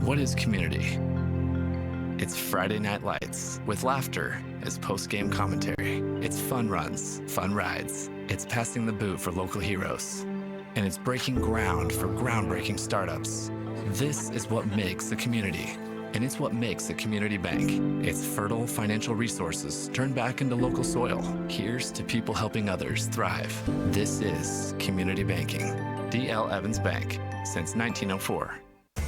What is community? It's Friday Night Lights with laughter as post-game commentary. It's fun runs, fun rides. It's passing the boot for local heroes. And it's breaking ground for groundbreaking startups. This is what makes a community. And it's what makes a community bank. It's fertile financial resources turned back into local soil. Here's to people helping others thrive. This is community banking. D.L. Evans Bank, since 1904.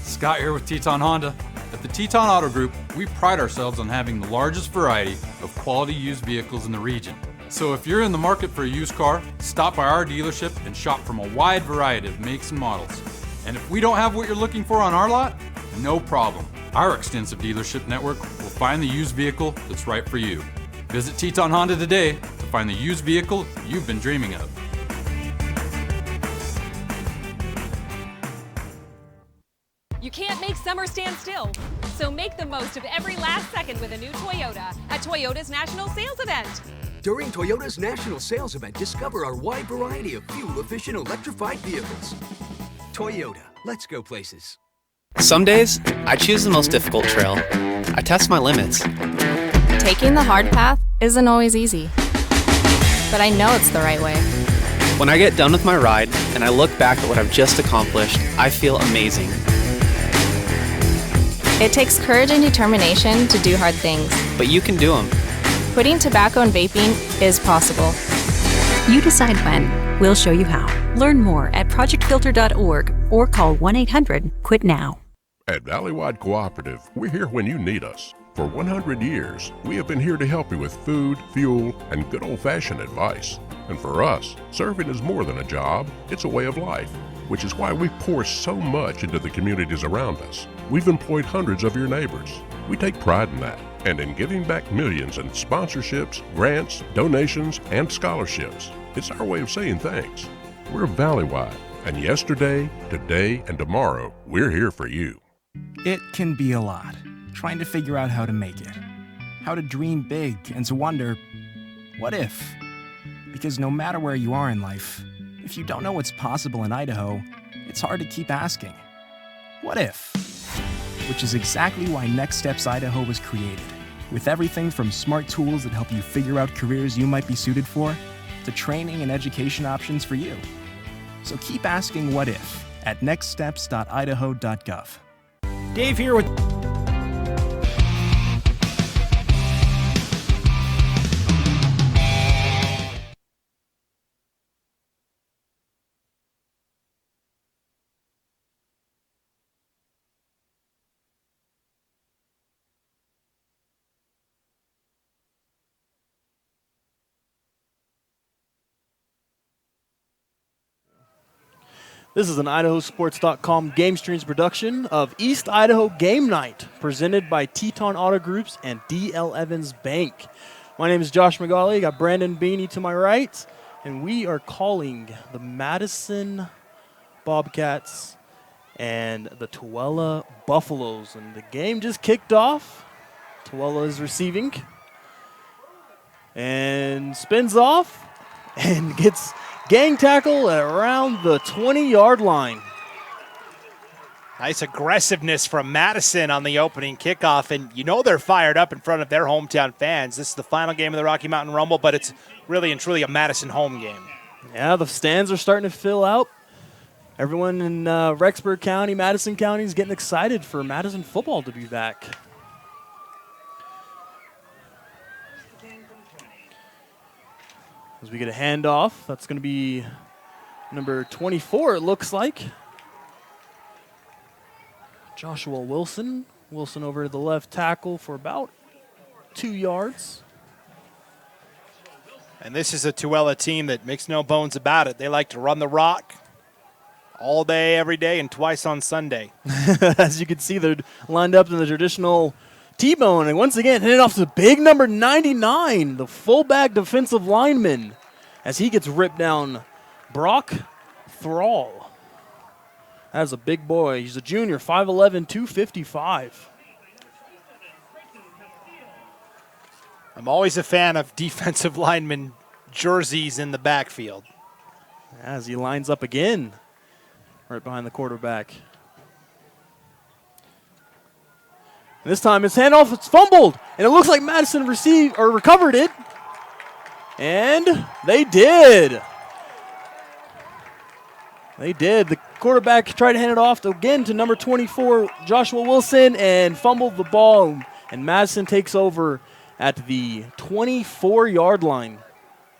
Scott here with Teton Honda. At the Teton Auto Group, we pride ourselves on having the largest variety of quality used vehicles in the region. So if you're in the market for a used car, stop by our dealership and shop from a wide variety of makes and models. And if we don't have what you're looking for on our lot, no problem. Our extensive dealership network will find the used vehicle that's right for you. Visit Teton Honda today to find the used vehicle you've been dreaming of. You can't make summer stand still, so make the most of every last second with a new Toyota at Toyota's National Sales Event. During Toyota's National Sales Event, discover our wide variety of fuel-efficient electrified vehicles. Toyota, let's go places. Some days, I choose the most difficult trail. I test my limits. Taking the hard path isn't always easy, but I know it's the right way. When I get done with my ride and I look back at what I've just accomplished, I feel amazing. It takes courage and determination to do hard things. But you can do them. Quitting tobacco and vaping is possible. You decide when. We'll show you how. Learn more at projectfilter.org or call 1-800-QUIT-NOW. At Valleywide Cooperative, we're here when you need us. For 100 years, we have been here to help you with food, fuel, and good old-fashioned advice. And for us, serving is more than a job, it's a way of life, which is why we pour so much into the communities around us. We've employed hundreds of your neighbors. We take pride in that, and in giving back millions in sponsorships, grants, donations, and scholarships. It's our way of saying thanks. We're Valleywide, and yesterday, today, and tomorrow, we're here for you. It can be a lot, trying to figure out how to make it, how to dream big, and to wonder, what if? Because no matter where you are in life, if you don't know what's possible in Idaho, it's hard to keep asking, what if? Which is exactly why Next Steps Idaho was created, with everything from smart tools that help you figure out careers you might be suited for, to training and education options for you. So keep asking what if at nextsteps.idaho.gov. Dave here with... This is an IdahoSports.com GameStreams production of East Idaho Game Night, presented by Teton Auto Groups and D.L. Evans Bank. My name is Josh McGauley. Got Brandon Beanie to my right, and we are calling the Madison Bobcats and the Tooele Buffaloes. And the game just kicked off. Tooele is receiving and spins off and gets gang tackle at around the 20-yard line. Nice aggressiveness from Madison on the opening kickoff, and you know they're fired up in front of their hometown fans. This is the final game of the Rocky Mountain Rumble, but it's really and truly a Madison home game. Yeah, the stands are starting to fill out. Everyone in Rexburg County, Madison County is getting excited for Madison football to be back. As we get a handoff, that's going to be number 24, it looks like. Joshua Wilson. Wilson over to the left tackle for about 2 yards. And this is a Tooele team that makes no bones about it. They like to run the rock all day, every day, and twice on Sunday. As you can see, they're lined up in the traditional T-bone, and once again, hit it off to big number 99, the fullback defensive lineman, as he gets ripped down. Brock Thrall. That is a big boy. He's a junior, 5'11", 255. I'm always a fan of defensive lineman jerseys in the backfield. As he lines up again, right behind the quarterback. This time it's handoff, it's fumbled, and it looks like Madison recovered it. And they did. They did. The quarterback tried to hand it off again to number 24, Joshua Wilson, and fumbled the ball. And Madison takes over at the 24-yard line.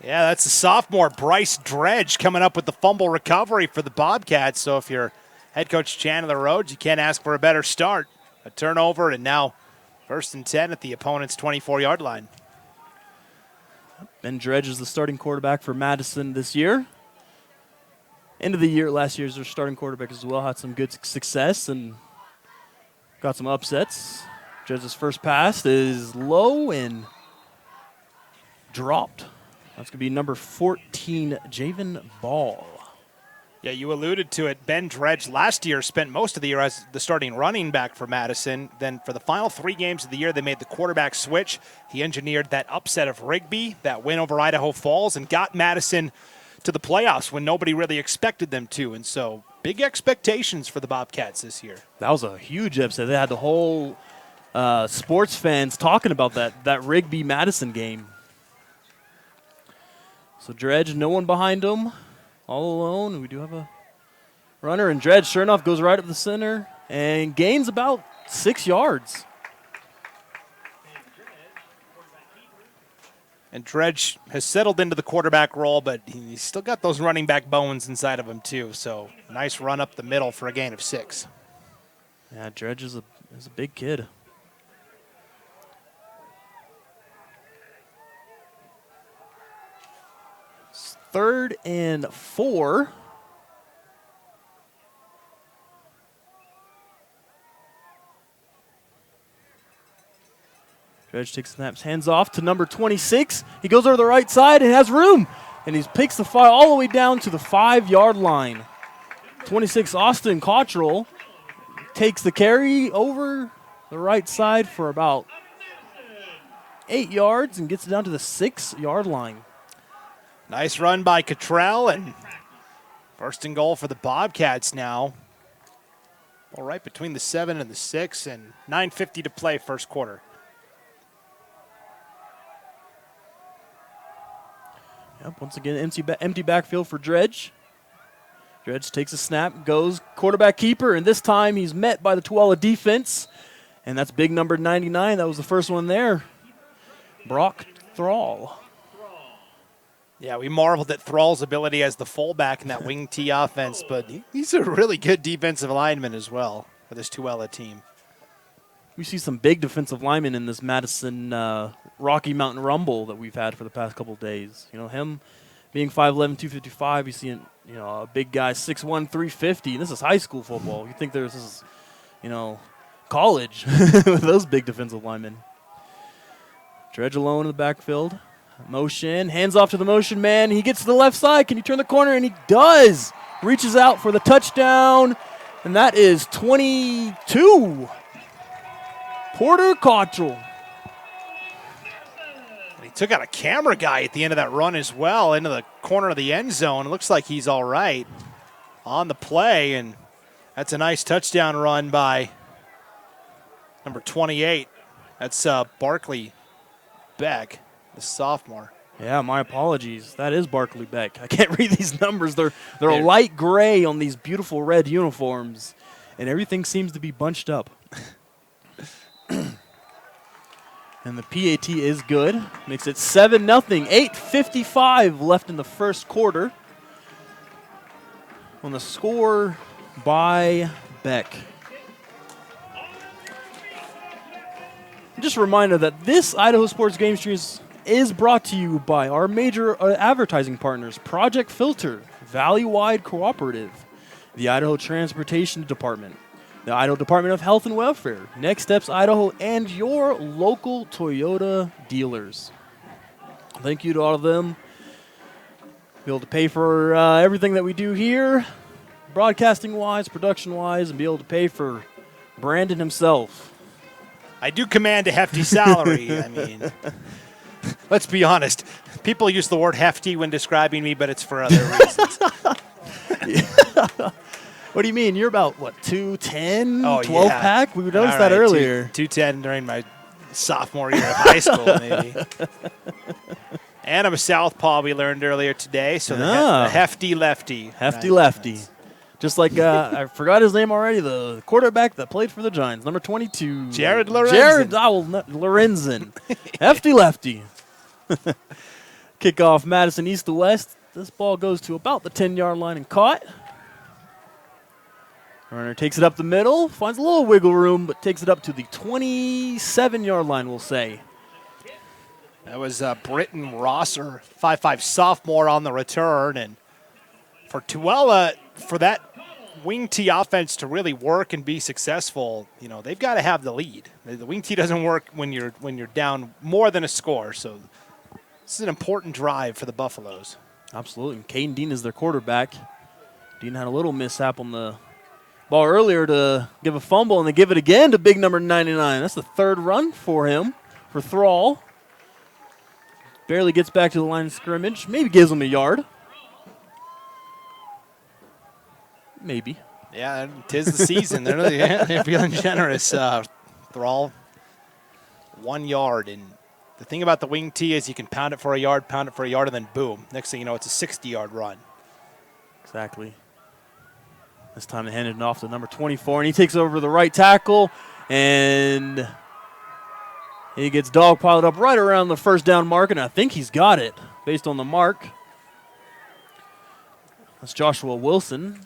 Yeah, that's the sophomore Bryce Dredge coming up with the fumble recovery for the Bobcats. So if you're head coach Chandler Rhodes, you can't ask for a better start. A turnover, and now 1st and 10 at the opponent's 24-yard line. Ben Dredge is the starting quarterback for Madison this year. End of the year, last year's their starting quarterback as well. Had some good success and got some upsets. Dredge's first pass is low and dropped. That's going to be number 14, Javen Ball. Yeah, you alluded to it. Ben Dredge last year spent most of the year as the starting running back for Madison. Then for the final 3 games of the year, they made the quarterback switch. He engineered that upset of Rigby, that win over Idaho Falls, and got Madison to the playoffs when nobody really expected them to. And so big expectations for the Bobcats this year. That was a huge upset. They had the whole sports fans talking about that Rigby-Madison game. So Dredge, no one behind him. All alone. We do have a runner, and Dredge, sure enough, goes right up the center and gains about 6 yards. And Dredge has settled into the quarterback role, but he's still got those running back bones inside of him too. So nice run up the middle for a gain of 6. Yeah, Dredge is a big kid. It's 3rd and 4. Dredge takes snaps, hands off to number 26. He goes over the right side and has room. And he picks the fire all the way down to the 5-yard line. 26, Austin Cottrell, takes the carry over the right side for about 8 yards and gets it down to the 6-yard line. Nice run by Cottrell, and 1st and goal for the Bobcats now. All right, between the 7 and the 6, and 9:50 to play first quarter. Yep, once again, empty backfield for Dredge. Dredge takes a snap, goes quarterback keeper, and this time he's met by the Tooele defense. And that's big number 99. That was the first one there. Brock Thrall. Yeah, we marveled at Thrall's ability as the fullback in that wing T offense, but he's a really good defensive lineman as well for this Tooele team. We see some big defensive linemen in this Madison Rocky Mountain Rumble that we've had for the past couple of days. You know, him being 5'11", 255, you see a big guy, 6'1", 350. This is high school football. You think this is, college with those big defensive linemen. Dredge alone in the backfield. Motion, hands off to the motion man. He gets to the left side. Can he turn the corner? And he does. Reaches out for the touchdown, and that is 22. Porter Cottrell. He took out a camera guy at the end of that run as well into the corner of the end zone. It looks like he's all right on the play, and that's a nice touchdown run by number 28. That's Barkley Beck, the sophomore. Yeah, my apologies. That is Barkley Beck. I can't read these numbers. They're light gray on these beautiful red uniforms, and everything seems to be bunched up. And the PAT is good. Makes it 7-0. 8:55 left in the first quarter. On the score by Beck. Just a reminder that this Idaho Sports GameStreams is brought to you by our major advertising partners, Project Filter, Valley-Wide Cooperative, the Idaho Transportation Department, the Idaho Department of Health and Welfare, Next Steps Idaho, and your local Toyota dealers. Thank you to all of them. Be able to pay for everything that we do here, broadcasting-wise, production-wise, and be able to pay for Brandon himself. I do command a hefty salary. I mean, let's be honest. People use the word hefty when describing me, but it's for other reasons. What do you mean? You're about, 210, Oh, 12 yeah. pack? We noticed All that right, earlier. 210 during my sophomore year of high school, maybe. And I'm a southpaw, we learned earlier today, so the hefty lefty. Hefty lefty. Just like, I forgot his name already, the quarterback that played for the Giants, number 22. Jared Lorenzen. Lorenzen. Hefty lefty. Kickoff Madison east to west. This ball goes to about the 10-yard line and caught. Runner takes it up the middle, finds a little wiggle room, but takes it up to the 27-yard line, we'll say. That was Britton Rosser, 5'5" sophomore on the return. And for Tooele, for that wing T offense to really work and be successful, they've got to have the lead. The wing T doesn't work when you're down more than a score. So this is an important drive for the Buffaloes. Absolutely. Caden Dean is their quarterback. Dean had a little mishap on the ball earlier to give a fumble, and they give it again to big number 99. That's the third run for him, for Thrall. Barely gets back to the line of scrimmage. Maybe gives him a yard. Maybe. Yeah, 'tis the season. They're feeling generous. Thrall, 1 yard. And the thing about the wing T is you can pound it for a yard, and then boom. Next thing you know, it's a 60-yard run. Exactly. This time they handed it off to number 24, and he takes over the right tackle, and he gets dogpiled up right around the first down mark, and I think he's got it based on the mark. That's Joshua Wilson.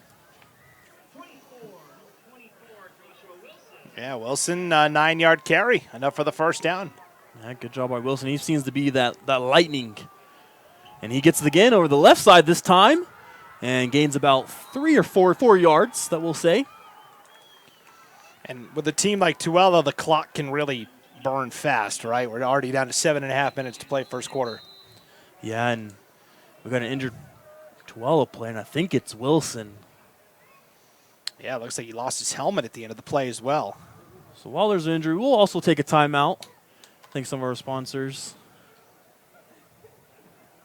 Yeah, Wilson, 9-yard carry, enough for the first down. Yeah, good job by Wilson. He seems to be that lightning. And he gets it again over the left side this time. And gains about 3 or 4 yards, that we'll say. And with a team like Tooele, the clock can really burn fast, right? We're already down to 7.5 minutes to play first quarter. Yeah, and we've got an injured Tooele player, and I think it's Wilson. Yeah, it looks like he lost his helmet at the end of the play as well. So while there's an injury, we'll also take a timeout. Thanks some of our sponsors.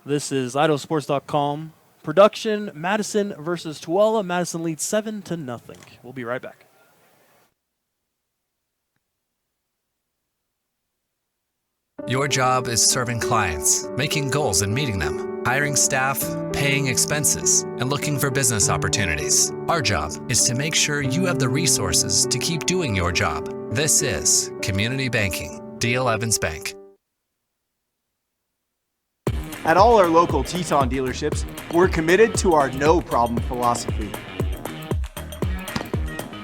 This is IdahoSports.com. Production, Madison versus Tooele. Madison leads 7-0. We'll be right back. Your job is serving clients, making goals and meeting them, hiring staff, paying expenses, and looking for business opportunities. Our job is to make sure you have the resources to keep doing your job. This is Community Banking, D.L. Evans Bank. At all our local Teton dealerships, we're committed to our no problem philosophy.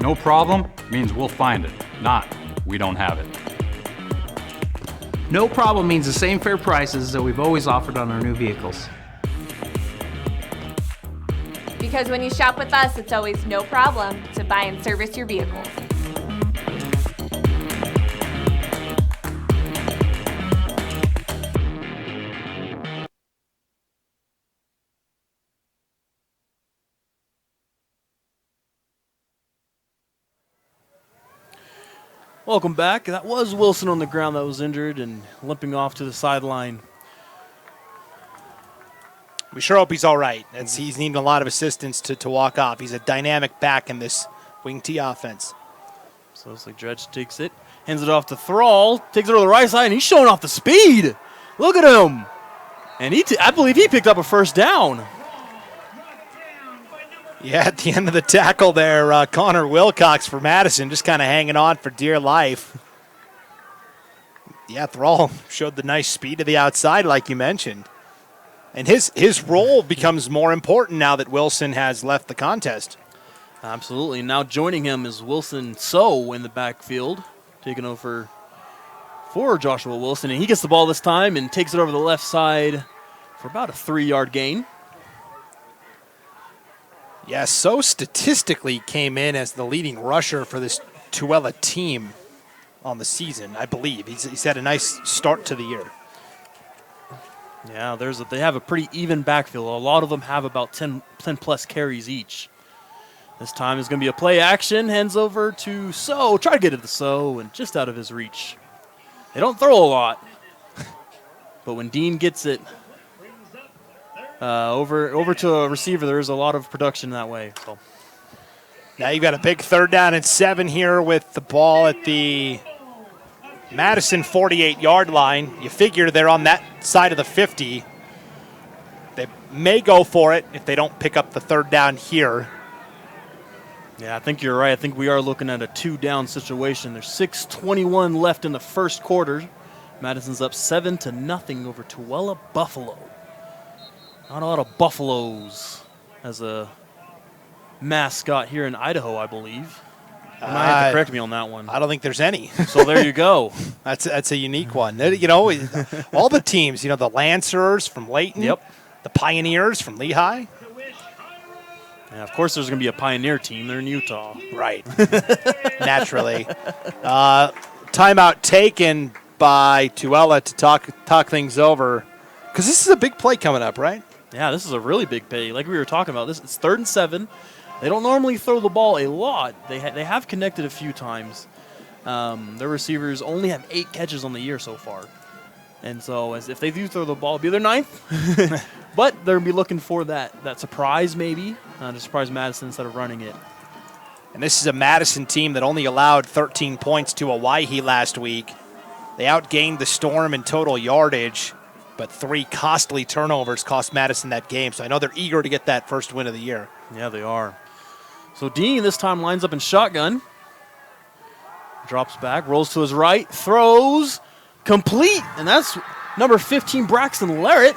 No problem means we'll find it, not we don't have it. No problem means the same fair prices that we've always offered on our new vehicles. Because when you shop with us, it's always no problem to buy and service your vehicles. Welcome back. That was Wilson on the ground that was injured and limping off to the sideline. We sure hope he's all right. He's needing a lot of assistance to walk off. He's a dynamic back in this wing T offense. So it's like Dredge takes it, hands it off to Thrall, takes it over the right side, and he's showing off the speed. Look at him. And I believe he picked up a first down. Yeah, at the end of the tackle there, Connor Wilcox for Madison just kind of hanging on for dear life. Yeah, Thrall showed the nice speed to the outside like you mentioned. And his role becomes more important now that Wilson has left the contest. Absolutely. Now joining him is Wilson So in the backfield, taking over for Joshua Wilson. And he gets the ball this time and takes it over the left side for about a 3-yard gain. Yeah, So statistically came in as the leading rusher for this Tooele team on the season, I believe. He's had a nice start to the year. Yeah, they have a pretty even backfield. A lot of them have about 10-plus carries each. This time is going to be a play action. Hands over to So. Try to get it to So, and just out of his reach. They don't throw a lot. But when Dean gets it over to a receiver, there is a lot of production that way. So Now you've got a big 3rd down and 7 here with the ball at the Madison 48-yard line. You figure they're on that side of the 50. They may go for it if they don't pick up the 3rd down here. Yeah, I think you're right. I think we are looking at a 2-down situation. There's 6:21 left in the first quarter. Madison's up 7-0 over Tooele Buffalo. Not a lot of Buffaloes as a mascot here in Idaho, I believe. You might have to correct me on that one. I don't think there's any. So there you go. That's a unique one. You know, all the teams, you know, the Lancers from Layton, the Pioneers from Lehigh. Yeah, of course there's going to be a Pioneer team. They're in Utah. Right. Naturally. Timeout taken by Tooele to talk things over. Because this is a big play coming up, right? Yeah, this is a really big play. Like we were talking about, it's 3rd and 7. They don't normally throw the ball a lot. They have connected a few times. Their receivers only have 8 catches on the year so far. And so if they do throw the ball, it'll be their 9th. But they'll be looking for that surprise maybe, to surprise Madison instead of running it. And this is a Madison team that only allowed 13 points to Hawaii last week. They outgained the Storm in total yardage, but 3 costly turnovers cost Madison that game. So I know they're eager to get that first win of the year. Yeah, they are. So Dean this time lines up in shotgun. Drops back, rolls to his right, throws, complete. And that's number 15, Braxton Larrett.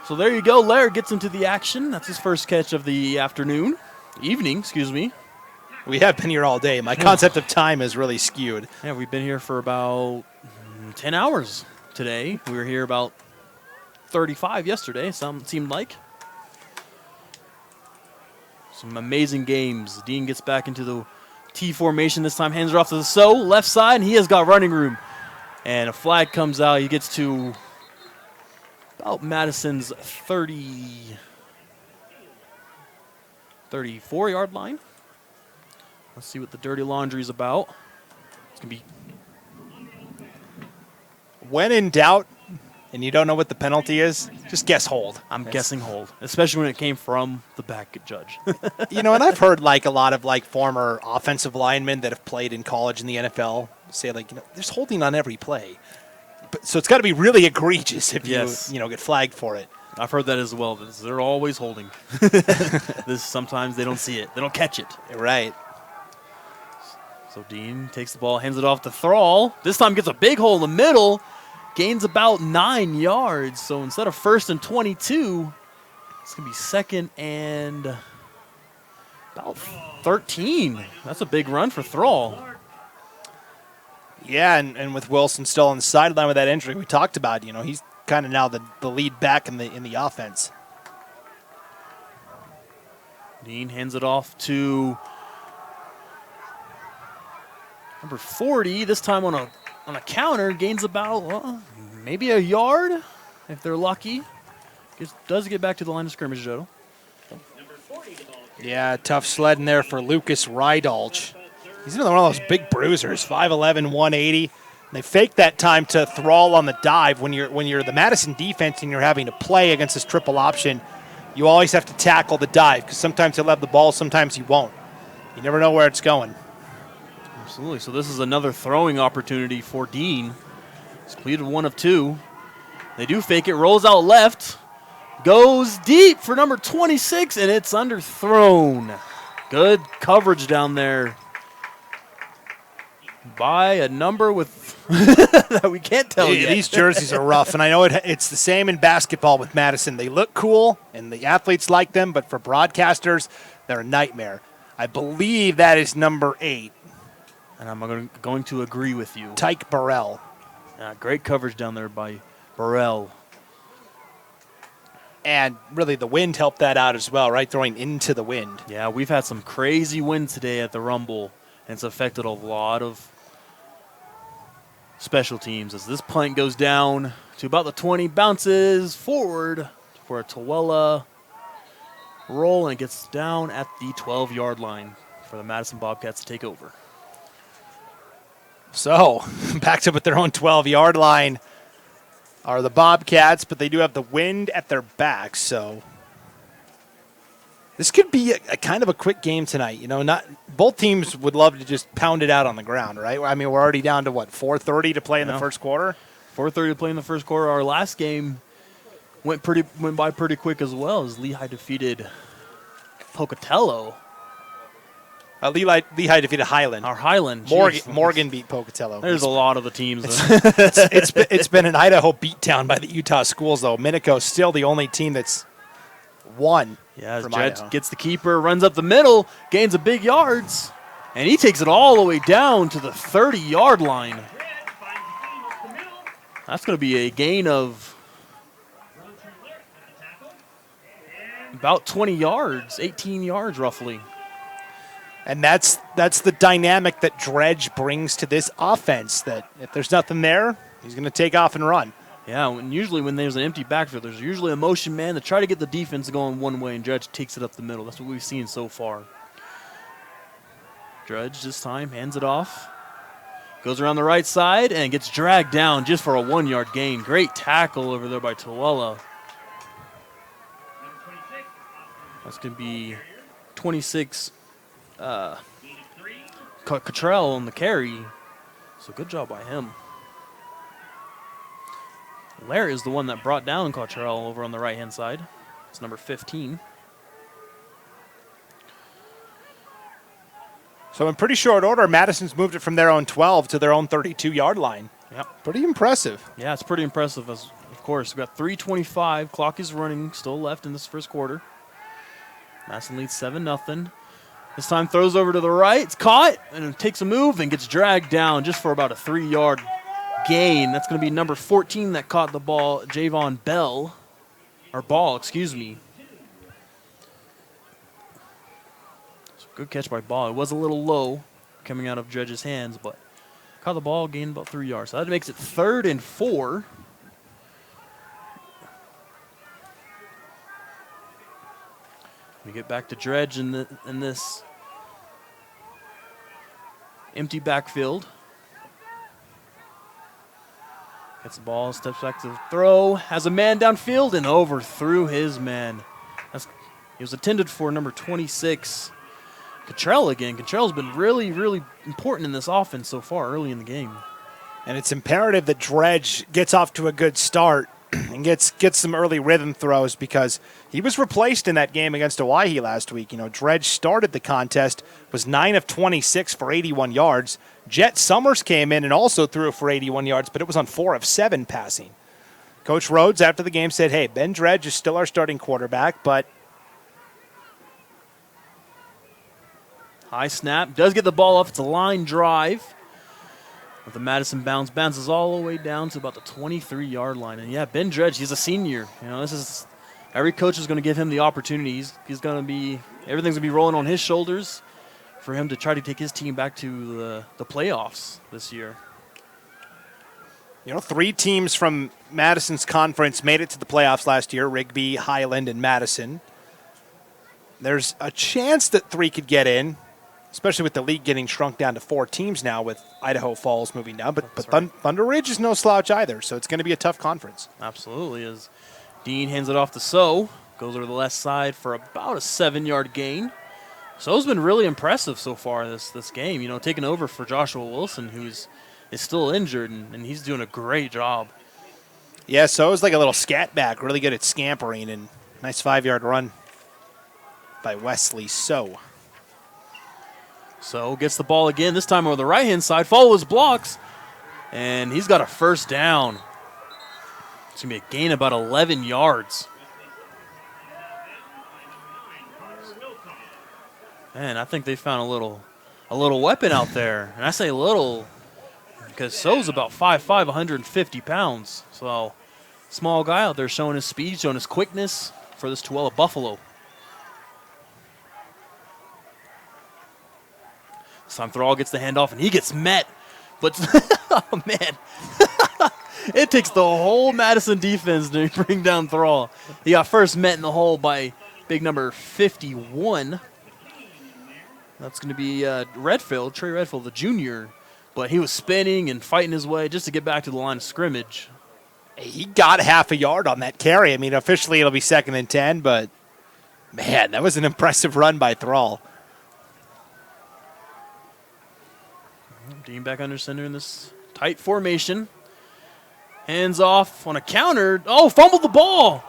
So there you go. Larrett gets into the action. That's his first catch of the evening, excuse me. We have been here all day. My concept of time is really skewed. Yeah, we've been here for about 10 hours today. We were here about 35 yesterday, some seemed like. Some amazing games. Dean gets back into the T formation this time, hands it off to the left side, and he has got running room. And a flag comes out. He gets to about Madison's 34-yard line. Let's see what the dirty laundry is about. It's going to be... When in doubt and you don't know what the penalty is, just guess hold. I'm guessing hold, especially when it came from the back judge. You know, and I've heard like a lot of like former offensive linemen that have played in college in the NFL say like, you know, there's holding on every play. But, so it's got to be really egregious if you get flagged for it. I've heard that as well. They're always holding. Sometimes they don't see it. They don't catch it. Right. So Dean takes the ball, hands it off to Thrall. This time gets a big hole in the middle. Gains about 9 yards. So instead of 1st and 22, it's going to be 2nd and about 13. That's a big run for Thrall. Yeah, and with Wilson still on the sideline with that injury we talked about, you know, he's kind of now the lead back in the offense. Dean hands it off to number 40. This time on a counter, gains about maybe a yard if they're lucky. Does get back to the line of scrimmage, Joe. Yeah, tough sledding there for Lucas Rydalch. He's another one of those big bruisers, 5'11", 180. They fake that time to Thrall on the dive. When you're the Madison defense and you're having to play against this triple option, you always have to tackle the dive because sometimes he'll have the ball, sometimes he won't. You never know where it's going. Absolutely. So this is another throwing opportunity for Dean. He's completed 1 of 2. They do fake it, rolls out left, goes deep for number 26, and it's underthrown. Good coverage down there by a number with that we can't tell you. These jerseys are rough, and I know it's the same in basketball with Madison. They look cool, and the athletes like them, but for broadcasters, they're a nightmare. I believe that is number 8. And I'm going to agree with you. Tyke Burrell. Great coverage down there by Burrell. And really the wind helped that out as well, right? Throwing into the wind. Yeah, we've had some crazy wind today at the Rumble, and it's affected a lot of special teams as this punt goes down to about the 20, bounces forward for a Tooele roll, and it gets down at the 12-yard line for the Madison Bobcats to take over. So, backed up at their own 12-yard line are the Bobcats, but they do have the wind at their back, so This could be a kind of a quick game tonight. Not both teams would love to just pound it out on the ground, right? I mean, we're already down to, 4:30 to play in the first quarter? 4:30 to play in the first quarter. Our last game went by pretty quick as well as Lehigh defeated Pocatello. Lehigh defeated Highland. Our Highland. Morgan beat Pocatello. There's a lot of the teams. It's been an Idaho beatdown by the Utah schools, though. Minico's still the only team that's won. Yeah, as Jed gets the keeper, runs up the middle, gains a big yards, and he takes it all the way down to the 30-yard line. That's going to be a gain of about 20 yards, 18 yards roughly. And that's the dynamic that Dredge brings to this offense, that if there's nothing there, he's going to take off and run. Yeah, usually when there's an empty backfield, there's usually a motion man to try to get the defense going one way, and Dredge takes it up the middle. That's what we've seen so far. Dredge this time hands it off. Goes around the right side and gets dragged down just for a 1-yard gain. Great tackle over there by Tooele. That's going to be 26 Cottrell on the carry. So good job by him. Larry is the one that brought down Cottrell over on the right-hand side. It's number 15. So in pretty short order, Madison's moved it from their own 12 to their own 32-yard line. Yep. Pretty impressive. Yeah, it's pretty impressive. Of course, we've got 3:25. Clock is running, still left in this first quarter. Madison leads 7-0. This time throws over to the right. It's caught, and it takes a move and gets dragged down just for about a 3-yard gain. That's going to be number 14 that caught the ball, Javon Bell. Excuse me. Good catch by Ball. It was a little low coming out of Dredge's hands, but caught the ball, gained about 3 yards. So that makes it 3rd and 4. We get back to Dredge in this empty backfield. Gets the ball, steps back to the throw, has a man downfield, and overthrew his man. He was intended for number 26, Cottrell again. Cottrell's been really, really important in this offense so far early in the game. And it's imperative that Dredge gets off to a good start and gets some early rhythm throws, because he was replaced in that game against Hawaii last week. Dredge started the contest, was 9 of 26 for 81 yards. Jet Summers came in and also threw for 81 yards, but it was on 4 of 7 passing. Coach Rhodes, after the game, said, hey, Ben Dredge is still our starting quarterback, but... High snap, does get the ball up. It's a line drive. With the Madison bounces all the way down to about the 23-yard line. And yeah, Ben Dredge, he's a senior. Every coach is going to give him the opportunities. He's going to be, everything's going to be rolling on his shoulders for him to try to take his team back to the playoffs this year. 3 teams from Madison's conference made it to the playoffs last year: Rigby, Highland, and Madison. There's a chance that 3 could get in, especially with the league getting shrunk down to 4 teams now with Idaho Falls moving down. But right. Thunder Ridge is no slouch either, so it's going to be a tough conference. Absolutely. As Dean hands it off to So, goes over the left side for about a 7-yard gain. So's been really impressive so far this game, taking over for Joshua Wilson, who's still injured, and he's doing a great job. Yeah, So's like a little scat back, really good at scampering, and nice 5-yard run by Wesley So. So gets the ball again, this time over the right-hand side, follows blocks, and he's got a first down. It's going to be a gain about 11 yards. Man, I think they found a little weapon out there. And I say little because So's about 5'5", 150 pounds. So small guy out there showing his speed, showing his quickness for this Tooele Buffalo. Sam Thrall gets the handoff, and he gets met. But, oh, man. It takes the whole Madison defense to bring down Thrall. He got first met in the hole by big number 51. That's going to be Trey Redfield, the junior. But he was spinning and fighting his way just to get back to the line of scrimmage. He got half a yard on that carry. I mean, officially it'll be 2nd and 10, but Man, that was an impressive run by Thrall. Dean back under center in this tight formation. Hands off on a counter. Oh, fumbled the ball.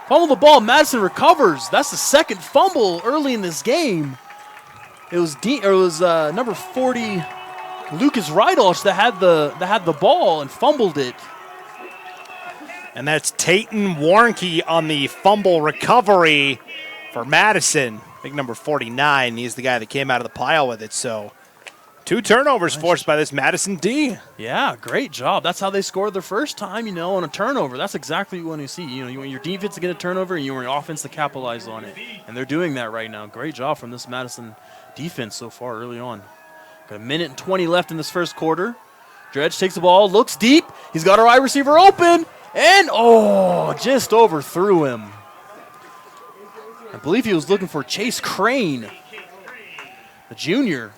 Fumbled the ball. Madison recovers. That's the second fumble early in this game. It was number 40, Lucas Rydalch, that had the ball and fumbled it. And that's Tayton Warnke on the fumble recovery for Madison. Big number 49. He's the guy that came out of the pile with it. So 2 turnovers forced by this Madison D. Yeah, great job. That's how they scored their first time, on a turnover. That's exactly what you want to see. You want your defense to get a turnover and you want your offense to capitalize on it. And they're doing that right now. Great job from this Madison defense so far early on. Got 1:20 left in this first quarter. Dredge takes the ball, looks deep. He's got a wide receiver open. And, just overthrew him. I believe he was looking for Chase Crane, the junior.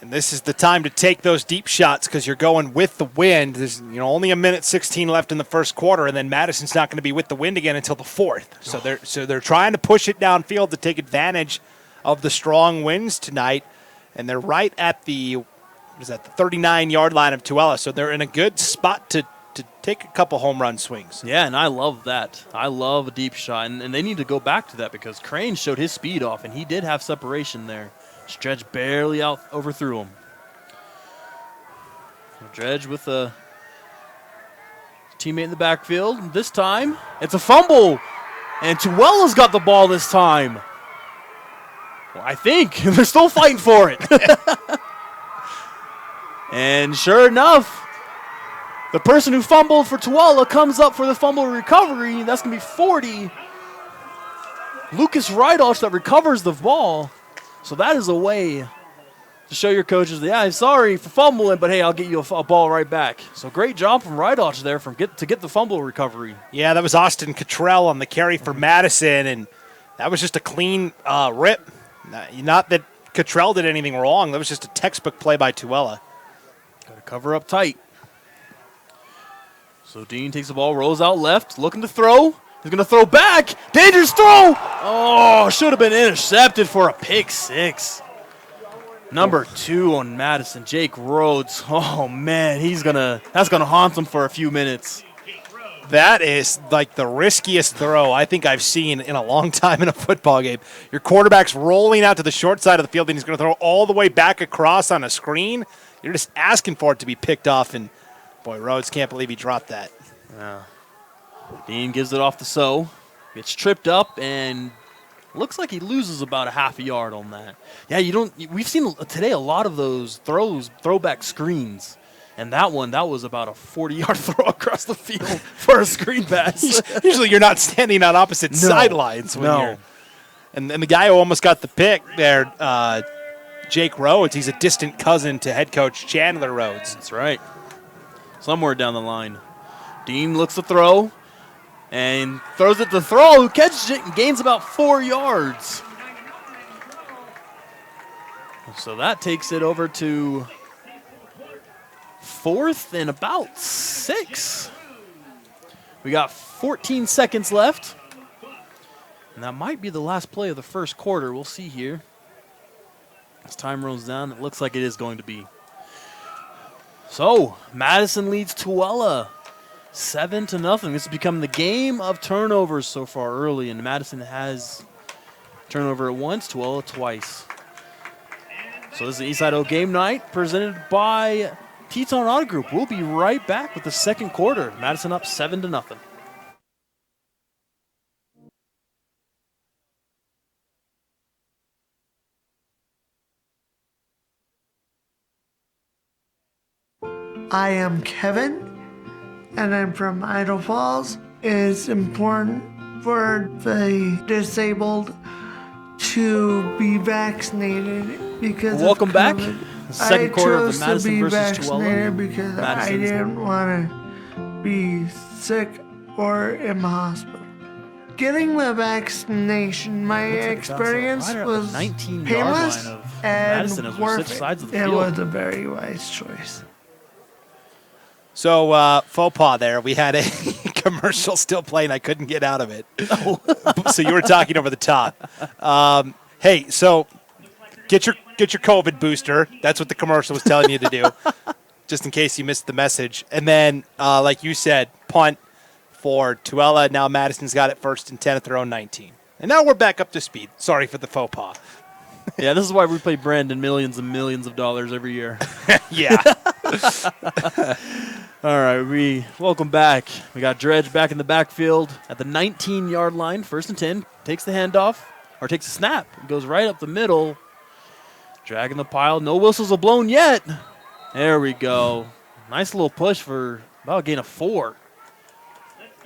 And this is the time to take those deep shots because you're going with the wind. There's only 1:16 left in the first quarter, and then Madison's not going to be with the wind again until the fourth. So they're trying to push it downfield to take advantage of the strong winds tonight, and they're right at the 39-yard line of Tooele. So they're in a good spot to take a couple home run swings. Yeah, and I love that. I love a deep shot, and they need to go back to that because Crane showed his speed off, and he did have separation there. Dredge barely overthrew him. Dredge with a teammate in the backfield. This time, it's a fumble, and Tooele's got the ball this time. Well, I think they're still fighting for it. And sure enough, the person who fumbled for Tooele comes up for the fumble recovery. That's going to be 40. Lucas Rydalch that recovers the ball. So that is a way to show your coaches, I'm sorry for fumbling, but hey, I'll get you a ball right back. So great job from Rydalch there to get the fumble recovery. Yeah, that was Austin Cottrell on the carry for Madison, and that was just a clean rip. Not that Cottrell did anything wrong. That was just a textbook play by Tooele. Got to cover up tight. So Dean takes the ball, rolls out left, looking to throw. He's going to throw back. Dangerous throw. Oh, should have been intercepted for a pick 6. Number 2 on Madison, Jake Rhodes. Oh, man, that's going to haunt him for a few minutes. That is like the riskiest throw I think I've seen in a long time in a football game. Your quarterback's rolling out to the short side of the field, and he's going to throw all the way back across on a screen. You're just asking for it to be picked off, and boy, Rhodes can't believe he dropped that. Yeah. Dean gives it off to So. Gets tripped up and looks like he loses about a half a yard on that. Yeah, we've seen today a lot of those throwback screens. And that was about a 40-yard throw across the field for a screen pass. Usually you're not standing on opposite sidelines when you're. And the guy who almost got the pick there, Jake Rhodes, he's a distant cousin to head coach Chandler Rhodes. That's right. Somewhere down the line. Dean looks to throw and throws it to Throw, who catches it and gains about 4 yards. So that takes it over to 4th and about 6. We got 14 seconds left. And that might be the last play of the first quarter. We'll see here. As time rolls down, it looks like it is going to be. So, Madison leads Tooele 7-0. This has become the game of turnovers so far early, and Madison has turnover once, Tooele twice. So this is the East Idaho Game Night presented by Teton Auto Group. We'll be right back with the second quarter. Madison up 7-0. I am Kevin, and I'm from Idaho Falls. It's important for the disabled to be vaccinated because welcome of back. COVID. The second quarter of the I chose Madison to be versus vaccinated Tooele. because Madison's I didn't want to be sick or in the hospital. Getting the vaccination, my experience was 19-yard painless line of and Madison as we worth switch sides of the it. It field. was a very wise choice. So, faux pas there. We had a commercial still playing. I couldn't get out of it. So you were talking over the top. Hey, so get your COVID booster. That's what the commercial was telling you to do, just in case you missed the message. And then, like you said, punt for Tooele. Now Madison's got it 1st and 10 at their own 19. And now we're back up to speed. Sorry for the faux pas. Yeah, this is why we pay Brandon millions and millions of dollars every year. Yeah. All right, we welcome back. We got Dredge back in the backfield at the 19-yard line, 1st and 10. Takes the handoff, or takes a snap. Goes right up the middle, dragging the pile. No whistles are blown yet. There we go. Nice little push for about a gain of 4.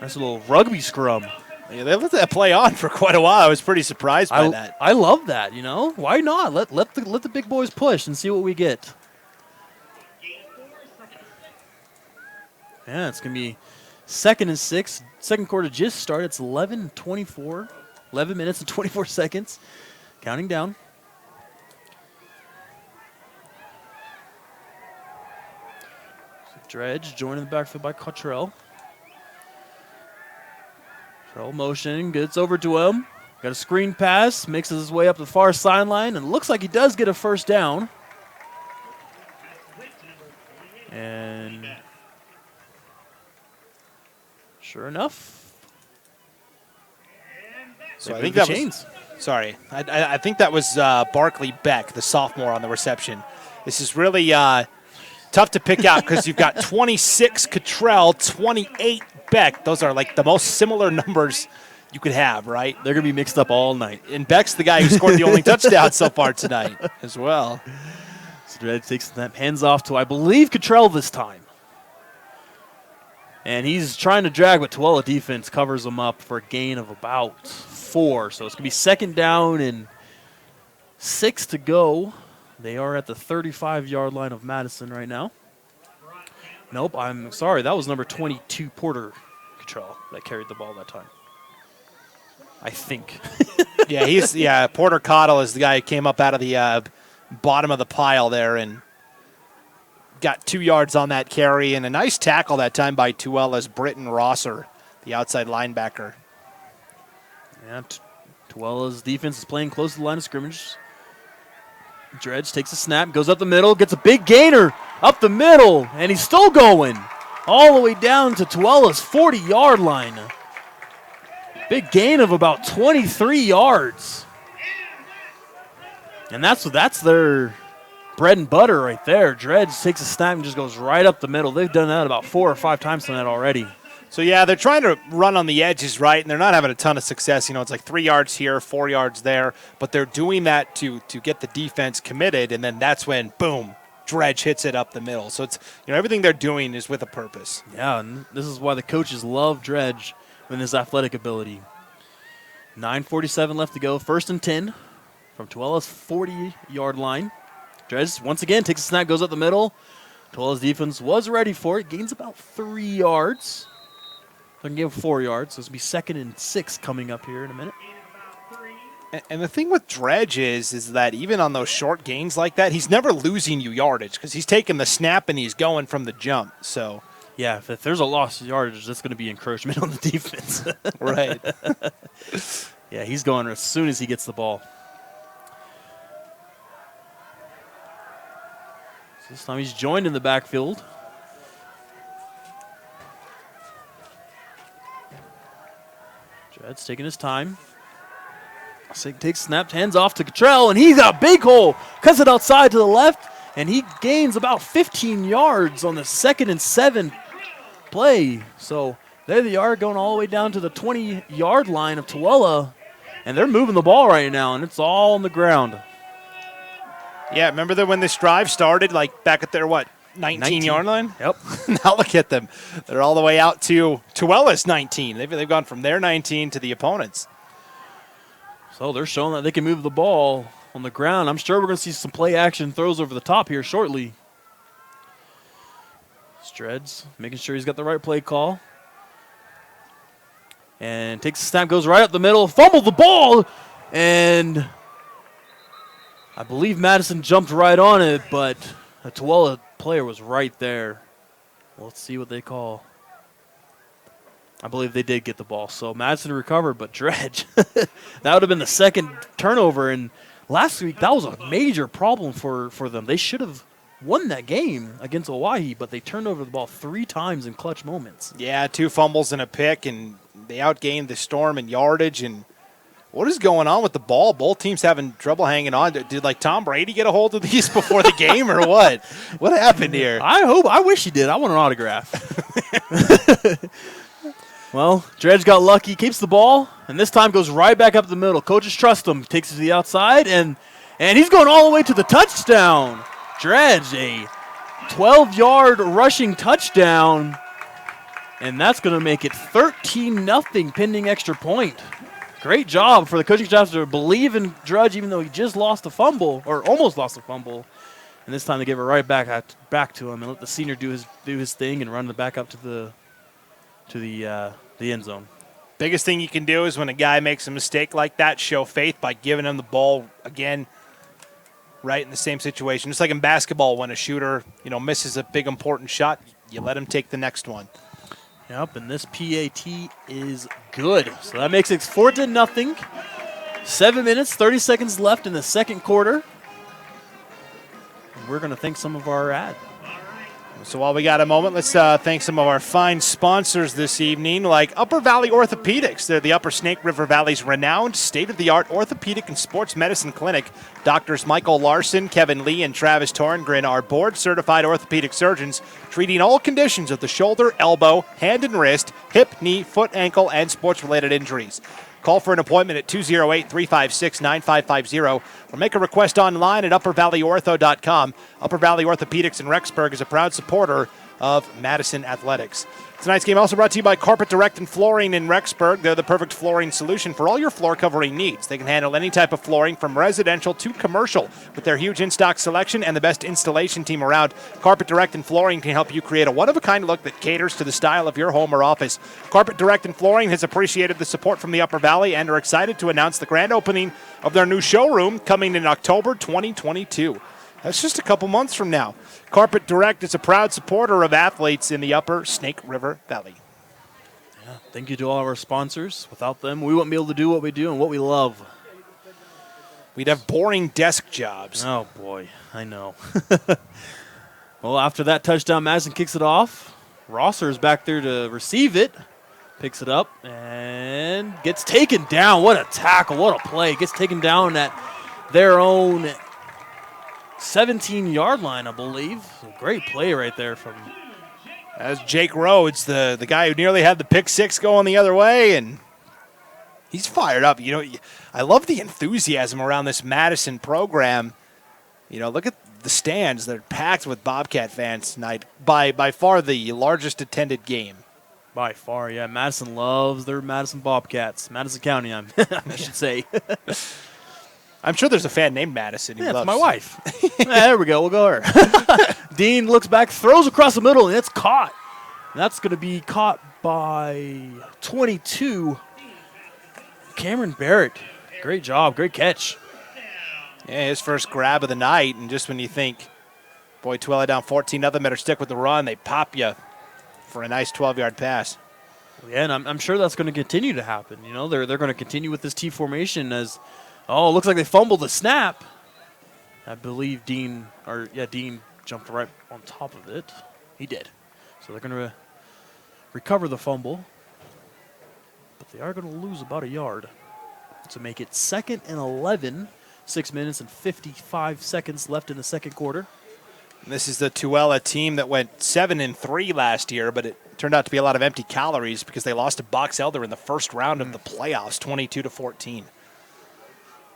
Nice little rugby scrum. Yeah, they let that play on for quite a while. I was pretty surprised by that. I love that, you know. Why not? Let the big boys push and see what we get. Yeah, it's going to be 2nd and 6. Second quarter just started. It's 11:24. 11 minutes and 24 seconds. Counting down. Dredge joining the backfield by Cottrell. Cottrell motion, gets over to him. Got a screen pass, makes his way up the far sideline, and looks like he does get a 1st down. And sure enough. So I think that was, sorry, I think that was Barkley Beck, the sophomore on the reception. This is really tough to pick out because you've got 26 Cottrell, 28 Beck. Those are like the most similar numbers you could have, right? They're going to be mixed up all night. And Beck's the guy who scored the only touchdown so far tonight as well. So Dredge takes that hands off to, I believe, Cottrell this time. And he's trying to drag, but Tooele defense covers him up for a gain of about 4. So it's going to be 2nd down and 6 to go. They are at the 35-yard line of Madison right now. Nope, I'm sorry. That was number 22, Porter Cottrell, that carried the ball that time. I think. Porter Cottle is the guy who came up out of the bottom of the pile there and got 2 yards on that carry, and a nice tackle that time by Tooele's Britton Rosser, the outside linebacker. Yeah, Tooele's defense is playing close to the line of scrimmage. Dredge takes a snap, goes up the middle, gets a big gainer up the middle, and he's still going all the way down to Tooele's 40-yard line. Big gain of about 23 yards. And that's their bread and butter right there. Dredge takes a snap and just goes right up the middle. They've done that about 4 or 5 times tonight already. So, yeah, they're trying to run on the edges, right, and they're not having a ton of success. You know, it's like 3 yards here, 4 yards there, but they're doing that to get the defense committed, and then that's when, boom, Dredge hits it up the middle. So, it's, you know, everything they're doing is with a purpose. Yeah, and this is why the coaches love Dredge with his athletic ability. 9:47 left to go, 1st and 10 from Tooele's 40-yard line. Dredge, once again, takes a snap, goes up the middle. Tooele's defense was ready for it, gains about 3 yards. They can give 4 yards, so it's going to be 2nd and 6 coming up here in a minute. And the thing with Dredge is that even on those short gains like that, he's never losing you yardage because he's taking the snap and he's going from the jump. So, yeah, if there's a loss of yardage, that's going to be encroachment on the defense. Right. Yeah, he's going as soon as he gets the ball. So this time he's joined in the backfield. Dredge taking his time. Takes snapped, hands off to Cottrell, and he's got a big hole. Cuts it outside to the left, and he gains about 15 yards on the 2nd and 7 play. So there they are, going all the way down to the 20-yard line of Tooele, and they're moving the ball right now, and it's all on the ground. Yeah, remember that when this drive started, like back at their, 19-yard line? Yep. Now look at them. They're all the way out to Tooele's 19. They've gone from their 19 to the opponents. So they're showing that they can move the ball on the ground. I'm sure we're going to see some play action throws over the top here shortly. Dredge making sure he's got the right play call. And takes a snap, goes right up the middle, fumbled the ball, and I believe Madison jumped right on it, but a Tooele player was right there. Let's see what they call. I believe they did get the ball. So Madison recovered, but Dredge, that would have been the second turnover. And last week, that was a major problem for them. They should have won that game against Owyhee, but they turned over the ball 3 times in clutch moments. Yeah, 2 fumbles and a pick, and they outgained the Storm in yardage. And what is going on with the ball? Both teams having trouble hanging on. Did Tom Brady get a hold of these before the game or what? What happened here? I wish he did. I want an autograph. Well, Dredge got lucky, keeps the ball, and this time goes right back up the middle. Coaches trust him, takes it to the outside, and he's going all the way to the touchdown. Dredge, a 12-yard rushing touchdown, and that's going to make it 13-0 pending extra point. Great job for the coaching staff to believe in Dredge, even though he just lost a fumble, or almost lost a fumble. And this time they give it right back to him and let the senior do his thing and run it back up to the end zone. Biggest thing you can do is when a guy makes a mistake like that, show faith by giving him the ball again, right in the same situation. Just like in basketball, when a shooter, misses a big important shot, you let him take the next one. Yep, and this PAT is good. So that makes it 14-0. 7 minutes, 30 seconds left in the second quarter. And we're going to thank some of our ad. So while we got a moment, let's thank some of our fine sponsors this evening, like Upper Valley Orthopedics. They're the Upper Snake River Valley's renowned state-of-the-art orthopedic and sports medicine clinic. Doctors Michael Larson, Kevin Lee, and Travis Torngren are board-certified orthopedic surgeons treating all conditions of the shoulder, elbow, hand and wrist, hip, knee, foot, ankle, and sports-related injuries. Call for an appointment at 208-356-9550 or make a request online at uppervalleyortho.com. Upper Valley Orthopedics in Rexburg is a proud supporter of Madison Athletics. Tonight's game also brought to you by Carpet Direct and Flooring in Rexburg. They're the perfect flooring solution for all your floor covering needs. They can handle any type of flooring from residential to commercial with their huge in-stock selection and the best installation team around. Carpet Direct and Flooring can help you create a one-of-a-kind look that caters to the style of your home or office. Carpet Direct and Flooring has appreciated the support from the Upper Valley and are excited to announce the grand opening of their new showroom coming in October 2022. That's just a couple months from now. Carpet Direct is a proud supporter of athletes in the Upper Snake River Valley. Yeah, thank you to all of our sponsors. Without them, we wouldn't be able to do what we do and what we love. We'd have boring desk jobs. Oh, boy. I know. Well, after that touchdown, Madison kicks it off. Rosser is back there to receive it. Picks it up and gets taken down. What a tackle. What a play. Gets taken down at their own 17-yard line, I believe. A great play right there from... As Jake Rhodes, the guy who nearly had the pick six going the other way, and he's fired up. I love the enthusiasm around this Madison program. Look at the stands. They're packed with Bobcat fans tonight. By far the largest attended game. By far, yeah. Madison loves their Madison Bobcats. Madison County, I should say. I'm sure there's a fan named Madison. Yeah, it's my wife. There we go. We'll go her. Dean looks back, throws across the middle, and it's caught. And that's going to be caught by 22, Cameron Barrett. Great job. Great catch. Yeah, his first grab of the night. And just when you think, boy, Tooele down 14-0, better stick with the run, they pop you for a nice 12-yard pass. Yeah, and I'm sure that's going to continue to happen. They're going to continue with this T formation as... Oh, it looks like they fumbled the snap. I believe Dean jumped right on top of it. He did. So they're going to recover the fumble. But they are going to lose about a yard to make it 2nd and 11. 6 minutes and 55 seconds left in the second quarter. And this is the Tooele team that went 7-3 last year, but it turned out to be a lot of empty calories because they lost to Box Elder in the first round of the playoffs, 22-14.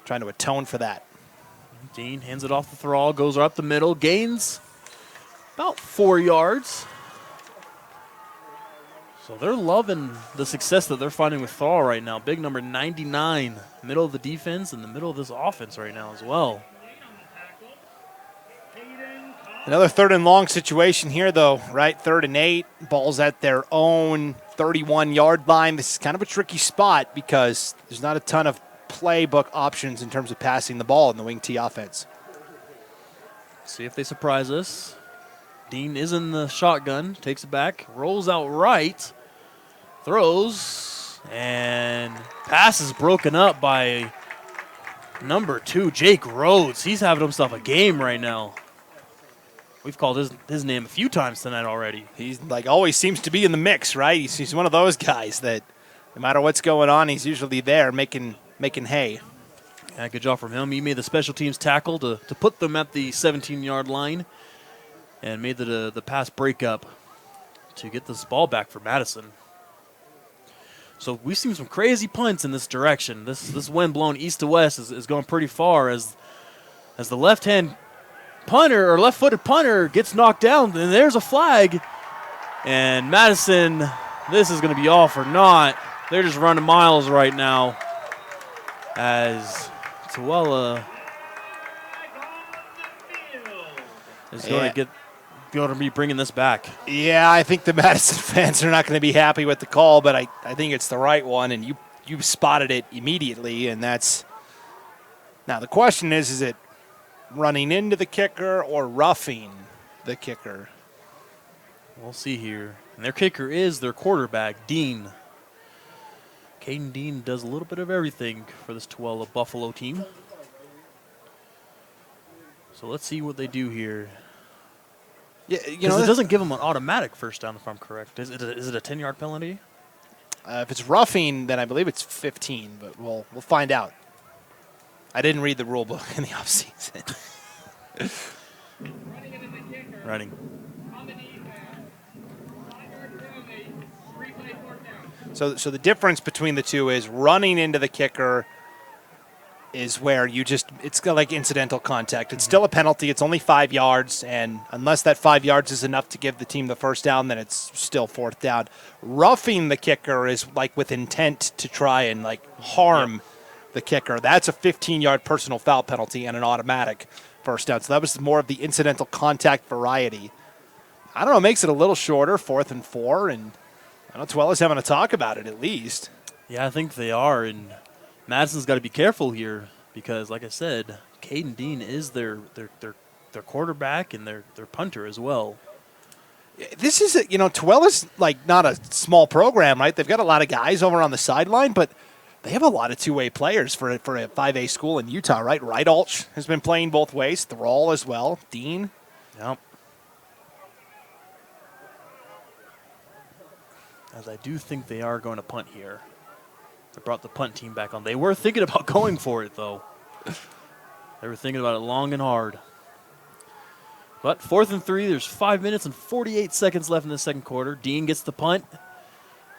Trying to atone for that. Dean hands it off the Thrall, goes up the middle, gains about 4 yards. So they're loving the success that they're finding with Thrall right now. Big number 99, middle of the defense and the middle of this offense right now as well. Another 3rd and long situation here, though, right? 3rd and 8. Ball's at their own 31-yard line. This is kind of a tricky spot because there's not a ton of playbook options in terms of passing the ball in the wing T offense. See if they surprise us. Dean is in the shotgun, takes it back, rolls out right, throws, and pass is broken up by number 2, Jake Rhodes. He's having himself a game right now. We've called his name a few times tonight already. He's like always seems to be in the mix, right? He's one of those guys that no matter what's going on, he's usually there making hay. Yeah, good job from him. He made the special teams tackle to put them at the 17-yard line and made the pass breakup to get this ball back for Madison. So we've seen some crazy punts in this direction. This wind blowing east to west is going pretty far as the left-hand punter or left-footed punter gets knocked down, and there's a flag. And Madison, this is going to be all for naught. They're just running miles right now as Tooele is going to be bringing this back. Yeah, I think the Madison fans are not going to be happy with the call, but I think it's the right one, and you spotted it immediately, and that's – now the question is it running into the kicker or roughing the kicker? We'll see here. And their kicker is their quarterback, Dean. Caden Dean does a little bit of everything for this Tooele Buffalo team. So let's see what they do here. Yeah, it doesn't give them an automatic first down, if I'm correct. Is it a 10-yard penalty? If it's roughing, then I believe it's 15, but we'll find out. I didn't read the rule book in the offseason. Running. So the difference between the two is running into the kicker is where it's got like incidental contact. It's still a penalty. It's only 5 yards, and unless that 5 yards is enough to give the team the first down, then it's still fourth down. Roughing the kicker is like with intent to try and like harm the kicker. That's a 15-yard personal foul penalty and an automatic first down. So that was more of the incidental contact variety. I don't know, it makes it a little shorter, 4th and 4, and I know Tooele's having a talk about it at least. Yeah, I think they are, and Madison's got to be careful here because, like I said, Caden Dean is their quarterback and their punter as well. This is, Tooele's like not a small program, right? They've got a lot of guys over on the sideline, but they have a lot of two-way players for a 5A school in Utah, right? Rydalch has been playing both ways, Thrall as well, Dean. Yep. As I do think they are going to punt here. They brought the punt team back on. They were thinking about going for it, though. They were thinking about it long and hard. But 4th and 3, there's 5 minutes and 48 seconds left in the second quarter. Dean gets the punt,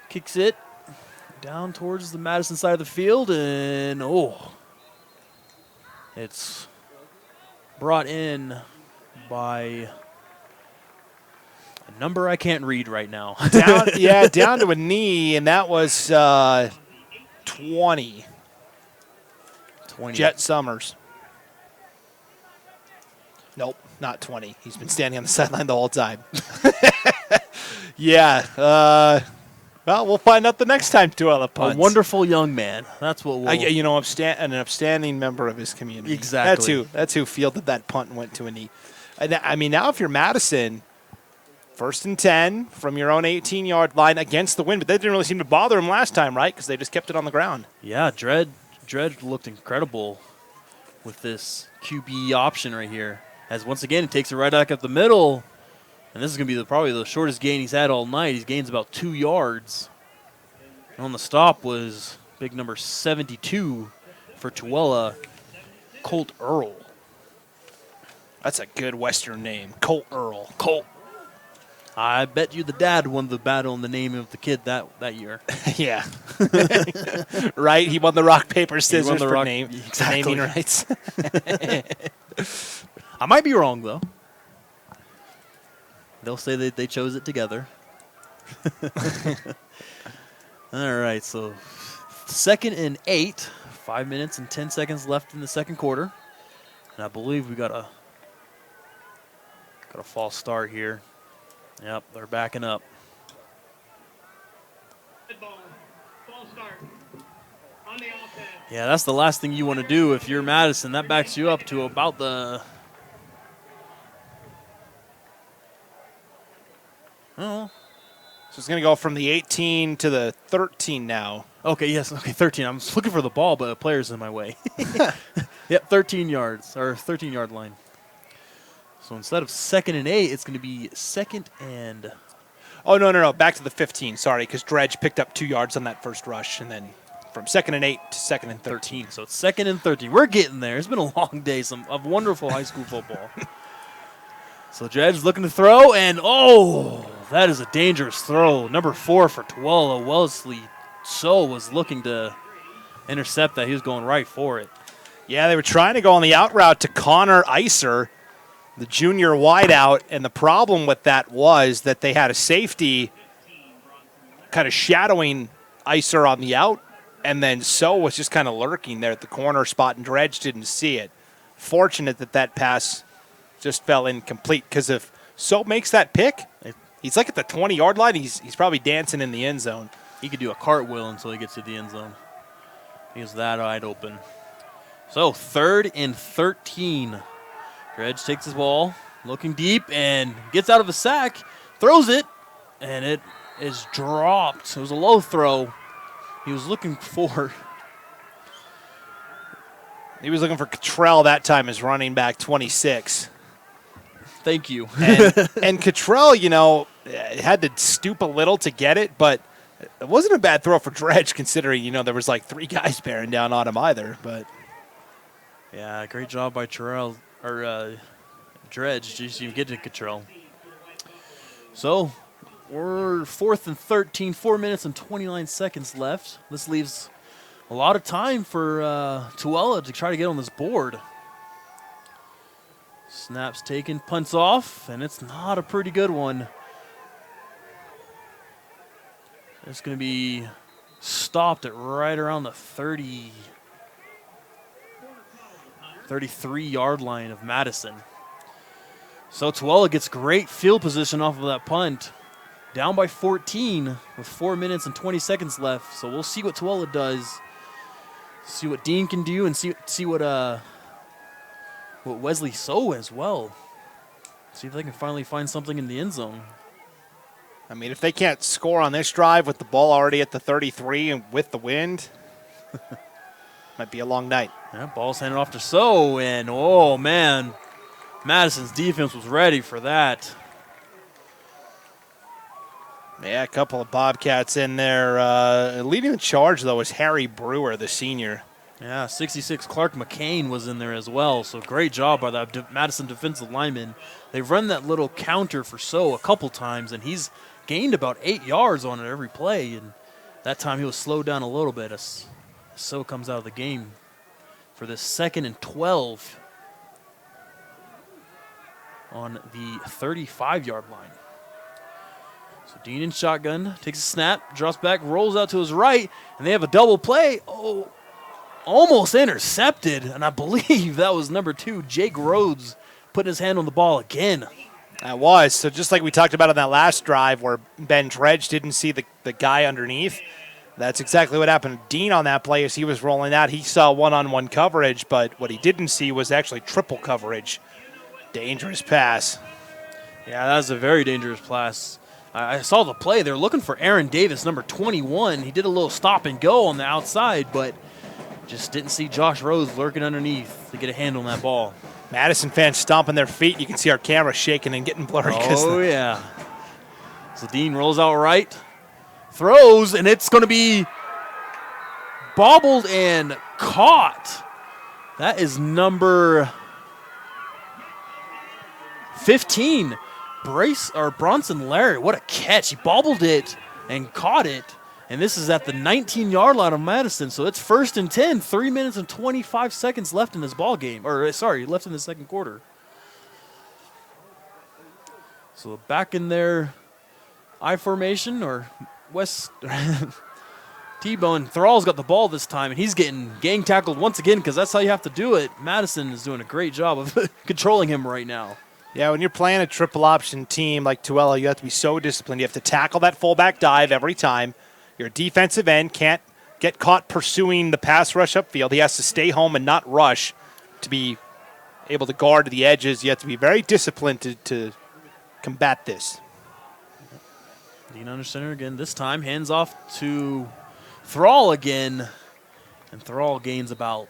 kicks it down towards the Madison side of the field, and it's brought in by a number I can't read right now. Down to a knee, and that was 20. Jet Summers. Nope, not 20. He's been standing on the sideline the whole time. Well, we'll find out the next time Tooele punts. A wonderful young man. That's what we'll... an upstanding member of his community. Exactly. That's who fielded that punt and went to a knee. I mean, now if you're Madison, 1st and 10 from your own 18-yard line against the wind, but that didn't really seem to bother him last time, right? Because they just kept it on the ground. Yeah, Dredd looked incredible with this QB option right here. As once again, he takes it right back up the middle. And this is going to be probably the shortest gain he's had all night. He gains about 2 yards. And on the stop was big number 72 for Tooele, Colt Earl. That's a good Western name, Colt Earl. Colt. I bet you the dad won the battle in the name of the kid that year. Yeah. Right? He won the rock, paper, scissors for exactly. naming rights. I might be wrong, though. They'll say that they chose it together. All right, so 2nd and 8, 5 minutes and 10 seconds left in the second quarter. And I believe we got a false start here. Yep, they're backing up. Yeah, that's the last thing you want to do if you're Madison. That backs you up to about the... So it's going to go from the 18 to the 13 now. Okay, yes. Okay, 13. I'm just looking for the ball, but a player's in my way. Yep, 13 yards, or 13-yard line. So instead of 2nd and 8, it's going to be 2nd and... Oh, no. Back to the 15, sorry, because Dredge picked up 2 yards on that first rush, and then from 2nd and 8 to 2nd and 13. So it's 2nd and 13. We're getting there. It's been a long day of wonderful high school football. So Dredge looking to throw, and that is a dangerous throw. Number 4 for Tooele, Wellesley So was looking to intercept that. He was going right for it. Yeah, they were trying to go on the out route to Connor Iser, the junior wideout, and the problem with that was that they had a safety kind of shadowing Iser on the out, and then So was just kind of lurking there at the corner spot, and Dredge didn't see it. Fortunate that pass just fell incomplete, because if So makes that pick, he's like at the 20-yard line. He's probably dancing in the end zone. He could do a cartwheel until he gets to the end zone. He's that wide open. So 3rd and 13. Dredge takes his ball, looking deep, and gets out of a sack, throws it, and it is dropped. It was a low throw. He was looking for... He was looking for Cottrell that time as running back 26. Thank you. and Cottrell, had to stoop a little to get it, but it wasn't a bad throw for Dredge considering, there was like 3 guys bearing down on him either. But yeah, great job by Dredge just to get to Cottrell. So we're 4th and 13, 4 minutes and 29 seconds left. This leaves a lot of time for Tooele to try to get on this board. Snaps taken, punts off, and it's not a pretty good one. It's going to be stopped at right around the 33-yard line of Madison. So Tooele gets great field position off of that punt. Down by 14 with 4 minutes and 20 seconds left. So we'll see what Tooele does. See what Dean can do, and see what Wesley So as well. See if they can finally find something in the end zone. I mean, if they can't score on this drive with the ball already at the 33 and with the wind, might be a long night. Yeah, ball's handed off to So, and oh man, Madison's defense was ready for that. Yeah, a couple of Bobcats in there. Leading the charge, though, is Harry Brewer, the senior. Yeah, 66 Clark McCain was in there as well, so great job by that Madison defensive lineman. They've run that little counter for So a couple times, and he's gained about 8 yards on it every play, and that time he was slowed down a little bit as So comes out of the game for this 2nd and 12 on the 35-yard line. So Dean in shotgun, takes a snap, drops back, rolls out to his right, and they have a double play. Oh, almost intercepted, and I believe that was number 2, Jake Rhodes, putting his hand on the ball again. That was. So just like we talked about on that last drive where Ben Dredge didn't see the guy underneath, that's exactly what happened to Dean on that play as he was rolling out. He saw one-on-one coverage, but what he didn't see was actually triple coverage. Dangerous pass. Yeah, that was a very dangerous pass. I saw the play. They're looking for Aaron Davis, number 21. He did a little stop and go on the outside, but just didn't see Josh Rose lurking underneath to get a hand on that ball. Madison fans stomping their feet. You can see our camera shaking and getting blurry. Oh, yeah. So Dean rolls out right, throws, and it's going to be bobbled and caught. That is number 15, Bronson Larry. What a catch. He bobbled it and caught it. And this is at the 19-yard line of Madison. So it's 1st and 10, 3 minutes and 25 seconds left in this ball game. Left in the second quarter. So back in their I formation, or West T-Bone. Thrall's got the ball this time, and he's getting gang tackled once again because that's how you have to do it. Madison is doing a great job of controlling him right now. Yeah, when you're playing a triple option team like Tooele, you have to be so disciplined. You have to tackle that fullback dive every time. Your defensive end can't get caught pursuing the pass rush upfield. He has to stay home and not rush to be able to guard the edges. You have to be very disciplined to combat this. Dean under center again. This time, hands off to Thrall again. And Thrall gains about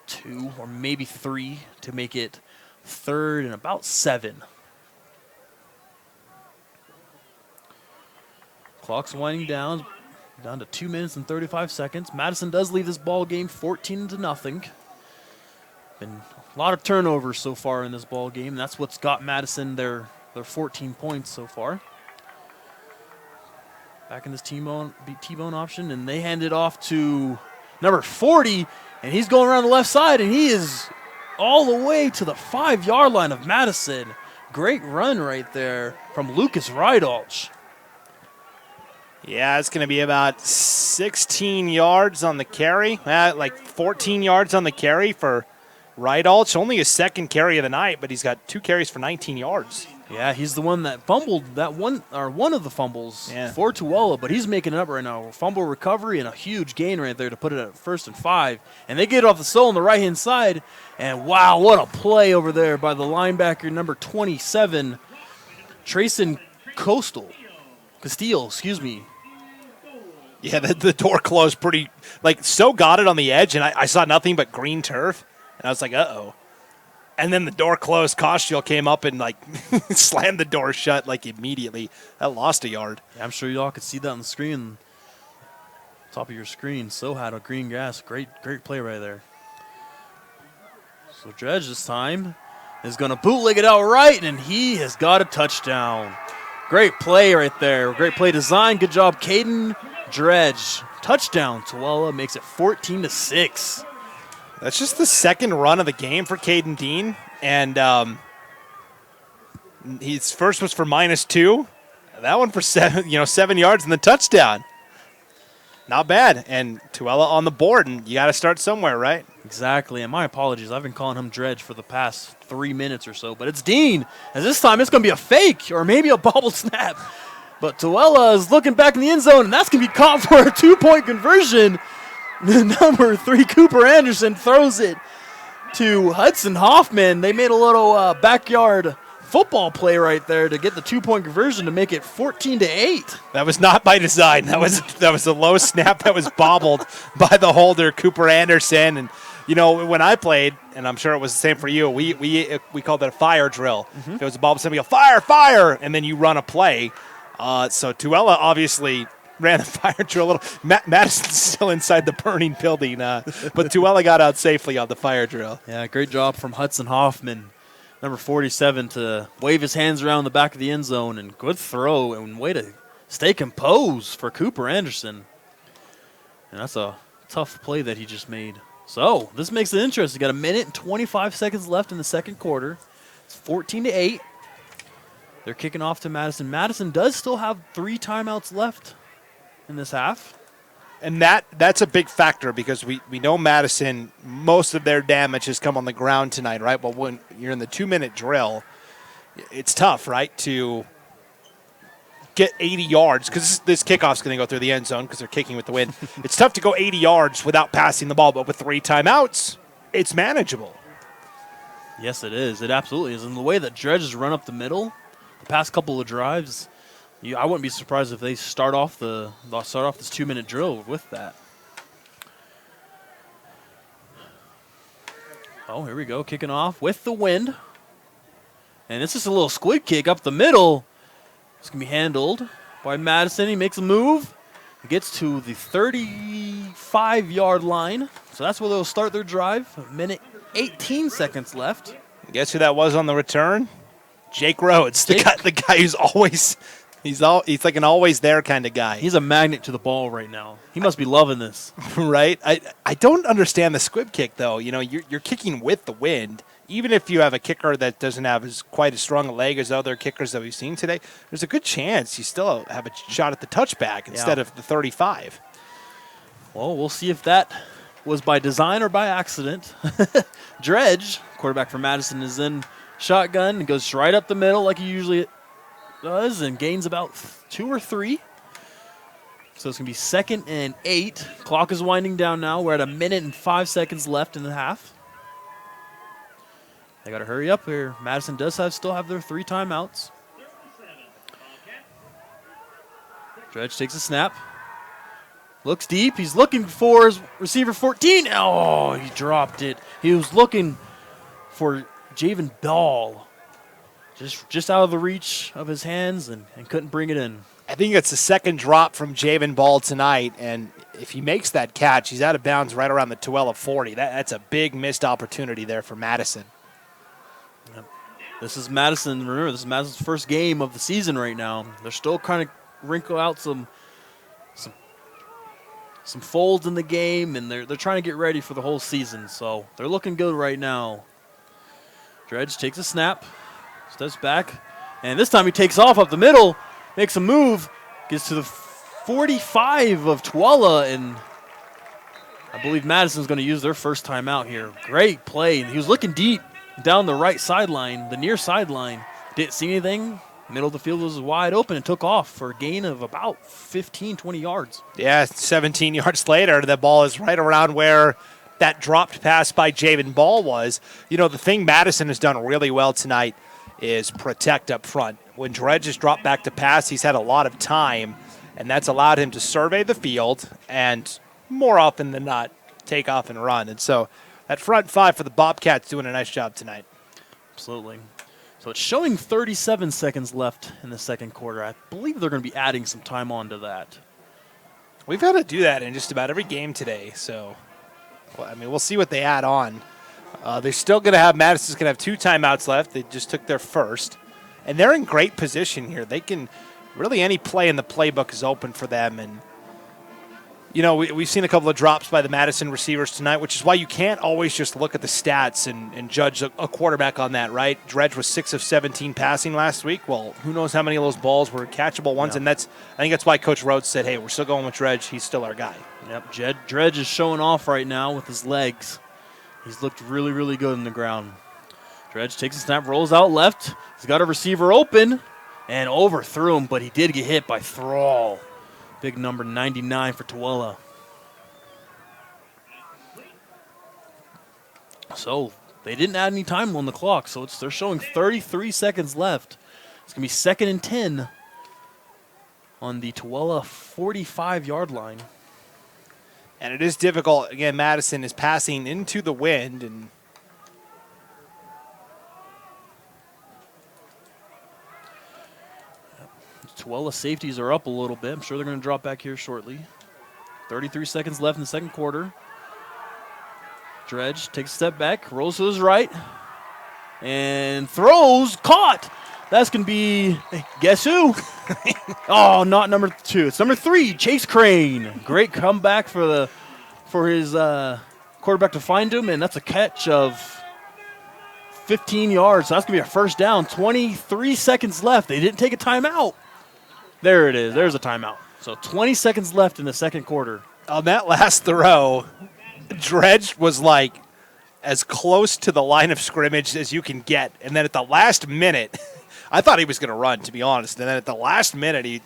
2 or maybe 3 to make it 3rd and about 7. Clock's winding down to 2 minutes and 35 seconds. Madison does leave this ball game 14-0. Been a lot of turnovers so far in this ball game. That's what's got Madison their 14 points so far. Back in this T-bone option, and they hand it off to number 40, and he's going around the left side, and he is all the way to the 5-yard line of Madison. Great run right there from Lucas Rydalch. Yeah, it's going to be about 16 yards on the carry, like 14 yards on the carry for Rydalch. Only his 2nd carry of the night, but he's got 2 carries for 19 yards. Yeah, he's the one that fumbled that one of the fumbles for Tooele, but he's making it up right now. Fumble recovery and a huge gain right there to put it at 1st and 5. And they get it off the sole on the right-hand side. And wow, what a play over there by the linebacker number 27, Trayson Castile, excuse me. Yeah, the door closed pretty, so got it on the edge, and I saw nothing but green turf. And I was like, uh-oh. And then the door closed. Costiel came up and, slammed the door shut, immediately. That lost a yard. Yeah, I'm sure y'all could see that on the screen, top of your screen. So had a green grass. Great play right there. So Dredge this time is going to bootleg it out right, and he has got a touchdown. Great play right there. Great play design. Good job, Caden Dredge. Touchdown. Tooele makes it 14-6. That's just the 2nd run of the game for Caden Dean, and his first was for -2. That one for 7 yards and the touchdown. Not bad, and Tooele on the board, and you got to start somewhere, right? Exactly, and my apologies. I've been calling him Dredge for the past 3 minutes or so, but it's Dean, and this time it's going to be a fake or maybe a bobble snap. But Tooele is looking back in the end zone, and that's going to be caught for a 2-point conversion. Number 3, Cooper Anderson, throws it to Hudson Hoffman. They made a little backyard football play right there to get the 2-point conversion to make it 14-8. That was not by design. That was a low snap that was bobbled by the holder, Cooper Anderson. And when I played, and I'm sure it was the same for you, we called it a fire drill. If it was a bobble snap, we go fire, fire, and then you run a play. So Tooele obviously ran the fire drill a little. Madison's still inside the burning building, but Tooele got out safely on the fire drill. Yeah, great job from Hudson Hoffman, number 47, to wave his hands around the back of the end zone, and good throw and way to stay composed for Cooper Anderson. And that's a tough play that he just made. So this makes it interesting. Got 1 minute and 25 seconds left in the 2nd quarter. It's 14-8. They're kicking off to Madison. Madison does still have 3 timeouts left in this half. And that's a big factor because we know Madison, most of their damage has come on the ground tonight, right? But when you're in the 2-minute drill, it's tough, right, to get 80 yards because this kickoff's going to go through the end zone because they're kicking with the wind. It's tough to go 80 yards without passing the ball, but with 3 timeouts, it's manageable. Yes, it is. It absolutely is. And the way that Dredge has run up the middle the past couple of drives, I wouldn't be surprised if they start off this 2-minute drill with that. Oh, here we go, kicking off with the wind. And it's just a little squid kick up the middle. It's going to be handled by Madison. He makes a move. He gets to the 35-yard line. So that's where they'll start their drive. 1 minute, 18 seconds left. Guess who that was on the return? Jake Rhodes, the guy who's always... He's like an always there kind of guy. He's a magnet to the ball right now. He must be loving this. Right? I don't understand the squib kick, though. You're kicking with the wind. Even if you have a kicker that doesn't have quite as strong a leg as other kickers that we've seen today, there's a good chance you still have a shot at the touchback instead of the 35. Well, we'll see if that was by design or by accident. Dredge, quarterback for Madison, is in shotgun and goes right up the middle like he usually does and gains about 2 or 3. So it's going to be 2nd and 8. Clock is winding down now. We're at 1 minute and 5 seconds left in the half. They got to hurry up here. Madison does still have their 3 timeouts. Dredge takes a snap. Looks deep. He's looking for his receiver 14. Oh, he dropped it. He was looking for Javen Ball. Just out of the reach of his hands and couldn't bring it in. I think it's the second drop from Javen Ball tonight, and if he makes that catch, he's out of bounds right around the Tooele 40. That's a big missed opportunity there for Madison. Yep. This is Madison. Remember, this is Madison's first game of the season right now. They're still trying to wrinkle out some folds in the game, and they're trying to get ready for the whole season. So they're looking good right now. Dredge takes a snap, steps back, and this time he takes off up the middle, makes a move, gets to the 45 of Tooele, and I believe Madison's going to use their first timeout here. Great play. He was looking deep down the right sideline, the near sideline. Didn't see anything. Middle of the field was wide open and took off for a gain of about 15, 20 yards. Yeah, 17 yards later, the ball is right around where that dropped pass by Javen Ball was. You know, the thing Madison has done really well tonight is protect up front. When Dredge has dropped back to pass, he's had a lot of time, and that's allowed him to survey the field and more often than not take off and run. And so that front five for the Bobcats doing a nice job tonight. Absolutely. So it's showing 37 seconds left in the second quarter. I believe they're going to be adding some time onto that. We've had to do that in just about every game today. So, well, I mean, we'll see what they add on. They're still going to have, Madison's going to have 2 timeouts left. They just took their first. And they're in great position here. They can, really any play in the playbook is open for them. And, you know, we've seen a couple of drops by the Madison receivers tonight, which is why you can't always just look at the stats and judge a quarterback on that, right? Dredge was 6 of 17 passing last week. Well, who knows how many of those balls were catchable ones, Yeah. and I think that's why Coach Rhodes said, hey, we're still going with Dredge. He's still our guy. Yep, Dredge is showing off right now with his legs. He's looked really, really good in the ground. Dredge takes a snap, rolls out left. He's got a receiver open and overthrew him, but he did get hit by Thrall. Big number 99 for Tooele. So they didn't add any time on the clock, so they're showing 33 seconds left. It's going to be 2nd and 10 on the Tooele 45-yard line. And it is difficult. Again, Madison is passing into the wind, and Tooele safeties are up a little bit. I'm sure they're going to drop back here shortly. 33 seconds left in the second quarter. Dredge takes a step back, rolls to his right, and throws. Caught! That's going to be, guess who? Oh, not number 2. It's number 3, Chase Crane. Great comeback for his quarterback to find him, and that's a catch of 15 yards. So that's going to be a first down. 23 seconds left. They didn't take a timeout. There it is. There's a timeout. So 20 seconds left in the second quarter. On that last throw, Dredge was like as close to the line of scrimmage as you can get. And then at the last minute, I thought he was going to run, to be honest. And then at the last minute, he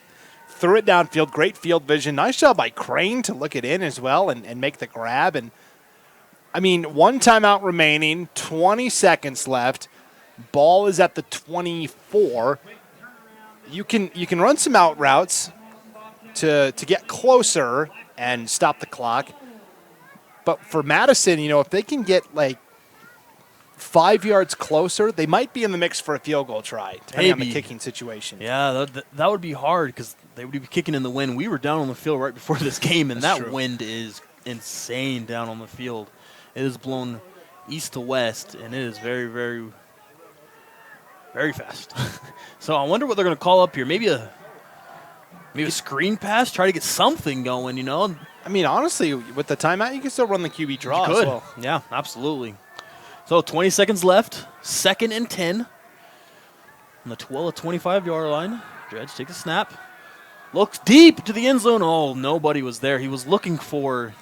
threw it downfield. Great field vision. Nice job by Crane to look it in as well and make the grab. And, I mean, 1 timeout remaining, 20 seconds left. Ball is at the 24. You can run some out routes to get closer and stop the clock. But for Madison, you know, if they can get like 5 yards closer, they might be in the mix for a field goal try, depending on the kicking situation. Yeah, that would be hard because they would be kicking in the wind. We were down on the field right before this game, and that wind is insane down on the field. It is blown east to west, and it is very, very, very fast. So I wonder what they're going to call up here. Maybe a screen pass, try to get something going, you know. I mean, honestly, with the timeout, you can still run the QB draw as well. Yeah, absolutely. So 20 seconds left, 2nd and 10 on the Tooele 25-yard line. Dredge takes a snap, looks deep to the end zone. Oh, nobody was there. He was looking for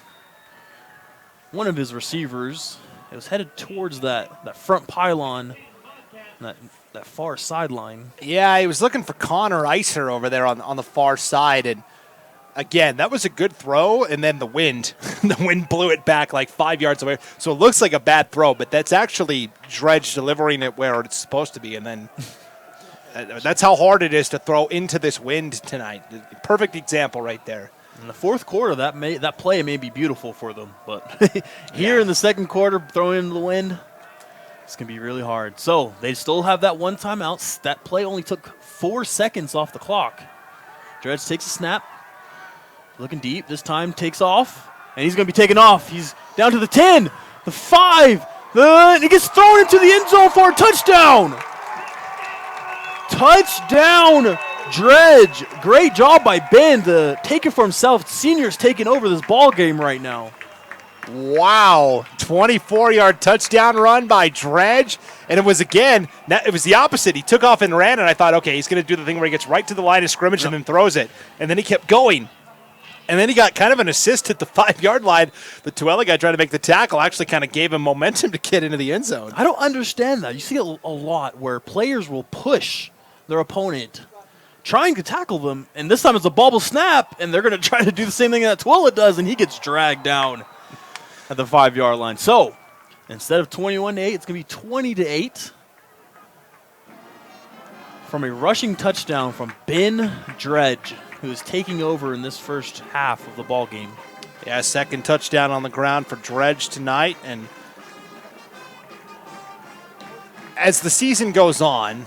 one of his receivers. It was headed towards that front pylon, that far sideline. Yeah, he was looking for Connor Iser over there on the far side. And, again, that was a good throw, and then the wind blew it back like 5 yards away. So it looks like a bad throw, but that's actually Dredge delivering it where it's supposed to be. And then That's how hard it is to throw into this wind tonight. Perfect example right there. In the fourth quarter, that play may be beautiful for them, but here in the second quarter, throwing into the wind, it's going to be really hard. So they still have that one timeout. That play only took 4 seconds off the clock. Dredge takes a snap, looking deep. This time takes off, and he's going to be taken off. He's down to the 10, the 5, and he gets thrown into the end zone for a touchdown. Touchdown, Dredge. Great job by Ben to take it for himself. Senior's taking over this ball game right now. Wow. 24-yard touchdown run by Dredge. And it was the opposite. He took off and ran, and I thought, okay, he's going to do the thing where he gets right to the line of scrimmage and then throws it. And then he kept going. And then he got kind of an assist at the 5-yard line. The Tooele guy trying to make the tackle actually kind of gave him momentum to get into the end zone. I don't understand that. You see a lot where players will push their opponent trying to tackle them, and this time it's a bobble snap, and they're going to try to do the same thing that Tooele does, and he gets dragged down at the 5-yard line. So instead of 21-8, it's going to be 20-8 from a rushing touchdown from Ben Dredge, who is taking over in this first half of the ball game. Yeah, second touchdown on the ground for Dredge tonight, and as the season goes on,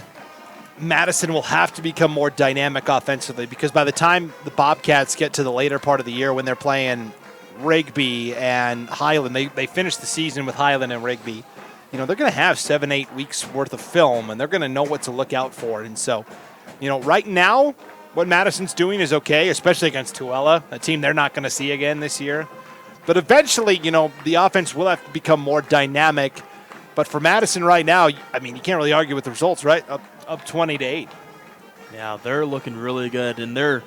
Madison will have to become more dynamic offensively, because by the time the Bobcats get to the later part of the year when they're playing Rigby and Highland, they finish the season with Highland and Rigby, they're going to have 7-8 weeks worth of film, and they're going to know what to look out for. And so, right now, what Madison's doing is okay, especially against Tooele, a team they're not going to see again this year. But eventually, the offense will have to become more dynamic. But for Madison right now, you can't really argue with the results, right? Up 20-8. Yeah, they're looking really good, and they're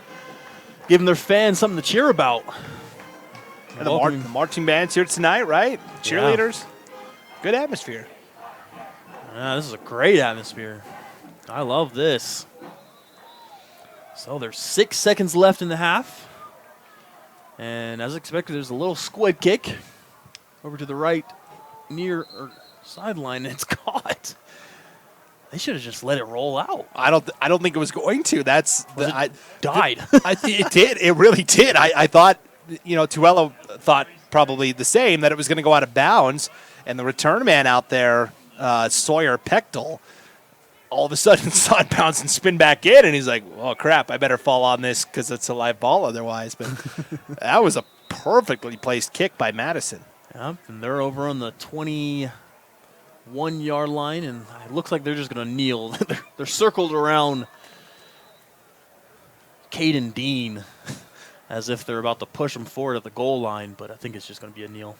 giving their fans something to cheer about. And the marching band's here tonight, right? Cheerleaders. Yeah. Good atmosphere. Yeah, this is a great atmosphere. I love this. So there's 6 seconds left in the half. And as expected, there's a little squid kick over to the right near sideline, and it's caught. They should have just let it roll out. I don't think it was going to. It died. It did. It really did. I thought, Tooele thought probably the same, that it was going to go out of bounds, and the return man out there, Sawyer Pechtel, all of a sudden saw it bounce and spin back in, and he's like, oh, crap, I better fall on this because it's a live ball otherwise. But that was a perfectly placed kick by Madison. Yep, and they're over on the 21-yard line, and it looks like they're just going to kneel. They're circled around Caden Dean as if they're about to push him forward at the goal line, but I think it's just going to be a kneel.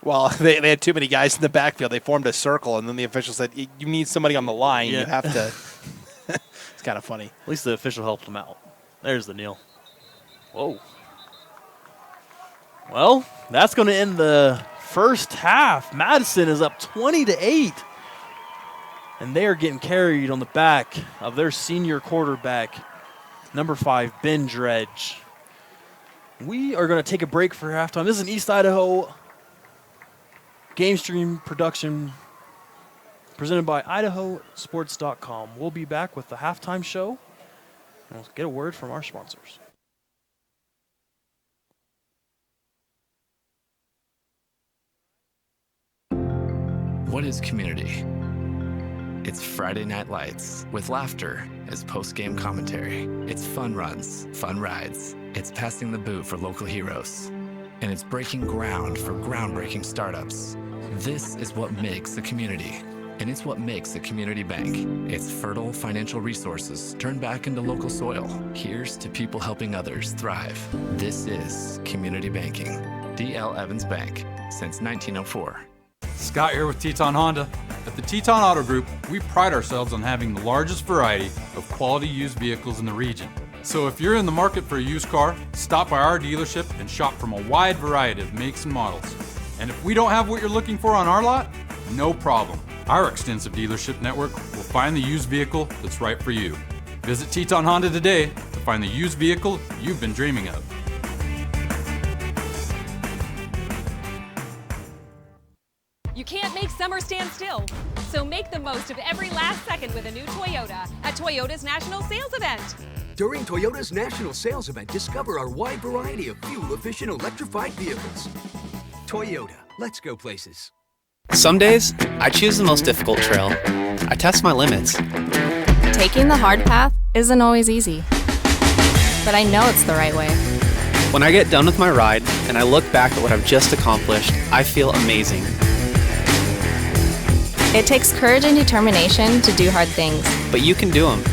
Well, they had too many guys in the backfield. They formed a circle, and then the official said, you need somebody on the line. Yeah. You have to. It's kind of funny. At least the official helped him out. There's the kneel. Whoa. Well, that's going to end the first half. Madison is up 20-8. And they are getting carried on the back of their senior quarterback, number 5, Ben Dredge. We are going to take a break for halftime. This is an East Idaho GameStream production presented by IdahoSports.com. We'll be back with the halftime show, and we'll get a word from our sponsors. What is community? It's Friday Night Lights with laughter as post-game commentary. It's fun runs, fun rides. It's passing the boot for local heroes. And it's breaking ground for groundbreaking startups. This is what makes a community. And it's what makes a community bank. It's fertile financial resources turned back into local soil. Here's to people helping others thrive. This is community banking. D.L. Evans Bank, since 1904. Scott here with Teton Honda. At the Teton Auto Group, we pride ourselves on having the largest variety of quality used vehicles in the region. So if you're in the market for a used car, stop by our dealership and shop from a wide variety of makes and models. And if we don't have what you're looking for on our lot, no problem. Our extensive dealership network will find the used vehicle that's right for you. Visit Teton Honda today to find the used vehicle you've been dreaming of. You can't make summer stand still. So make the most of every last second with a new Toyota at Toyota's National Sales Event. During Toyota's National Sales Event, discover our wide variety of fuel-efficient electrified vehicles. Toyota, let's go places. Some days, I choose the most difficult trail. I test my limits. Taking the hard path isn't always easy, but I know it's the right way. When I get done with my ride and I look back at what I've just accomplished, I feel amazing. It takes courage and determination to do hard things. But you can do them.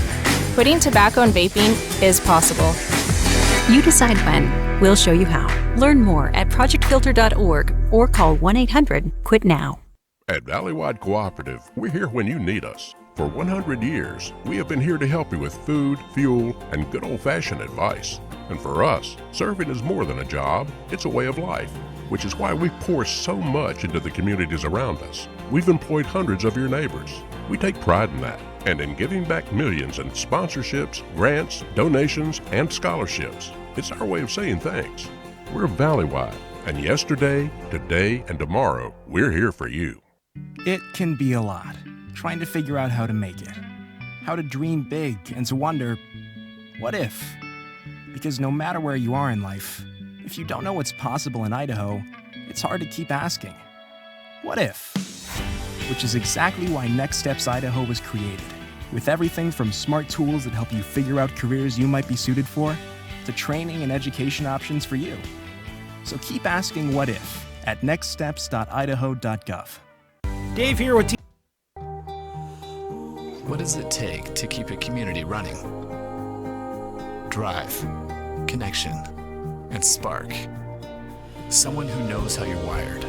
Quitting tobacco and vaping is possible. You decide when. We'll show you how. Learn more at projectfilter.org or call 1-800-QUIT-NOW. At Valleywide Cooperative, we're here when you need us. For 100 years, we have been here to help you with food, fuel, and good old-fashioned advice. And for us, serving is more than a job, it's a way of life, which is why we pour so much into the communities around us. We've employed hundreds of your neighbors. We take pride in that, and in giving back millions in sponsorships, grants, donations, and scholarships. It's our way of saying thanks. We're Valleywide, and yesterday, today, and tomorrow, we're here for you. It can be a lot, trying to figure out how to make it. How to dream big and to wonder, what if? Because no matter where you are in life, if you don't know what's possible in Idaho, it's hard to keep asking, what if? Which is exactly why Next Steps Idaho was created, with everything from smart tools that help you figure out careers you might be suited for, to training and education options for you. So keep asking what if at nextsteps.idaho.gov. Dave here with What does it take to keep a community running? Drive, connection, and spark. Someone who knows how you're wired.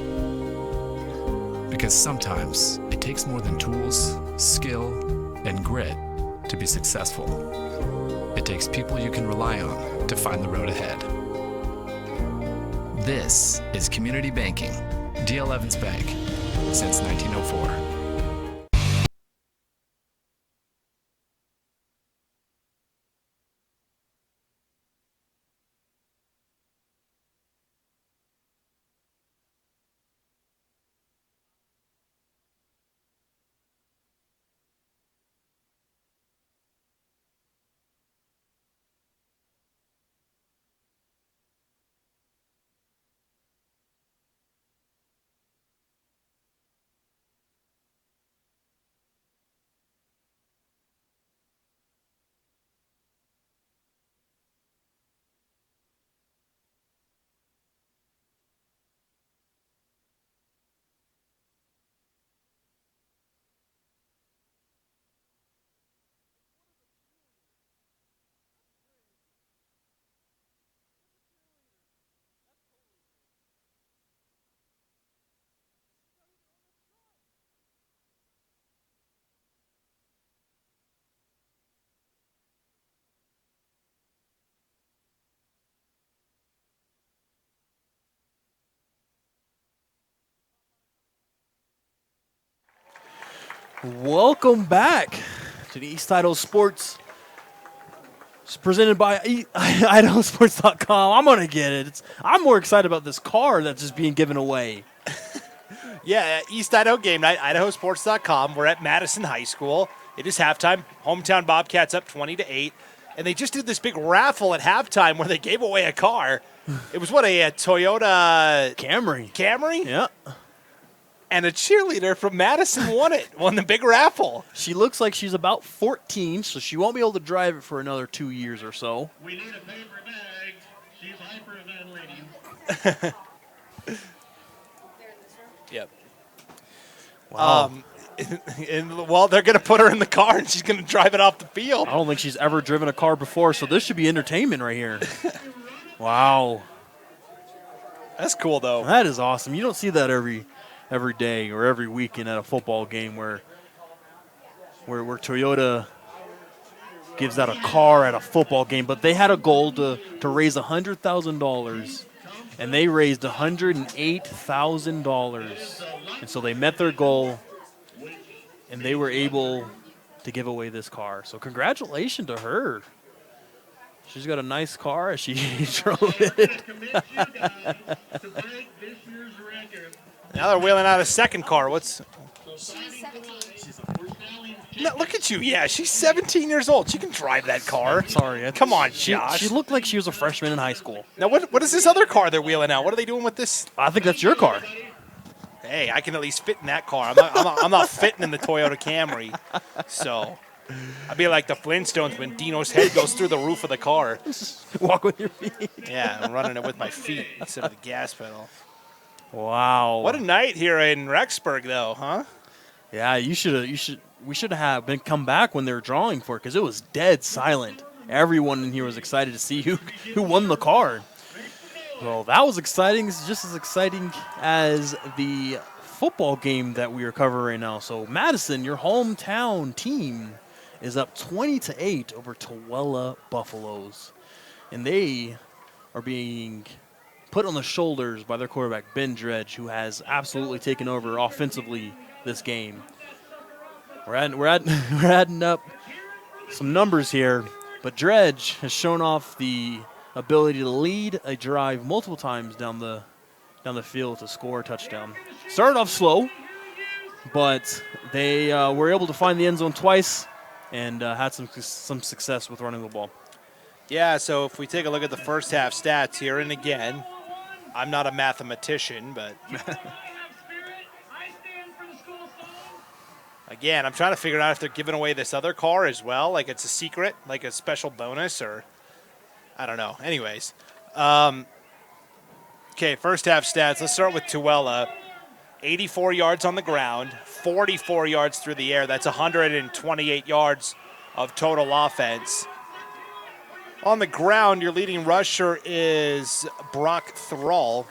Because sometimes it takes more than tools, skill, and grit to be successful. It takes people you can rely on to find the road ahead. This is community banking, D.L. Evans Bank, since 1904. Welcome back to the East Idaho Sports. It's presented by IdahoSports.com. I'm going to get it. I'm more excited about this car that's just being given away. Yeah, East Idaho Game Night, IdahoSports.com. We're at Madison High School. It is halftime. Hometown Bobcats up 20-8. And they just did this big raffle at halftime where they gave away a car. It was a Toyota Camry? Yeah. And a cheerleader from Madison won the big raffle. She looks like she's about 14, so she won't be able to drive it for another 2 years or so. We need a paper bag. She's hyperventilating. Yep. Wow. They're going to put her in the car, and she's going to drive it off the field. I don't think she's ever driven a car before, so this should be entertainment right here. Wow. That's cool, though. That is awesome. You don't see that every day or every weekend at a football game where Toyota gives out a car at a football game. But they had a goal to raise $100,000, and they raised $108,000. And so they met their goal, and they were able to give away this car. So congratulations to her. She's got a nice car as she drove it. Now they're wheeling out a second car. She's 17. No, look at you. Yeah, she's 17 years old. She can drive that car. Sorry. Come on, she Josh. She looked like she was a freshman in high school. Now, what is this other car they're wheeling out? What are they doing with this? I think that's your car. Hey, I can at least fit in that car. I'm not fitting in the Toyota Camry. So I'd be like the Flintstones when Dino's head goes through the roof of the car. Walk with your feet. Yeah, I'm running it with my feet instead of the gas pedal. Wow. What a night here in Rexburg, though, huh? Yeah, we should have been come back when they were drawing for it because it was dead silent. Everyone in here was excited to see who won the car. Well, that was exciting. It's just as exciting as the football game that we are covering right now. So Madison, your hometown team, is up 20-8 over Tooele Buffaloes, and they are being put on the shoulders by their quarterback Ben Dredge, who has absolutely taken over offensively this game. We're adding up some numbers here, but Dredge has shown off the ability to lead a drive multiple times down the field to score a touchdown. Started off slow, but they were able to find the end zone twice and had some success with running the ball. Yeah, so if we take a look at the first half stats here, and again, I'm not a mathematician, but again, I'm trying to figure out if they're giving away this other car as well, like it's a secret, like a special bonus, or I don't know. Anyways, okay, first half stats. Let's start with Tooele. 84 yards on the ground, 44 yards through the air. That's 128 yards of total offense. On the ground, your leading rusher is Brock Thrall.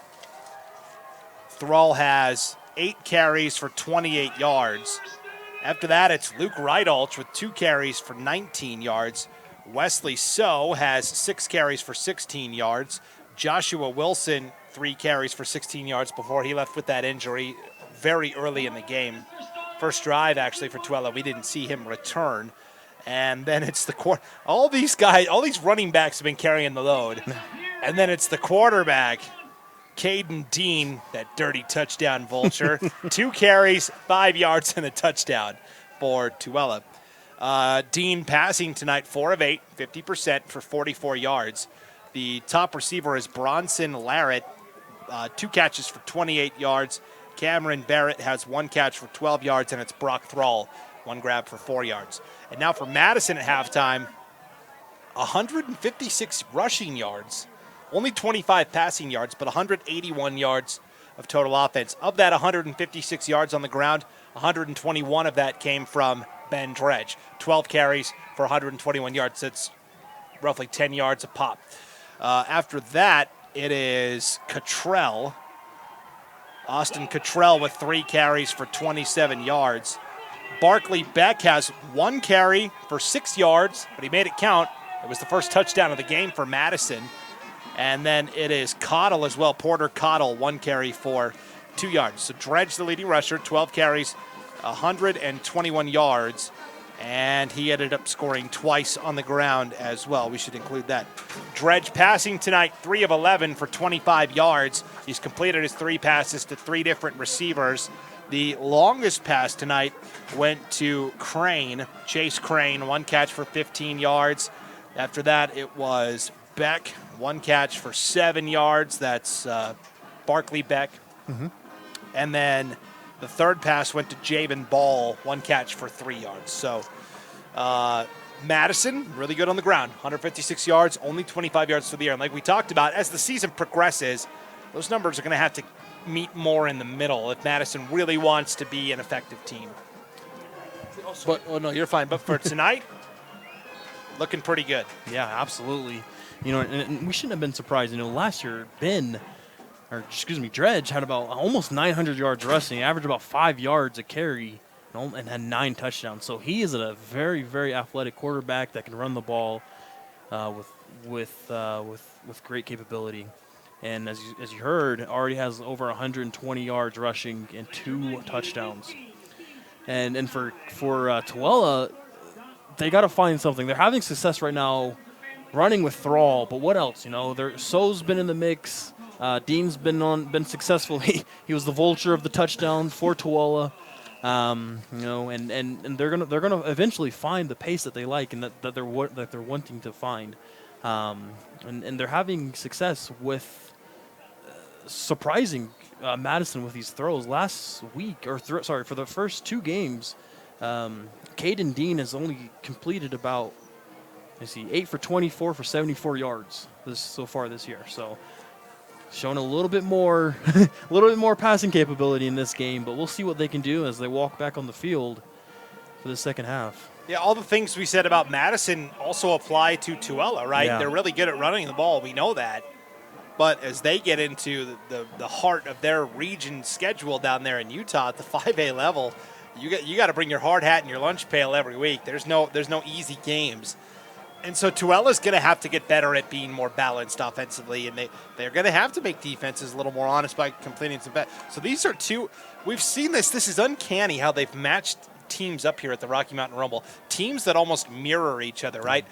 Thrall has 8 carries for 28 yards. After that, it's Luke Rydalch with 2 carries for 19 yards. Wesley So has 6 carries for 16 yards. Joshua Wilson, 3 carries for 16 yards before he left with that injury very early in the game. First drive, actually, for Tooele. We didn't see him return. And then it's all these guys, all these running backs have been carrying the load. And then it's the quarterback, Caden Dean, that dirty touchdown vulture. 2 carries, 5 yards, and a touchdown for Tooele. Dean passing tonight, 4 of 8, 50% for 44 yards. The top receiver is Bronson Larrett, 2 catches for 28 yards. Cameron Barrett has 1 catch for 12 yards, and it's Brock Thrall, 1 grab for 4 yards. And now for Madison at halftime, 156 rushing yards, only 25 passing yards, but 181 yards of total offense. Of that 156 yards on the ground, 121 of that came from Ben Dredge. 12 carries for 121 yards. That's roughly 10 yards a pop. After that, it is Cottrell. Austin Cottrell with 3 carries for 27 yards. Barkley Beck has 1 carry for 6 yards, but he made it count. It was the first touchdown of the game for Madison. And then it is Cottle as well, Porter Cottle, 1 carry for 2 yards. So Dredge, the leading rusher, 12 carries, 121 yards, and he ended up scoring twice on the ground as well. We should include that. Dredge passing tonight, 3 of 11 for 25 yards. He's completed his 3 passes to 3 different receivers. The longest pass tonight went to Crane, Chase Crane, 1 catch for 15 yards. After that, it was Beck, 1 catch for 7 yards. That's Barkley Beck. Mm-hmm. And then the third pass went to Javen Ball, 1 catch for 3 yards. So Madison, really good on the ground, 156 yards, only 25 yards through the air. And like we talked about, as the season progresses, those numbers are going to have to meet more in the middle if Madison really wants to be an effective team. But, oh no, you're fine. But for tonight, looking pretty good. Yeah, absolutely. You know, and we shouldn't have been surprised. You know, last year, Dredge had about almost 900 yards rushing, averaged about 5 yards a carry, and had 9 touchdowns. So he is a very, very athletic quarterback that can run the ball with great capability. And as you heard, already has over 120 yards rushing and 2 touchdowns. And for Tooele, they got to find something. They're having success right now running with Thrall, but what else? You know, So's been in the mix. Dean's been successful. He was the vulture of the touchdown for Tooele. And they're gonna eventually find the pace that they like and that they're wanting to find, and they're having success with surprising Madison with these throws. Last week, for the first 2 games, Caden Dean has only completed about 8 for 24 for 74 yards so far this year. So showing a little bit more passing capability in this game, but we'll see what they can do as they walk back on the field for the second half. Yeah, all the things we said about Madison also apply to Tooele, right? Yeah. They're really good at running the ball. We know that. But as they get into the heart of their region schedule down there in Utah at the 5A level, you got to bring your hard hat and your lunch pail every week. There's no easy games. And so Tooele's going to have to get better at being more balanced offensively, and they're going to have to make defenses a little more honest by completing some bad. So these are two – we've seen this. This is uncanny how they've matched teams up here at the Rocky Mountain Rumble, teams that almost mirror each other, right?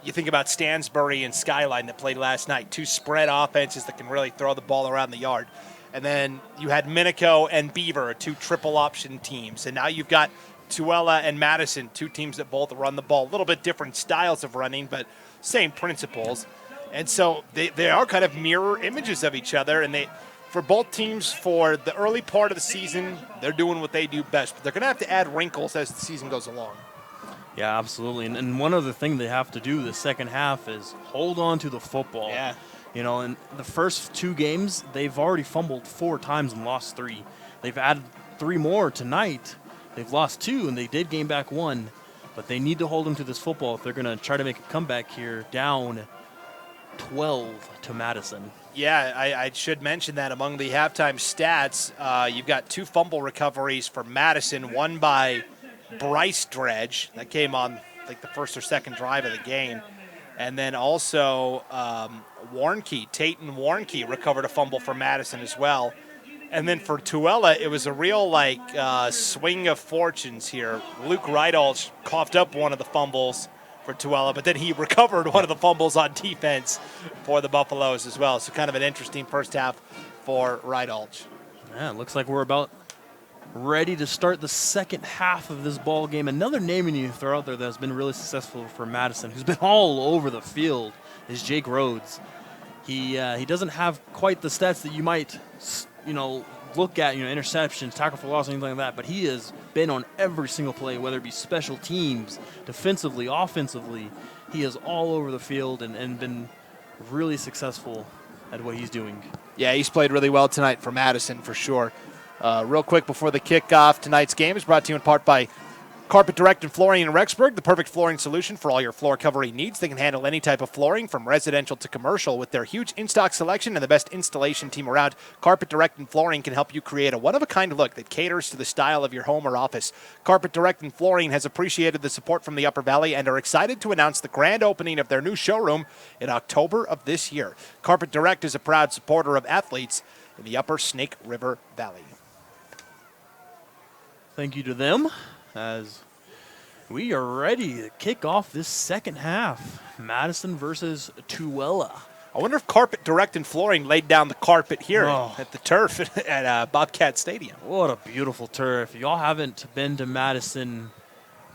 You think about Stansbury and Skyline that played last night, 2 spread offenses that can really throw the ball around the yard. And then you had Minico and Beaver, 2 triple option teams. And now you've got Tooele and Madison, 2 teams that both run the ball. A little bit different styles of running, but same principles. And so they are kind of mirror images of each other. And for both teams, for the early part of the season, they're doing what they do best. But they're going to have to add wrinkles as the season goes along. Yeah, absolutely. And one other thing they have to do the second half is hold on to the football. Yeah. In the first 2 games, they've already fumbled 4 times and lost 3. They've added 3 more tonight. They've lost 2, and they did gain back 1. But they need to hold them to this football if they're going to try to make a comeback here, down 12 to Madison. Yeah, I should mention that among the halftime stats, you've got 2 fumble recoveries for Madison, one by Bryce Dredge. That came on like the first or second drive of the game. And then also Warnke, Tayton Warnke recovered a fumble for Madison as well. And then for Tooele, it was a real swing of fortunes here. Luke Rydalch coughed up one of the fumbles for Tooele, but then he recovered one of the fumbles on defense for the Buffaloes as well. So kind of an interesting first half for Rydalch. Yeah, it looks like we're about ready to start the second half of this ball game. Another name you need to throw out there that's been really successful for Madison, who's been all over the field, is Jake Rhodes. He doesn't have quite the stats that you might look at, interceptions, tackle for loss, anything like that, but he has been on every single play, whether it be special teams, defensively, offensively. He is all over the field and been really successful at what he's doing. Yeah, he's played really well tonight for Madison for sure. Real quick before the kickoff, tonight's game is brought to you in part by Carpet Direct and Flooring in Rexburg, the perfect flooring solution for all your floor covering needs. They can handle any type of flooring from residential to commercial with their huge in-stock selection and the best installation team around. Carpet Direct and Flooring can help you create a one-of-a-kind look that caters to the style of your home or office. Carpet Direct and Flooring has appreciated the support from the Upper Valley and are excited to announce the grand opening of their new showroom in October of this year. Carpet Direct is a proud supporter of athletes in the Upper Snake River Valley. Thank you to them as we are ready to kick off this second half. Madison versus Tooele. I wonder if Carpet Direct and Flooring laid down the carpet here at the turf at Bobcat Stadium. What a beautiful turf. Y'all haven't been to Madison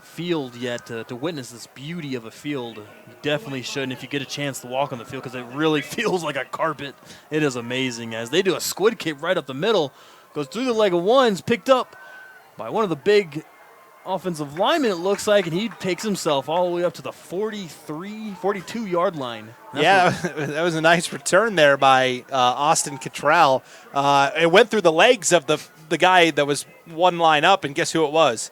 Field yet to witness this beauty of a field. You definitely should, and if you get a chance to walk on the field, because it really feels like a carpet. It is amazing as they do a squid kick right up the middle, goes through the leg of ones, picked up by one of the big offensive linemen, it looks like, and he takes himself all the way up to the 42-yard line. That was a nice return there by Austin Cottrell. It went through the legs of the guy that was one line up, and guess who it was?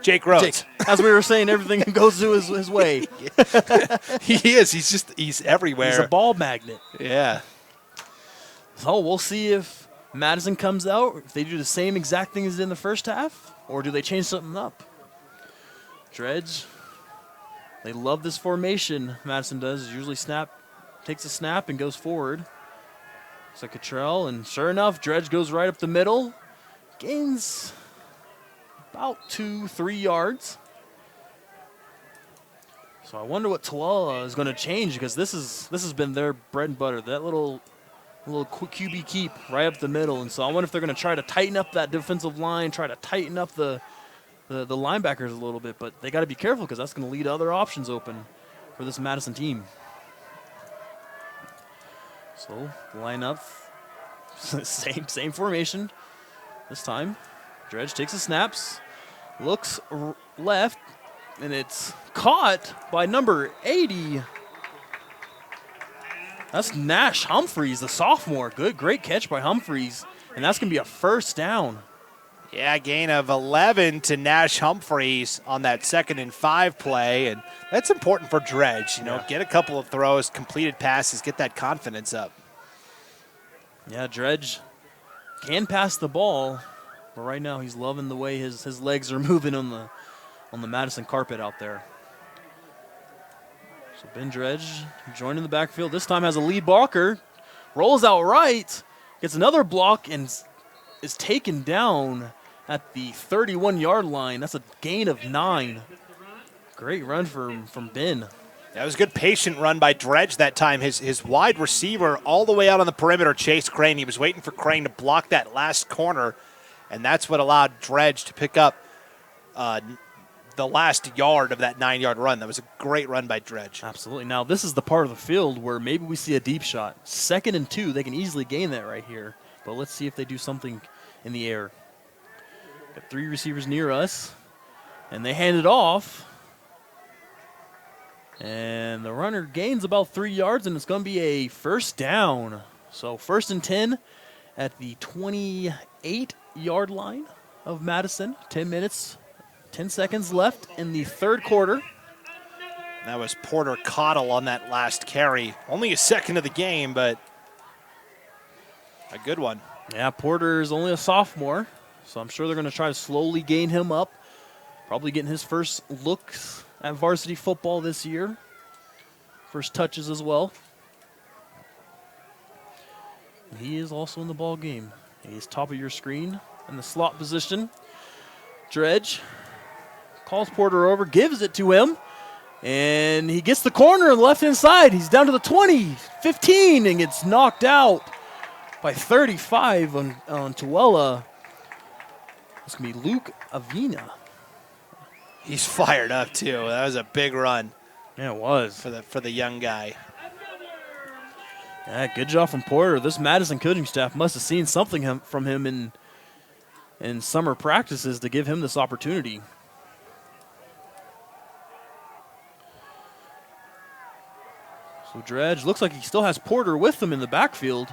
Jake Rhodes. As we were saying, everything goes to his way. He is. He's everywhere. He's a ball magnet. Yeah. So we'll see if Madison comes out, if they do the same exact thing as in the first half, or do they change something up? Dredge, they love this formation. Madison does. Usually takes a snap and goes forward. So Cottrell, and sure enough, Dredge goes right up the middle. Gains about 2-3 yards. So I wonder what Tooele is going to change, because this has been their bread and butter. That little A little quick QB keep right up the middle. And so I wonder if they're going to try to tighten up that defensive line, try to tighten up the linebackers a little bit. But they got to be careful because that's going to lead other options open for this Madison team. So line up, same formation this time. Dredge takes the snaps, looks left, and it's caught by number 80. That's Nash Humphreys, the sophomore. Great catch by Humphreys, and that's going to be a first down. Yeah, gain of 11 to Nash Humphreys on that 2nd and 5 play, and that's important for Dredge. Get a couple of throws, completed passes, get that confidence up. Yeah, Dredge can pass the ball, but right now he's loving the way his legs are moving on the Madison carpet out there. So Ben Dredge joining the backfield. This time has a lead blocker, rolls out right, gets another block, and is taken down at the 31-yard line. That's a gain of 9. Great run from Ben. That was a good patient run by Dredge that time. His wide receiver all the way out on the perimeter chased Crane. He was waiting for Crane to block that last corner, and that's what allowed Dredge to pick up the last yard of that 9-yard run. That was a great run by Dredge. Absolutely. Now, this is the part of the field where maybe we see a deep shot. 2nd and 2, they can easily gain that right here. But let's see if they do something in the air. Got 3 receivers near us, and they hand it off. And the runner gains about 3 yards, and it's going to be a first down. So 1st and 10 at the 28-yard line of Madison. 10 seconds left in the 3rd quarter. That was Porter Cottle on that last carry. Only a second of the game, but a good one. Yeah, Porter is only a sophomore, so I'm sure they're going to try to slowly gain him up. Probably getting his first looks at varsity football this year. First touches as well. He is also in the ball game. He's top of your screen in the slot position. Dredge calls Porter over, gives it to him, and he gets the corner on the left-hand side. He's down to the 20, 15, and gets knocked out by 35 on Tooele. It's going to be Luke Avina. He's fired up, too. That was a big run. Yeah, it was. For the young guy. Yeah, good job from Porter. This Madison coaching staff must have seen something from him in summer practices to give him this opportunity. So Dredge looks like he still has Porter with him in the backfield.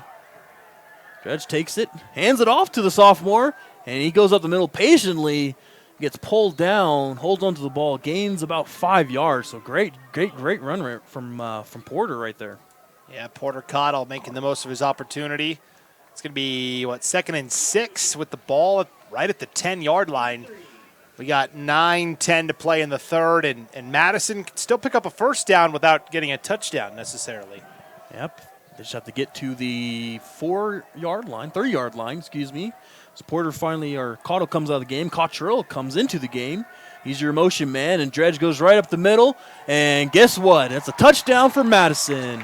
Dredge takes it, hands it off to the sophomore, and he goes up the middle patiently, gets pulled down, holds onto the ball, gains about 5 yards. So great run from Porter right there. Yeah, Porter Cottle making the most of his opportunity. It's going to be, 2nd and 6 with the ball right at the 10-yard line. We got 9-10 to play in the 3rd, and Madison can still pick up a first down without getting a touchdown necessarily. Yep. They just have to get to the 3-yard line, excuse me. So Porter Cottle comes out of the game. Cottrell comes into the game. He's your motion man, and Dredge goes right up the middle. And guess what? That's a touchdown for Madison.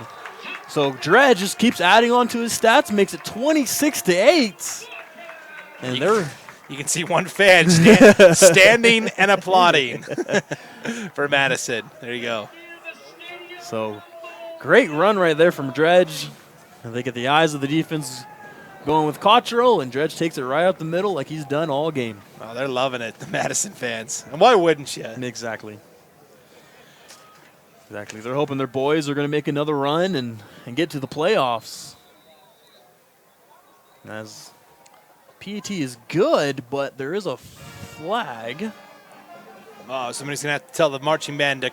So Dredge just keeps adding on to his stats, makes it 26-8. And you can see one fan standing and applauding for Madison. There you go. So great run right there from Dredge. And they get the eyes of the defense going with Cottrell, and Dredge takes it right up the middle like he's done all game. Oh, they're loving it, the Madison fans. And why wouldn't you? Exactly. They're hoping their boys are going to make another run and get to the playoffs. As PAT is good, but there is a flag. Oh, somebody's going to have to tell the marching band to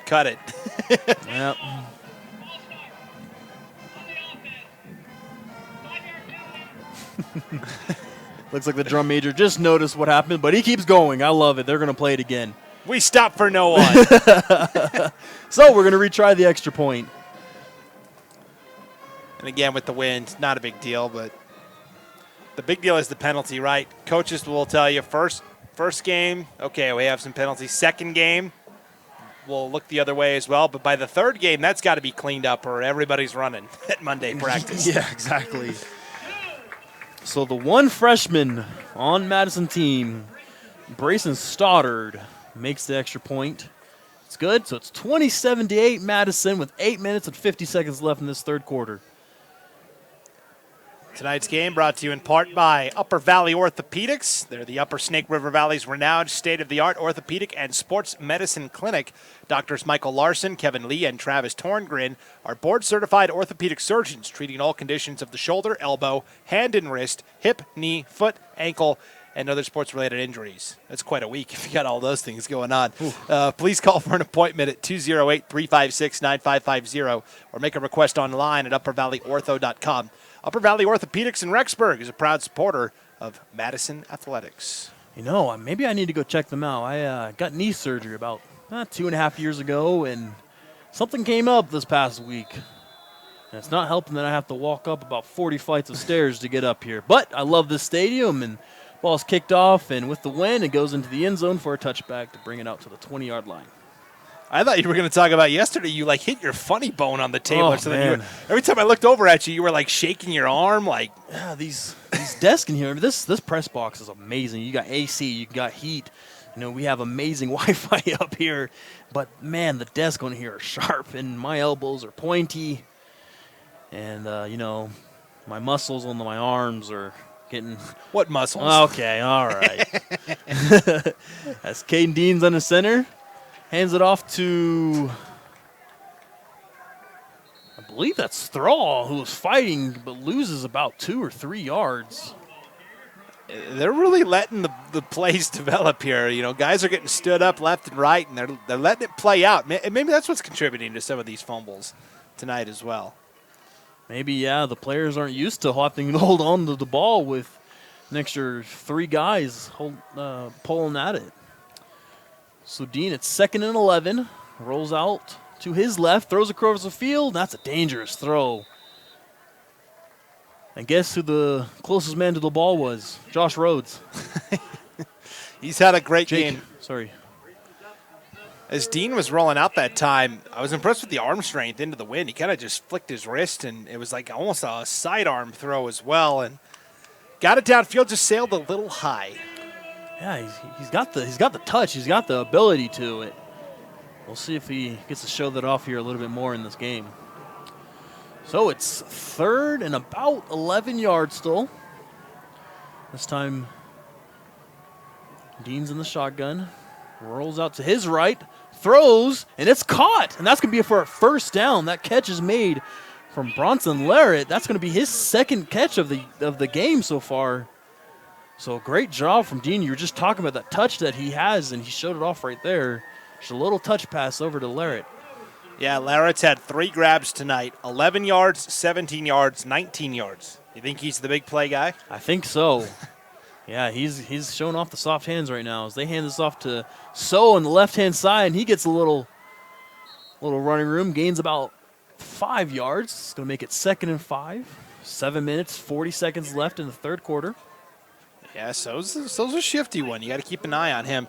cut it. Yep. Looks like the drum major just noticed what happened, but he keeps going. I love it. They're going to play it again. We stop for no one. So we're going to retry the extra point. And again, with the wind, not a big deal, but the big deal is the penalty, right? Coaches will tell you first game, okay, we have some penalties. Second game, will look the other way as well. But by the third game, that's got to be cleaned up or everybody's running at Monday practice. Yeah, exactly. So the one freshman on Madison team, Brayson Stoddard, makes the extra point. It's good. So it's 27-8 Madison with 8 minutes and 50 seconds left in this third quarter. Tonight's game brought to you in part by Upper Valley Orthopedics. They're the Upper Snake River Valley's renowned state-of-the-art orthopedic and sports medicine clinic. Doctors Michael Larson, Kevin Lee, and Travis Torngren are board-certified orthopedic surgeons treating all conditions of the shoulder, elbow, hand and wrist, hip, knee, foot, ankle, and other sports-related injuries. That's quite a week if you got all those things going on. Please call for an appointment at 208-356-9550 or make a request online at uppervalleyortho.com. Upper Valley Orthopedics in Rexburg is a proud supporter of Madison Athletics. You know, maybe I need to go check them out. I got knee surgery about 2.5 years ago, and something came up this past week. And it's not helping that I have to walk up about 40 flights of stairs to get up here. But I love this stadium, and ball's kicked off, and with the win, it goes into the end zone for a touchback to bring it out to the 20-yard line. I thought you were going to talk about yesterday. You hit your funny bone on the table. Oh, man. Every time I looked over at you, you were shaking your arm. Yeah, these desks in here. This press box is amazing. You got AC, you got heat. We have amazing Wi-Fi up here. But man, the desks on here are sharp, and my elbows are pointy. And my muscles on my arms are getting. What muscles? Okay, all right. That's Caden Deans on the center. Hands it off to, I believe that's Thrall, who was fighting but loses about 2 or 3 yards. They're really letting the plays develop here. Guys are getting stood up left and right, and they're letting it play out. Maybe that's what's contributing to some of these fumbles tonight as well. Maybe, yeah, the players aren't used to having to hold on to the ball with an extra 3 guys pulling at it. So Dean, it's 2nd and 11, rolls out to his left, throws across the field. That's a dangerous throw. And guess who the closest man to the ball was? Josh Rhodes. He's had a great game. Sorry. As Dean was rolling out that time, I was impressed with the arm strength into the wind. He kind of just flicked his wrist, and it was almost a sidearm throw as well. And got it downfield, just sailed a little high. Yeah, he's got the touch. He's got the ability to it. We'll see if he gets to show that off here a little bit more in this game. So it's 3rd and about 11 yards still. This time, Dean's in the shotgun. Rolls out to his right, throws, and it's caught. And that's going to be for a first down. That catch is made from Bronson Larrett. That's going to be his 2nd catch of the game so far. So great job from Dean. You were just talking about that touch that he has, and he showed it off right there. Just a little touch pass over to Larrett. Yeah, Larrett's had 3 grabs tonight, 11 yards, 17 yards, 19 yards. You think he's the big play guy? I think so. Yeah, he's showing off the soft hands right now as they hand this off to So on the left-hand side, and he gets a little running room, gains about 5 yards. It's going to make it 2nd and 5. 7 minutes, 40 seconds left in the third quarter. Yeah, so's a shifty one. You got to keep an eye on him.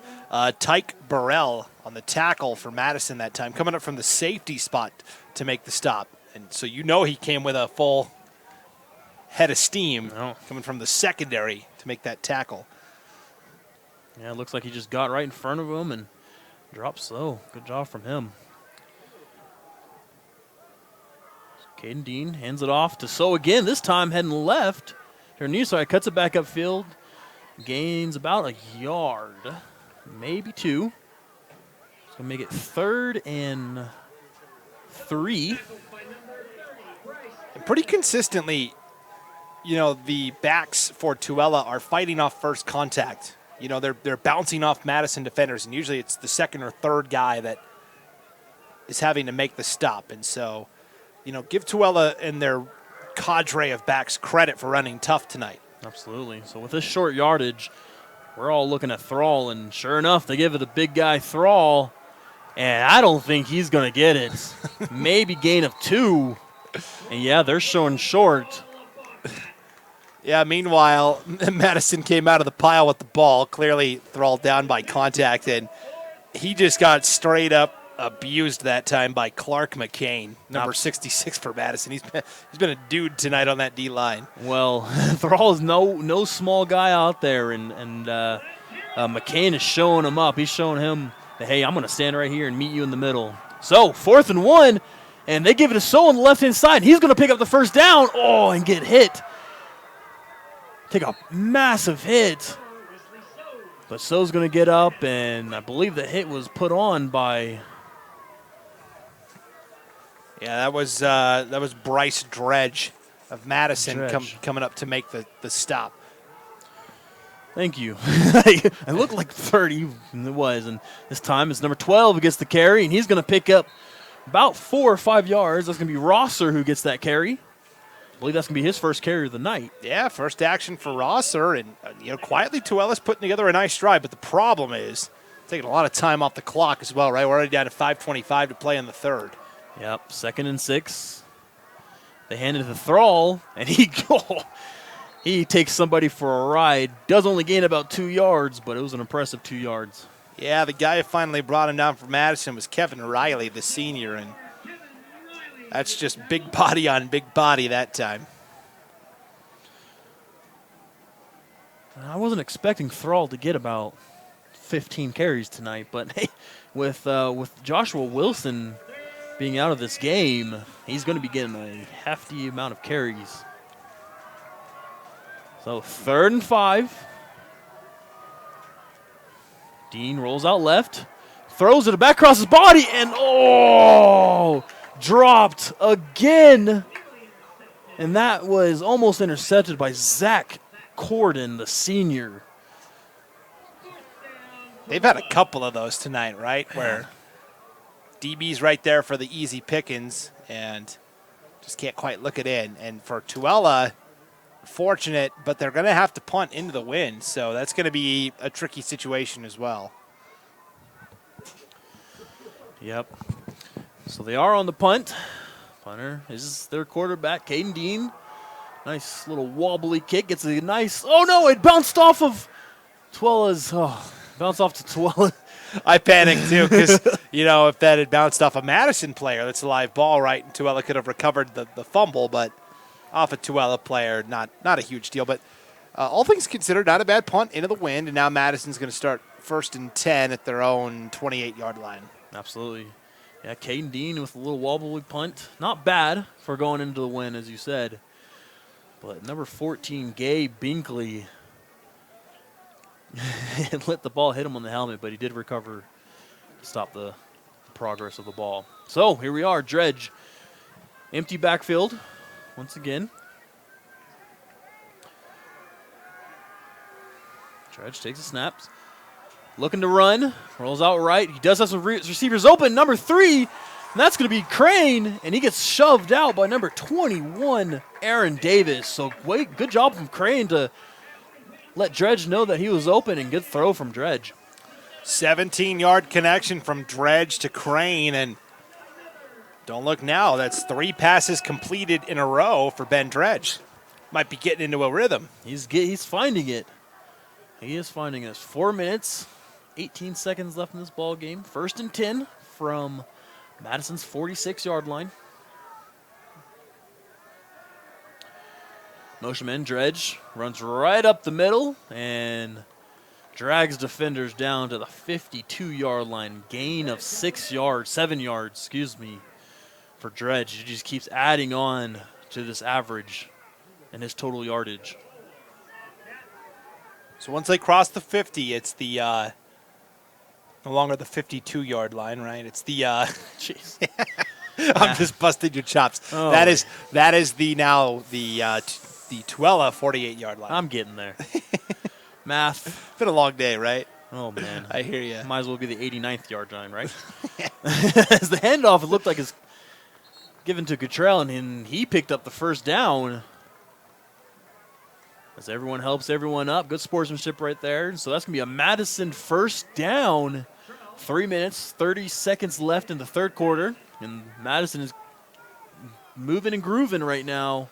Tyke Burrell on the tackle for Madison that time, coming up from the safety spot to make the stop. And so he came with a full head of steam coming from the secondary to make that tackle. Yeah, it looks like he just got right in front of him and dropped slow. Good job from him. Caden Dean hands it off to So again, this time heading left. Her near side cuts it back upfield. Gains about a yard, maybe 2. It's going to make it 3rd and 3. And pretty consistently, the backs for Tooele are fighting off first contact. They're bouncing off Madison defenders, and usually it's the 2nd or 3rd guy that is having to make the stop. And so, give Tooele and their cadre of backs credit for running tough tonight. Absolutely. So with this short yardage, we're all looking at Thrall, and sure enough, they give it a big guy Thrall, and I don't think he's going to get it. Maybe gain of 2, and yeah, they're showing short. Yeah, meanwhile, Madison came out of the pile with the ball, clearly Thrall down by contact, and he just got straight up abused that time by Clark McCain, number 66 for Madison. He's been a dude tonight on that D line. Well, Thrall is no small guy out there, and McCain is showing him up. He's showing him that, hey, I'm going to stand right here and meet you in the middle. So 4th and 1, and they give it to So on the left-hand side. He's going to pick up the first down. Oh, and get hit. Take a massive hit. But So's going to get up, and I believe the hit was put on by... Yeah, that was Bryce Dredge of Madison coming up to make the stop. Thank you. I looked like 30, and it was. And this time it's number 12 who gets the carry, and he's going to pick up about 4 or 5 yards. That's going to be Rosser who gets that carry. I believe that's going to be his first carry of the night. Yeah, first action for Rosser, and quietly Tooele's putting together a nice drive. But the problem is taking a lot of time off the clock as well, right? We're already down to 5:25 to play in the third. Yep, 2nd and 6. They hand it to Thrall, and he takes somebody for a ride. Does only gain about 2 yards, but it was an impressive 2 yards. Yeah, the guy who finally brought him down for Madison was Kevin Riley, the senior, and that's just big body on big body that time. I wasn't expecting Thrall to get about 15 carries tonight, but hey, with Joshua Wilson being out of this game, he's going to be getting a hefty amount of carries. So 3rd and 5. Dean rolls out left, throws it back across his body, and dropped again. And that was almost intercepted by Zach Corden, the senior. They've had a couple of those tonight, right? Where DB's right there for the easy pickings and just can't quite look it in. And for Tooele, fortunate, but they're going to have to punt into the wind, so that's going to be a tricky situation as well. Yep. So they are on the punt. Punter is their quarterback, Caden Dean. Nice little wobbly kick. Gets a nice, it bounced off of Tooele's, bounced off to Tooele. I panicked too because, if that had bounced off a Madison player, that's a live ball, right? And Tooele could have recovered the fumble, but off a Tooele player, not a huge deal. But all things considered, not a bad punt into the wind, and now Madison's going to start 1st and 10 at their own 28-yard line. Absolutely. Yeah, Caden Dean with a little wobbly punt. Not bad for going into the wind, as you said. But number 14, Gabe Binkley, let the ball hit him on the helmet, but he did recover to stop the progress of the ball. So here we are, Dredge. Empty backfield once again. Dredge takes the snaps. Looking to run. Rolls out right. He does have some receivers open. Number 3, and that's going to be Crane, and he gets shoved out by number 21, Aaron Davis. So good job from Crane to let Dredge know that he was open, and good throw from Dredge. 17-yard connection from Dredge to Crane, and don't look now. That's 3 passes completed in a row for Ben Dredge. Might be getting into a rhythm. He's finding it. He is finding us. 4 minutes, 18 seconds left in this ball game. 1st and 10 from Madison's 46-yard line. Motion man Dredge runs right up the middle and drags defenders down to the 52-yard line. Gain of 7 yards, for Dredge. He just keeps adding on to this average and his total yardage. So once they cross the 50, it's the no longer the 52-yard line, right? It's the jeez. I'm just busting your chops. Oh. That is the Tooele 48-yard line. I'm getting there. Math. Been a long day, right? Oh, man. I hear you. Might as well be the 89th yard line, right? As the handoff, it looked like it's given to Cottrell, and he picked up the first down. As everyone helps everyone up. Good sportsmanship right there. So that's going to be a Madison first down. 3 minutes, 30 seconds left in the third quarter. And Madison is moving and grooving right now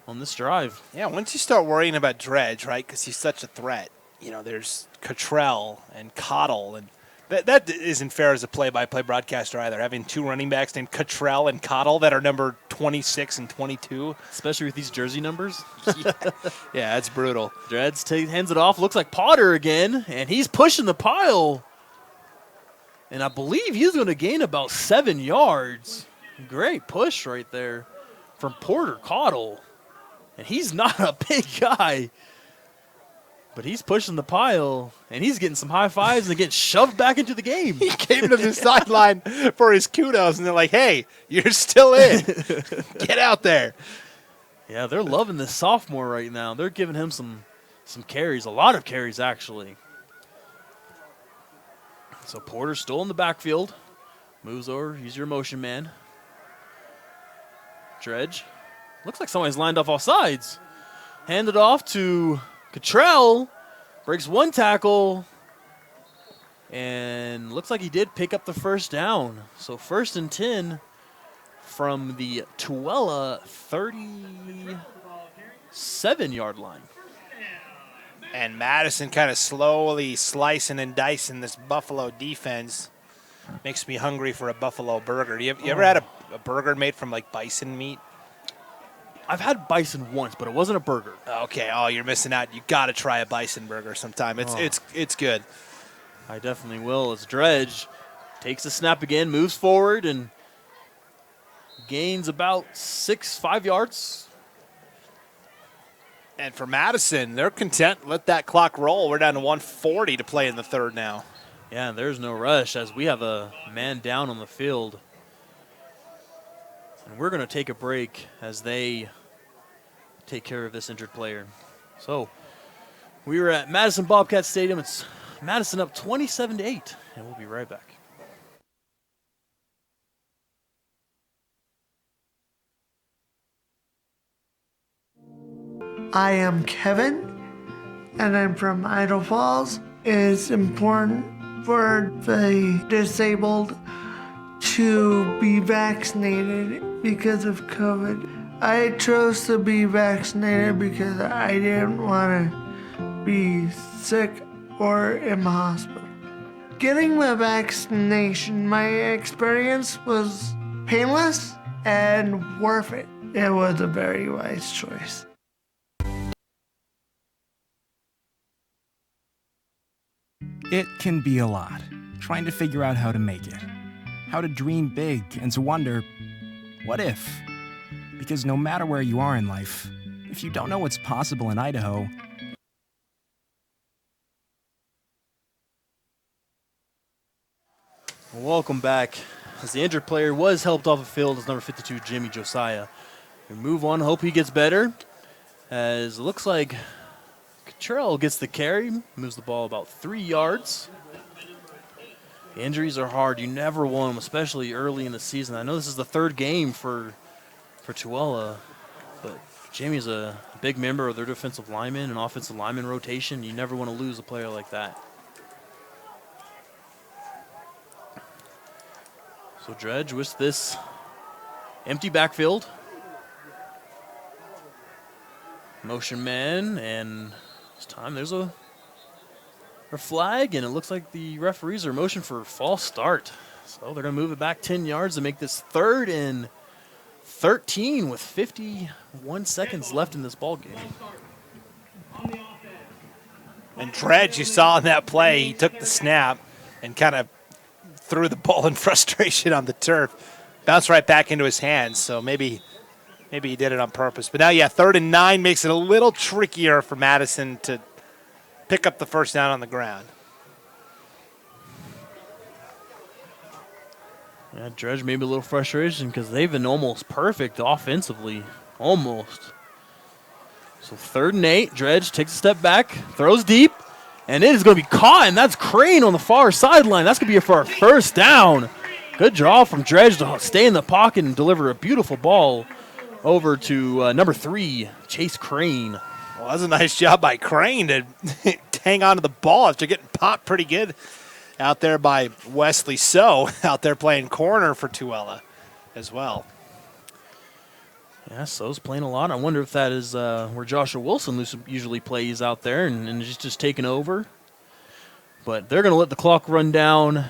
on this drive. Yeah, once you start worrying about Dredge, right, because he's such a threat, there's Cottrell and Cottle, and That isn't fair as a play-by-play broadcaster either, having two running backs named Cottrell and Cottle that are number 26 and 22. Especially with these jersey numbers. Yeah, it's brutal. Dreads hands it off. Looks like Potter again, and he's pushing the pile. And I believe he's going to gain about 7 yards. Great push right there from Porter Cottle. And he's not a big guy. But he's pushing the pile, and he's getting some high fives and getting shoved back into the game. He came to the sideline for his kudos, and they're like, hey, you're still in. Get out there. Yeah, they're loving this sophomore right now. They're giving him some carries, a lot of carries, actually. So Porter's still in the backfield. Moves over. He's your motion man. Dredge. Looks like somebody's lined up off sides. Handed off to Cottrell. Breaks one tackle. And looks like he did pick up the first down. So 1st and 10 from the Tooele 37-yard line. And Madison kind of slowly slicing and dicing this Buffalo defense. Makes me hungry for a Buffalo burger. You ever had a burger made from like bison meat? I've had bison once, but it wasn't a burger. Okay, you're missing out. You got to try a bison burger sometime. It's good. I definitely will. As Dredge takes the snap again, moves forward, and gains about 5 yards. And for Madison, they're content. Let that clock roll. We're down to 1:40 to play in the third now. Yeah, and there's no rush as we have a man down on the field. And we're going to take a break as they take care of this injured player. So we were at Madison Bobcat Stadium. It's Madison up 27-8, and we'll be right back. I am Kevin, and I'm from Idaho Falls. It's important for the disabled to be vaccinated because of COVID. I chose to be vaccinated because I didn't want to be sick or in the hospital. Getting the vaccination, my experience was painless and worth it. It was a very wise choice. It can be a lot, trying to figure out how to make it. How to dream big and to wonder, what if? Because no matter where you are in life, if you don't know what's possible in Idaho, Welcome back. As the injured player was helped off the field as number 52, Jimmy Josiah. We move on, hope he gets better. As it looks like Cottrell gets the carry, moves the ball about 3 yards. The injuries are hard. You never want them, especially early in the season. I know this is the third game for Tooele, but Jimmy's a big member of their defensive lineman and offensive lineman rotation. You never want to lose a player like that. So Dredge with this empty backfield. Motion man, and this time there's a flag, and it looks like the referees are motion for a false start. So they're going to move it back 10 yards to make this 3rd and 13 with 51 seconds left in this ball game. And Dredge, you saw in that play, he took the snap and kind of threw the ball in frustration on the turf. Bounced right back into his hands, so maybe he did it on purpose. But now, 3rd and 9 makes it a little trickier for Madison to pick up the first down on the ground. Yeah, Dredge maybe a little frustration because they've been almost perfect offensively. Almost. So 3rd and 8, Dredge takes a step back, throws deep, and it is going to be caught, and that's Crane on the far sideline. That's going to be for our first down. Good draw from Dredge to stay in the pocket and deliver a beautiful ball over to number 3, Chase Crane. Well, that's a nice job by Crane to hang on to the ball after getting popped pretty good out there by Wesley So, out there playing corner for Tooele as well. Yeah, So's playing a lot. I wonder if that is where Joshua Wilson usually plays out there and is just taking over. But they're going to let the clock run down,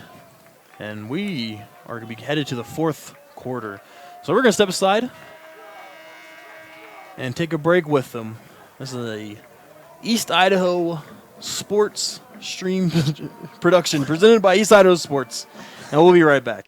and we are going to be headed to the fourth quarter. So we're going to step aside and take a break with them. This is a East Idaho Sports Stream production presented by East Idaho Sports. And we'll be right back.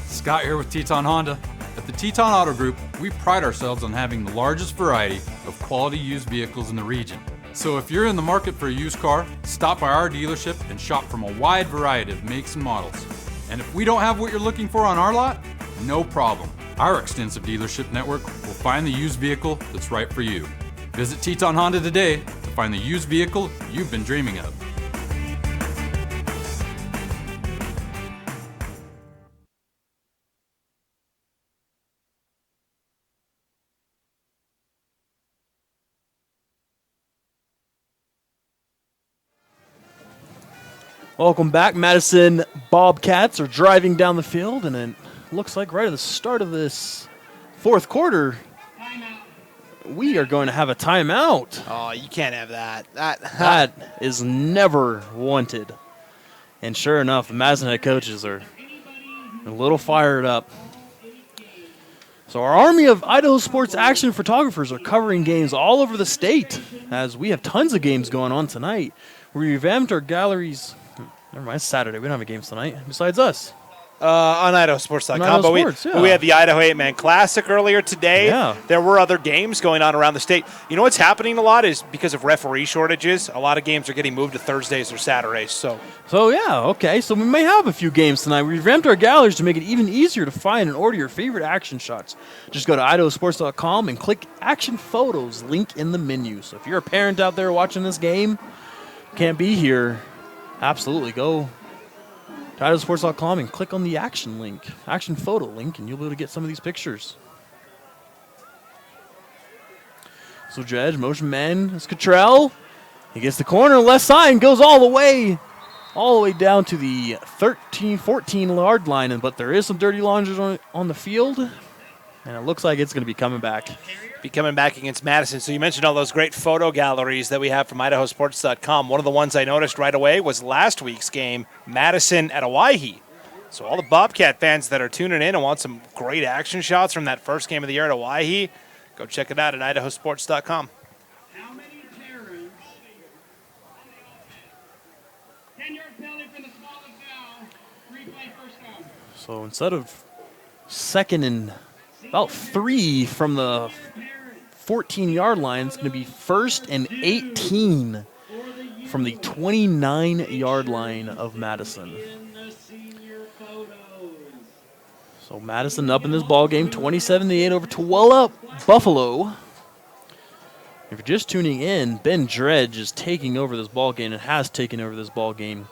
Scott here with Teton Honda. At the Teton Auto Group, we pride ourselves on having the largest variety of quality used vehicles in the region. So if you're in the market for a used car, stop by our dealership and shop from a wide variety of makes and models. And if we don't have what you're looking for on our lot, no problem. Our extensive dealership network will find the used vehicle that's right for you. Visit Teton Honda today to find the used vehicle you've been dreaming of. Welcome back. Madison Bobcats are driving down the field, and it looks like right at the start of this fourth quarter, we are going to have a timeout. Oh, you can't have that. That is never wanted. And sure enough, the Madison head coaches are a little fired up. So our army of Idaho sports action photographers are covering games all over the state, as we have tons of games going on tonight. We revamped our galleries. Never mind, it's Saturday. We don't have games tonight besides us. On IdahoSports.com. On but IdahoSports, we had the Idaho 8-Man Classic earlier today. Yeah. There were other games going on around the state. You know what's happening a lot is because of referee shortages, a lot of games are getting moved to Thursdays or Saturdays. So yeah, okay. So we may have a few games tonight. We revamped our galleries to make it even easier to find and order your favorite action shots. Just go to IdahoSports.com and click Action Photos, link in the menu. So if you're a parent out there watching this game, can't be here, absolutely go to IdahoSports.com and click on the action link, action photo link, and you'll be able to get some of these pictures. So Dredge, motion man, is Cottrell. He gets the corner, left side, and goes all the way down to the 14 yard line. But there is some dirty laundry on the field, and it looks like it's going to be coming back. Be coming back against Madison. So you mentioned all those great photo galleries that we have from IdahoSports.com. One of the ones I noticed right away was last week's game, Madison at Owyhee. So all the Bobcat fans that are tuning in and want some great action shots from that first game of the year at Owyhee, go check it out at IdahoSports.com. How many parents? 10-yard penalty for the smallest foul. 3-play first down. So instead of second and about 3 from the 14-yard line, it's going to be 1st and 18 from the 29-yard line of Madison. So Madison up in this ball game, 27-8 over Tooele, Buffalo. If you're just tuning in, Ben Dredge is taking over this ball game and has taken over this ball game.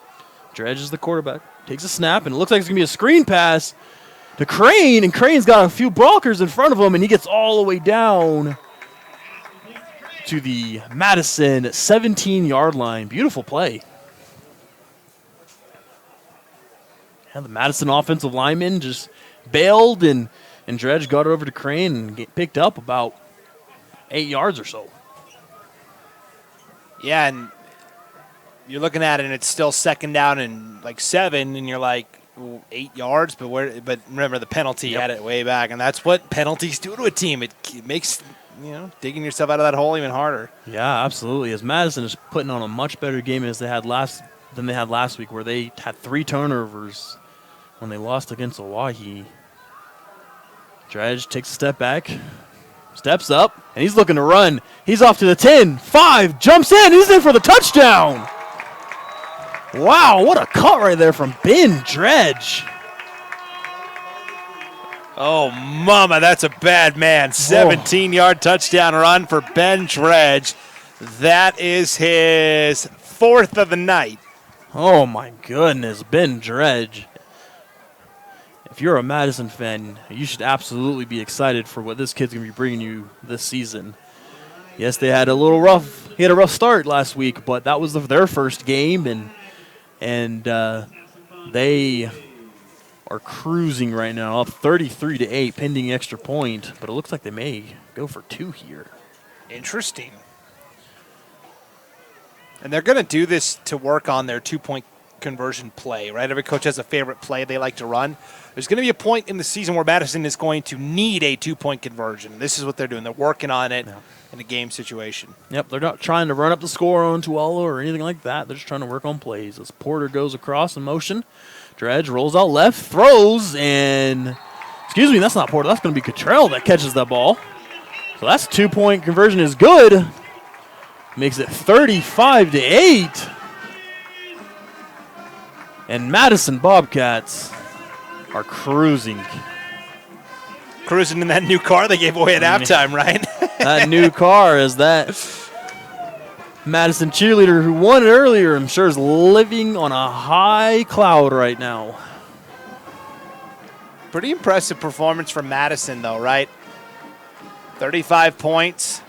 Dredge is the quarterback, takes a snap, and it looks like it's going to be a screen pass to Crane, and Crane's got a few blockers in front of him, and he gets all the way down to the Madison 17-yard line. Beautiful play. And the Madison offensive lineman just bailed, and Dredge got it over to Crane and picked up about 8 yards or so. Yeah, and you're looking at it, and it's still second down and like 7, and you're like, 8 yards, but remember the penalty had it way back, and that's what penalties do to a team. It makes digging yourself out of that hole even harder. Yeah, absolutely. As Madison is putting on a much better game than they had last week, where they had 3 turnovers when they lost against Owyhee. Dredge takes a step back, steps up, and he's looking to run. He's off to the 10, 5, jumps in, he's in for the touchdown. Wow, what a cut right there from Ben Dredge. Oh, mama, that's a bad man. 17-yard touchdown run for Ben Dredge. That is his 4th of the night. Oh, my goodness, Ben Dredge. If you're a Madison fan, you should absolutely be excited for what this kid's going to be bringing you this season. Yes, they had a rough start last week, but that was their first game, and they are cruising right now, up 33-8, pending extra point. But it looks like they may go for 2 here. Interesting. And they're going to do this to work on their 2-point conversion play, right? Every coach has a favorite play they like to run. There's going to be a point in the season where Madison is going to need a 2-point conversion. This is what they're doing. They're working on it in a game situation. Yep, they're not trying to run up the score on Tooele or anything like that. They're just trying to work on plays. As Porter goes across in motion, Dredge rolls out left, throws, and excuse me, that's not Porter. That's going to be Cottrell that catches that ball. So that's 2-point conversion is good. Makes it 35-8. And Madison Bobcats are cruising. Cruising in that new car they gave away at halftime, right? That new car is that Madison cheerleader who won it earlier, I'm sure, is living on a high cloud right now. Pretty impressive performance from Madison, though, right? 35 points.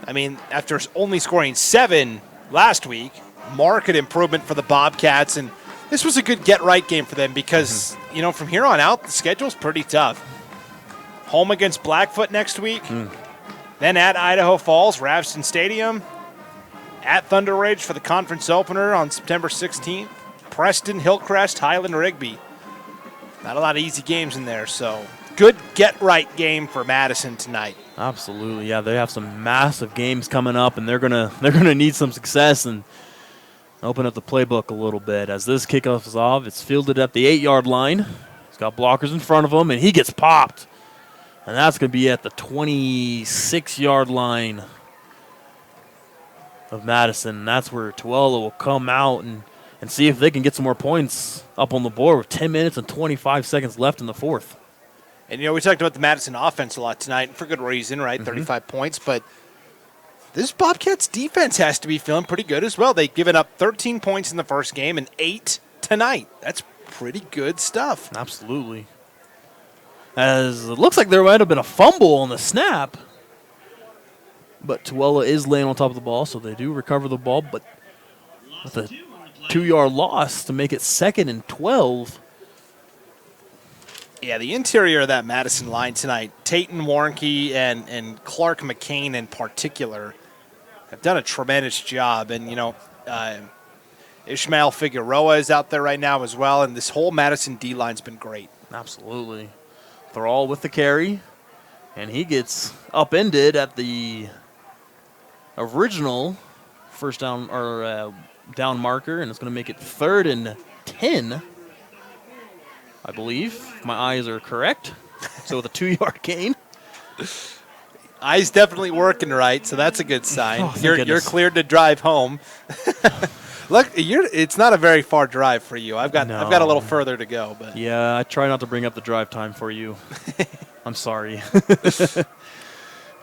I mean, after only scoring 7 last week, market improvement for the Bobcats, and this was a good get-right game for them because, you know, from here on out, the schedule's pretty tough. Home against Blackfoot next week, then at Idaho Falls, Ravston Stadium, at Thunder Ridge for the conference opener on September 16th, Preston, Hillcrest, Highland, Rigby. Not a lot of easy games in there, so good get-right game for Madison tonight. Absolutely, yeah. They have some massive games coming up, and they're gonna need some success and open up the playbook a little bit. As this kickoff is off, it's fielded at the 8-yard line. He's got blockers in front of him, and he gets popped. And that's going to be at the 26-yard line of Madison. And that's where Tooele will come out and see if they can get some more points up on the board with 10 minutes and 25 seconds left in the fourth. And, you know, we talked about the Madison offense a lot tonight, for good reason, right? 35 points, but this Bobcats defense has to be feeling pretty good as well. They've given up 13 points in the first game and 8 tonight. That's pretty good stuff. Absolutely. As it looks like there might have been a fumble on the snap, but Tooele is laying on top of the ball, so they do recover the ball, but with a 2-yard loss to make it 2nd and 12. Yeah, the interior of that Madison line tonight, Tayton Warnke and Clark McCain in particular, have done a tremendous job. And, you know, Ishmael Figueroa is out there right now as well, and this whole Madison D-line's been great. Absolutely. They're all with the carry, and he gets upended at the original first down or down marker, and it's going to make it 3rd and 10. I believe, if my eyes are correct. So with a 2-yard gain. Eyes definitely working right, so that's a good sign. Oh, you're cleared to drive home. Look, it's not a very far drive for you. I've got a little further to go, but yeah, I try not to bring up the drive time for you. I'm sorry.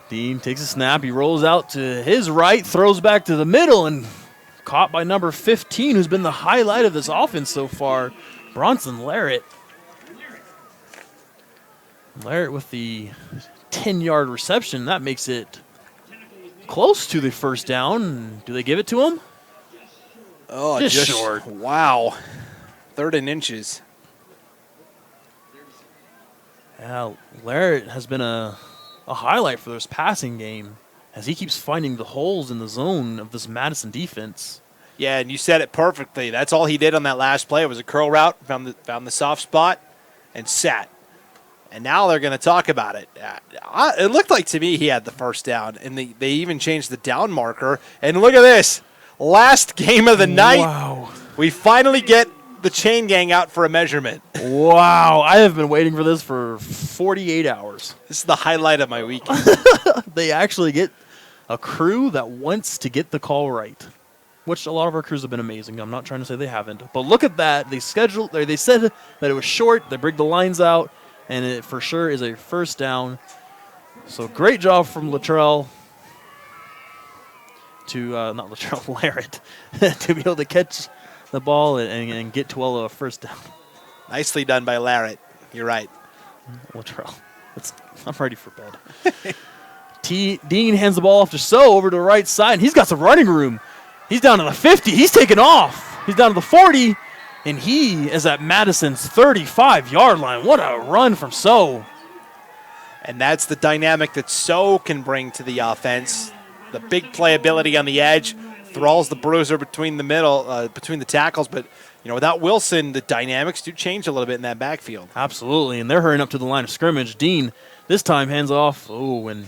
Dean takes a snap. He rolls out to his right, throws back to the middle, and caught by number 15, who's been the highlight of this offense so far, Bronson Larrett. Larrett with the 10-yard reception. That makes it close to the first down. Do they give it to him? Oh, just short. Wow. 3rd and inches. Yeah, Larrett has been a highlight for this passing game as he keeps finding the holes in the zone of this Madison defense. Yeah, and you said it perfectly. That's all he did on that last play. It was a curl route, found the soft spot, and sat. And now they're going to talk about it. It looked like to me he had the first down, and they even changed the down marker. And look at this. Last game of the night. Wow. We finally get the chain gang out for a measurement. Wow. I have been waiting for this for 48 hours. This is the highlight of my weekend. They actually get a crew that wants to get the call right, which a lot of our crews have been amazing. I'm not trying to say they haven't. But look at that. They said that it was short. They bring the lines out. And it for sure is a first down. So great job from Larrett to be able to catch the ball and get Tooele a first down. Nicely done by Larrett. You're right. Latrell. I'm ready for bed. Dean hands the ball off to So over to the right side. And he's got some running room. He's down to the 50. He's taking off. He's down to the 40. And he is at Madison's 35-yard line. What a run from So. And that's the dynamic that So can bring to the offense. The big playability on the edge. Thrall's the bruiser between the tackles. But, without Wilson, the dynamics do change a little bit in that backfield. Absolutely, and they're hurrying up to the line of scrimmage. Dean, this time, hands off. Oh, and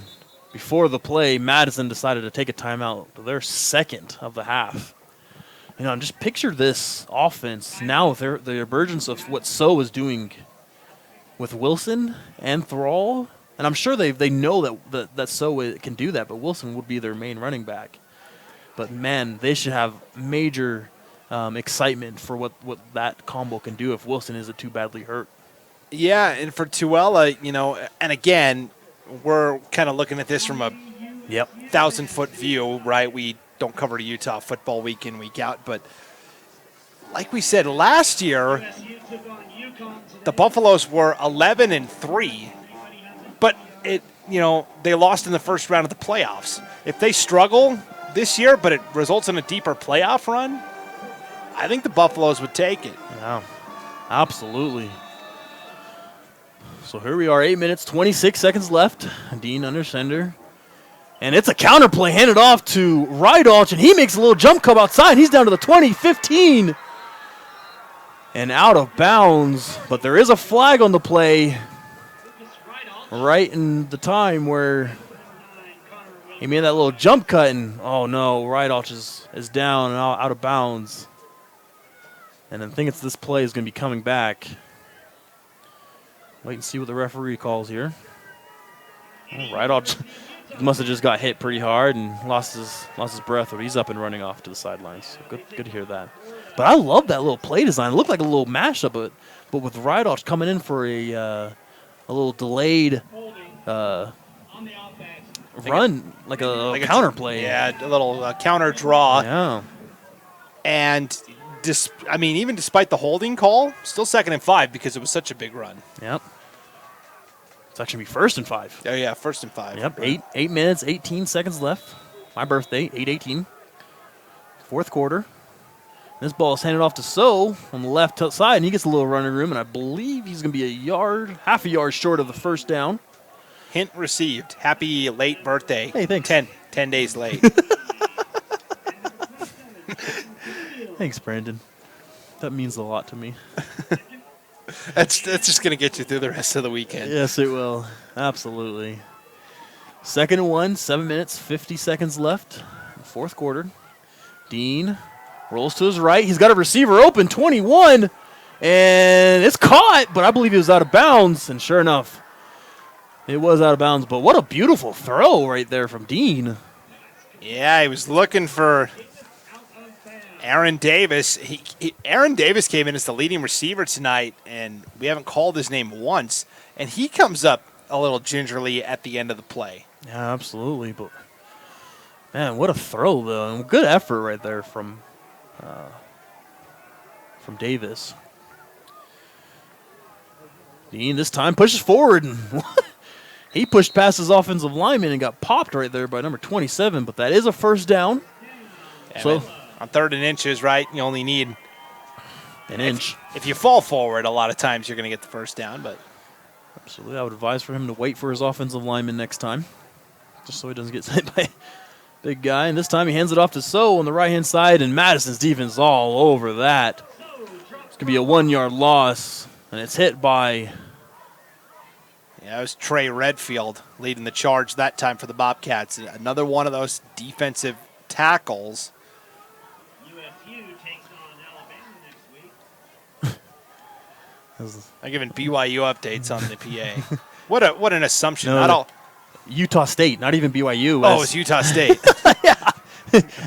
before the play, Madison decided to take a timeout. Their second of the half. Just picture this offense now with the emergence of what So is doing with Wilson and Thrall. And I'm sure they know that So can do that, but Wilson would be their main running back. But, man, they should have major excitement for what that combo can do if Wilson isn't too badly hurt. Yeah, and for Tooele, and again, we're kind of looking at this from a 1,000-foot view, right? We don't cover the Utah football week in, week out. But like we said, last year, the Buffaloes were 11-3. But they lost in the first round of the playoffs. If they struggle this year, but it results in a deeper playoff run, I think the Buffaloes would take it. Yeah, absolutely. So here we are, 8 minutes, 26 seconds left. Dean under center. And it's a counter play handed off to Rydalch, and he makes a little jump cut outside. He's down to the 20, 15, and out of bounds. But there is a flag on the play. Right in the time where he made that little jump cut, and oh no, Rydalch is down and out of bounds. And I think this play is going to be coming back. Wait and see what the referee calls here. Rydalch must have just got hit pretty hard and lost his breath, but he's up and running off to the sidelines. So good to hear that. But I love that little play design. It looked like a little mashup, but with Rydalch coming in for a little delayed run, like a counter play. Yeah, a little counter draw. Yeah. And, even despite the holding call, still 2nd and 5 because it was such a big run. Yep. It's actually be 1st and 5. Oh, yeah, 1st and 5. Yep, 8 minutes, 18 seconds left. My birthday, 8:18. Fourth quarter. This ball is handed off to So on the left side, and he gets a little running room, and I believe he's going to be half a yard short of the first down. Hint received. Happy late birthday. Hey, thanks. 10 days late. Thanks, Brandon. That means a lot to me. That's just going to get you through the rest of the weekend. Yes, it will. Absolutely. 2nd and 1, 7 minutes, 50 seconds left. Fourth quarter. Dean rolls to his right. He's got a receiver open, 21, and it's caught, but I believe he was out of bounds, and sure enough, it was out of bounds. But what a beautiful throw right there from Dean. Yeah, he was looking for Aaron Davis. Aaron Davis came in as the leading receiver tonight, and we haven't called his name once, and he comes up a little gingerly at the end of the play. Yeah, absolutely. But, man, what a throw, though, and good effort right there from Davis. Dean this time pushes forward, and he pushed past his offensive lineman and got popped right there by number 27, but that is a first down. Yeah, so on 3rd and inches, right, you only need an inch. If you fall forward, a lot of times you're going to get the first down. But absolutely, I would advise for him to wait for his offensive lineman next time, just so he doesn't get hit by big guy. And this time he hands it off to So on the right-hand side, and Madison's defense all over that. It's going to be a 1-yard loss, and it's hit by... Yeah, it was Trey Redfield leading the charge that time for the Bobcats. Another one of those defensive tackles. USU takes on Alabama next week. I'm giving BYU updates on the PA. What an assumption. Utah State, not even BYU. Oh, it's Utah State. Yeah.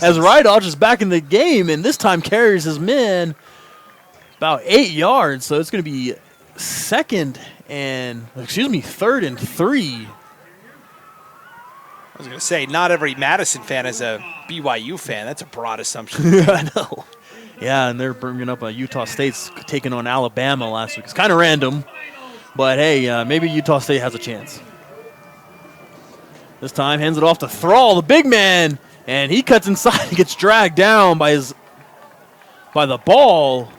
As Rydalch is back in the game, and this time carries his men about 8 yards. So it's going to be 3rd and 3. I was going to say, not every Madison fan is a BYU fan. That's a broad assumption. I know. Yeah, and they're bringing up Utah State's taking on Alabama last week. It's kind of random, but hey, maybe Utah State has a chance. This time, hands it off to Thrall, the big man, and he cuts inside and gets dragged down by the ball.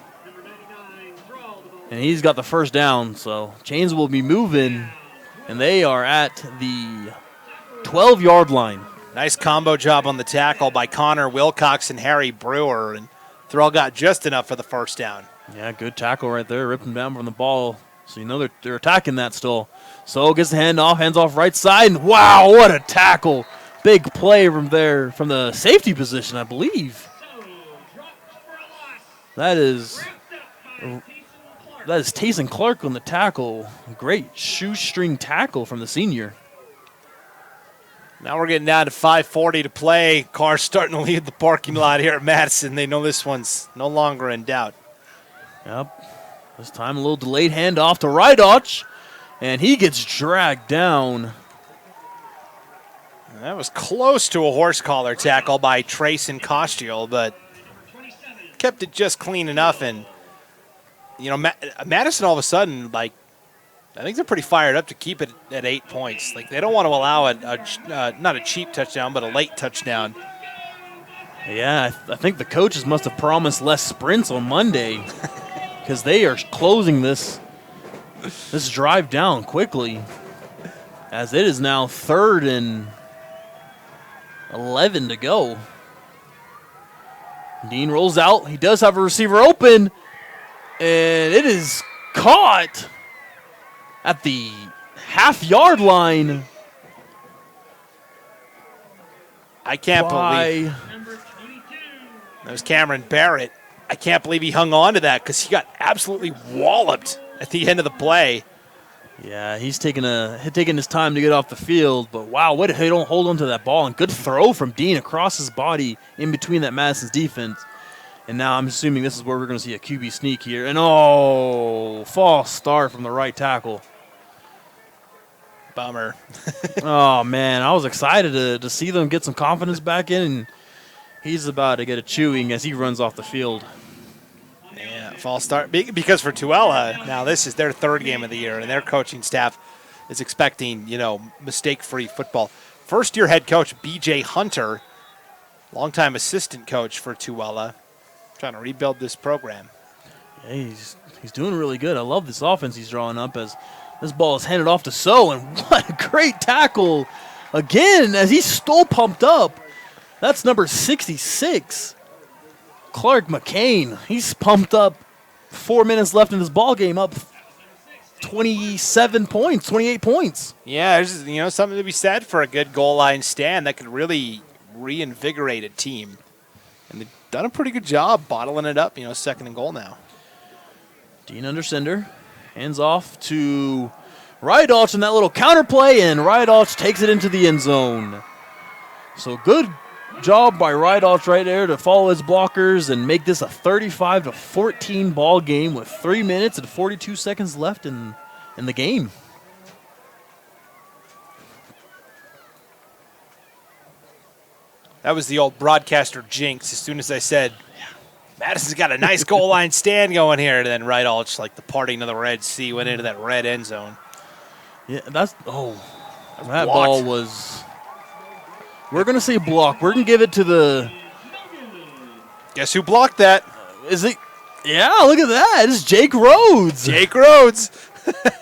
And he's got the first down, so chains will be moving, and they are at the 12-yard line. Nice combo job on the tackle by Connor Wilcox and Harry Brewer, and Tooele got just enough for the first down. Yeah, good tackle right there, ripping down from the ball. So you know they're attacking that still. So gets the hands off right side, and wow, what a tackle. Big play from there, from the safety position, I believe. That is Tayson Clark on the tackle. Great shoestring tackle from the senior. Now we're getting down to 5:40 to play. Cars starting to leave the parking lot here at Madison. They know this one's no longer in doubt. Yep. This time a little delayed handoff to Rydalch, and he gets dragged down. That was close to a horse collar tackle by Trayson Costiel, but kept it just clean enough. And, you know, Madison all of a sudden, like, I think they're pretty fired up to keep it at 8 points. Like, they don't want to allow not a cheap touchdown, but a late touchdown. Yeah, I think the coaches must have promised less sprints on Monday because they are closing this drive down quickly, as it is now 3rd and 11 to go. Dean rolls out. He does have a receiver open, and it is caught at the half-yard line. I can't believe that was Cameron Barrett. I can't believe he hung on to that because he got absolutely walloped at the end of the play. Yeah, he's taking his time to get off the field, but wow, what he don't hold on to that ball, and good throw from Dean across his body in between that Madison's defense. And now I'm assuming this is where we're going to see a QB sneak here. And false start from the right tackle. Bummer. Oh, man, I was excited to see them get some confidence back in, and he's about to get a chewing as he runs off the field. Yeah, false start. Because for Tooele, now this is their 3rd game of the year, and their coaching staff is expecting, mistake-free football. First-year head coach B.J. Hunter, longtime assistant coach for Tooele, trying to rebuild this program. Yeah, he's doing really good. I love this offense he's drawing up as this ball is handed off to So, and what a great tackle again as he's still pumped up. That's number 66, Clark McCain. He's pumped up. 4 minutes left in this ball game, up 28 points. Yeah, there's something to be said for a good goal line stand that could really reinvigorate a team. And they've done a pretty good job bottling it up, 2nd and goal now. Dean Undersender hands off to Rydalch in that little counter play, and Rydalch takes it into the end zone. So good job by Rydalch right there to follow his blockers and make this a 35-14 ball game with 3 minutes and 42 seconds left in the game. That was the old broadcaster jinx. As soon as I said, Madison's got a nice goal line stand going here, and then Rydalch, like the parting of the Red Sea, went into that red end zone. Yeah, that ball was... We're going to say block. We're going to give it to the... Guess who blocked that? Is it? Yeah, look at that. It's Jake Rhodes. Jake Rhodes.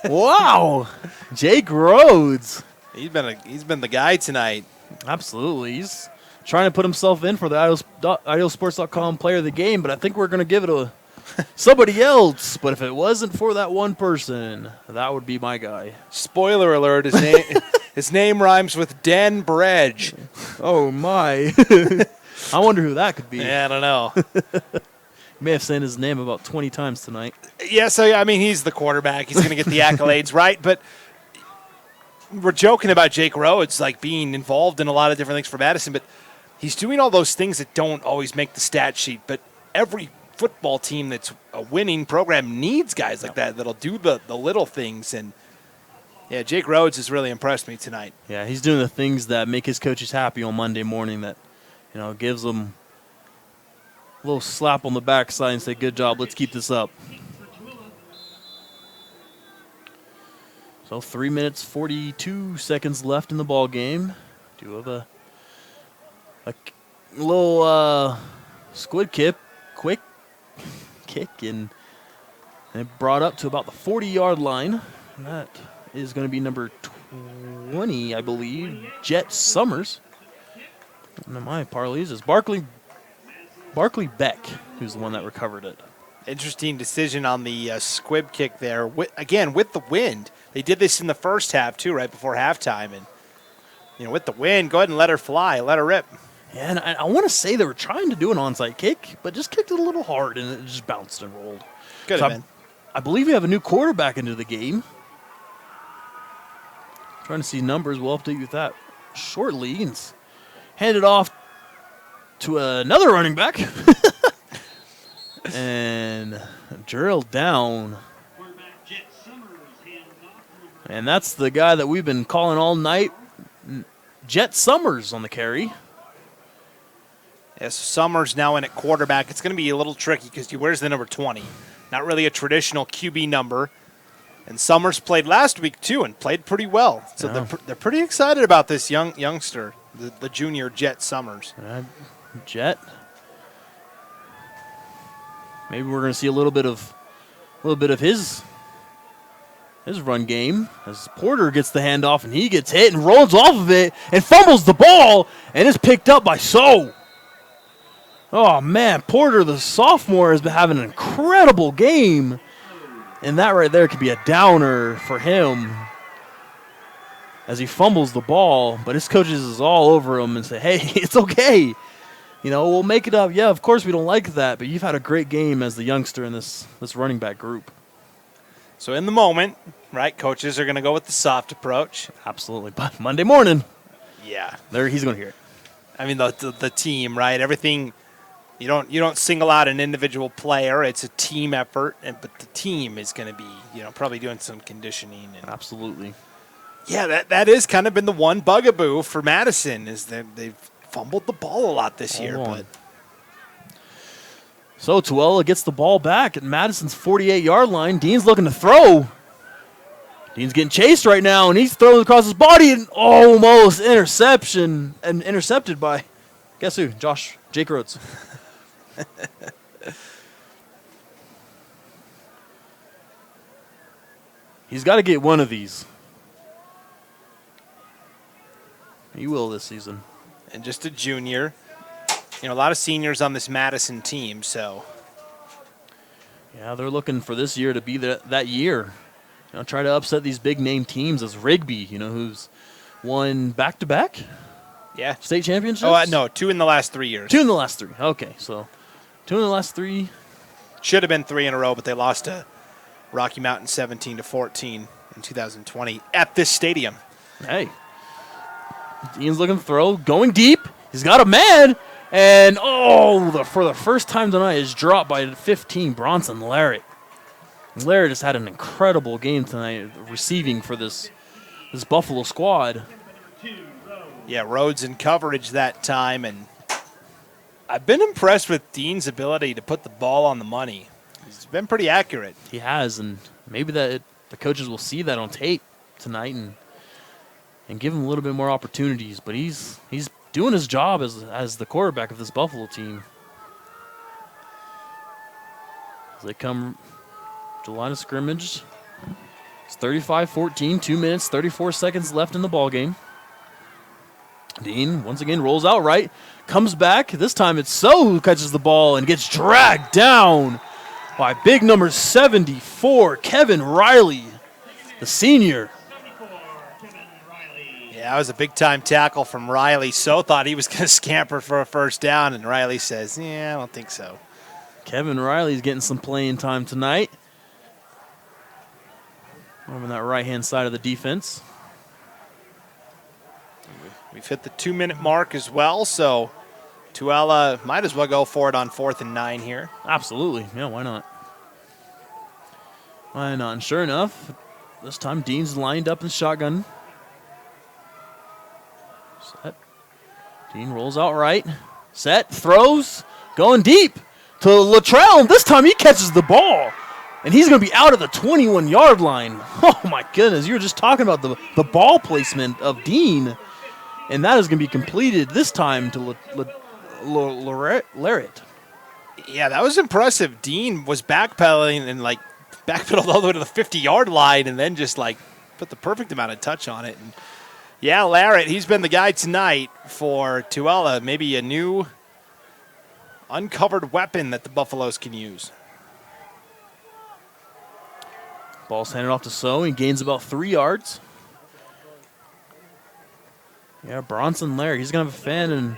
Wow. Jake Rhodes. He's been the guy tonight. Absolutely. He's trying to put himself in for the IdahoSports.com player of the game, but I think we're going to give it to somebody else. But if it wasn't for that one person, that would be my guy. Spoiler alert, his name rhymes with Dan Bredge. Oh, my. I wonder who that could be. Yeah, I don't know. May have said his name about 20 times tonight. Yeah, he's the quarterback. He's going to get the accolades, right? But we're joking about Jake Rhodes, like being involved in a lot of different things for Madison, but he's doing all those things that don't always make the stat sheet. But every football team that's a winning program needs guys like that that'll do the little things. And yeah, Jake Rhodes has really impressed me tonight. Yeah, he's doing the things that make his coaches happy on Monday morning that, gives them a little slap on the backside and say, good job, let's keep this up. So 3 minutes, 42 seconds left in the ball game. Do have a little squid quick kick, and And brought up to about the 40-yard line. And that is going to be number 20, I believe, Jet Summers. And my parlays is Barkley Beck, who's the one that recovered it. Interesting decision on the squib kick there. Again, with the wind. They did this in the first half, too, right before halftime. And, with the wind, go ahead and let her fly, let her rip. Yeah, and I want to say they were trying to do an onside kick, but just kicked it a little hard, and it just bounced and rolled. Could have been. I believe we have a new quarterback into the game. Trying to see numbers. We'll update you with that shortly. And hand it off to another running back. And drilled down. And that's the guy that we've been calling all night, Jet Summers on the carry. Yes, Summers now in at quarterback. It's going to be a little tricky because he wears the number 20. Not really a traditional QB number. And Summers played last week, too, and played pretty well. So they're pretty excited about this youngster, the junior Jet Summers. Jet. Maybe we're going to see a little bit of his run game as Porter gets the handoff and he gets hit and rolls off of it and fumbles the ball and is picked up by So. Oh, man, Porter, the sophomore, has been having an incredible game. And that right there could be a downer for him as he fumbles the ball. But his coaches is all over him and say, hey, it's okay. We'll make it up. Yeah, of course we don't like that, but you've had a great game as the youngster in this running back group. So in the moment, right, coaches are going to go with the soft approach. Absolutely. But Monday morning, yeah, he's going to hear it. I mean, the team, right? Everything. You don't single out an individual player. It's a team effort, but the team is going to be, probably doing some conditioning. Absolutely. Yeah, that has kind of been the one bugaboo for Madison is that they've fumbled the ball a lot this year. But so Tooele gets the ball back at Madison's 48-yard line. Dean's looking to throw. Dean's getting chased right now, and he's throwing across his body and almost intercepted by, guess who? Jake Rhodes. He's got to get one of these. He will this season. And just a junior. A lot of seniors on this Madison team, so. Yeah, they're looking for this year to be that year. Try to upset these big-name teams as Rigby, who's won back-to-back? Yeah. State championships? Oh, no, 2 in the last 3 years. 2 in the last 3. Okay, so 2 in the last 3. Should have been 3 in a row, but they lost to Rocky Mountain 17-14 in 2020 at this stadium. Hey. Dean's looking to throw, going deep. He's got a man, and for the first time tonight is dropped by 15, Bronson Larrett. Larrett has had an incredible game tonight receiving for this Buffalo squad. Yeah, Rhodes in coverage that time, and I've been impressed with Dean's ability to put the ball on the money. He's been pretty accurate. He has, and maybe the coaches will see that on tape tonight and give him a little bit more opportunities. But he's doing his job as the quarterback of this Buffalo team. As they come to the line of scrimmage, it's 35-14, 2 minutes, 34 seconds left in the ball game. Dean once again rolls out right, comes back. This time it's So who catches the ball and gets dragged down by big number 74, Kevin Riley, the senior. Yeah, that was a big-time tackle from Riley. So thought he was going to scamper for a first down, and Riley says, yeah, I don't think so. Kevin Riley's getting some playing time tonight. Over on that right-hand side of the defense. We've hit the 2-minute mark as well, so Tooele might as well go for it on 4th and 9 here. Absolutely. Yeah, why not? Why not? And sure enough, this time Dean's lined up in shotgun. Set. Dean rolls out right. Set. Throws. Going deep to Latrell. This time he catches the ball. And he's going to be out at the 21-yard line. Oh, my goodness. You were just talking about the ball placement of Dean. And that is going to be completed this time to Larrett. Yeah, that was impressive. Dean was backpedaling and, backpedaled all the way to the 50-yard line and then just like put the perfect amount of touch on it. And yeah, Larrett, he's been the guy tonight for Tooele. Maybe a new uncovered weapon that the Buffaloes can use. Ball's handed off to So. He gains about 3 yards. Yeah, Bronson Laird. He's going to have a fan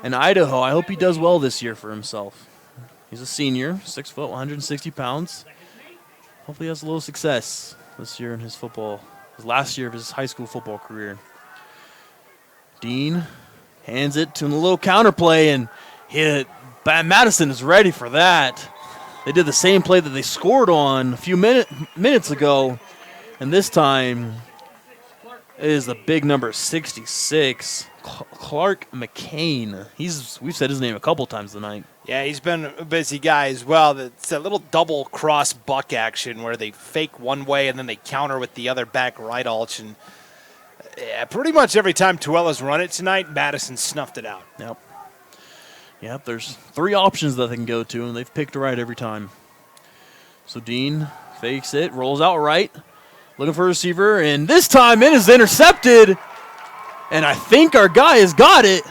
in Idaho. I hope he does well this year for himself. He's a senior, 6 foot, 160 pounds. Hopefully he has a little success this year in his last year of his high school football career. Dean hands it to him, a little counterplay, and Madison is ready for that. They did the same play that they scored on a few minutes ago, and this time it is the big number 66, Clark McCain. We've said his name a couple times tonight. Yeah, he's been a busy guy as well. It's a little double cross buck action where they fake one way and then they counter with the other back right ulch. And pretty much every time Tooele's run it tonight, Madison snuffed it out. Yep, there's 3 options that they can go to, and they've picked right every time. So Dean fakes it, rolls out right, looking for a receiver, and this time it is intercepted. And I think our guy has got it.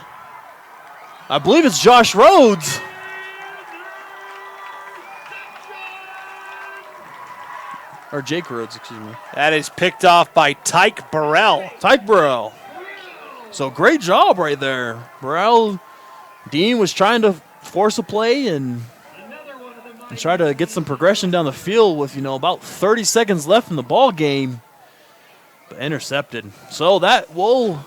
I believe it's Josh Rhodes. Or Jake Rhodes, excuse me. That is picked off by Tyke Burrell. So great job right there. Burrell, Dean was trying to force a play and try to get some progression down the field with, about 30 seconds left in the ball game. But intercepted. So that will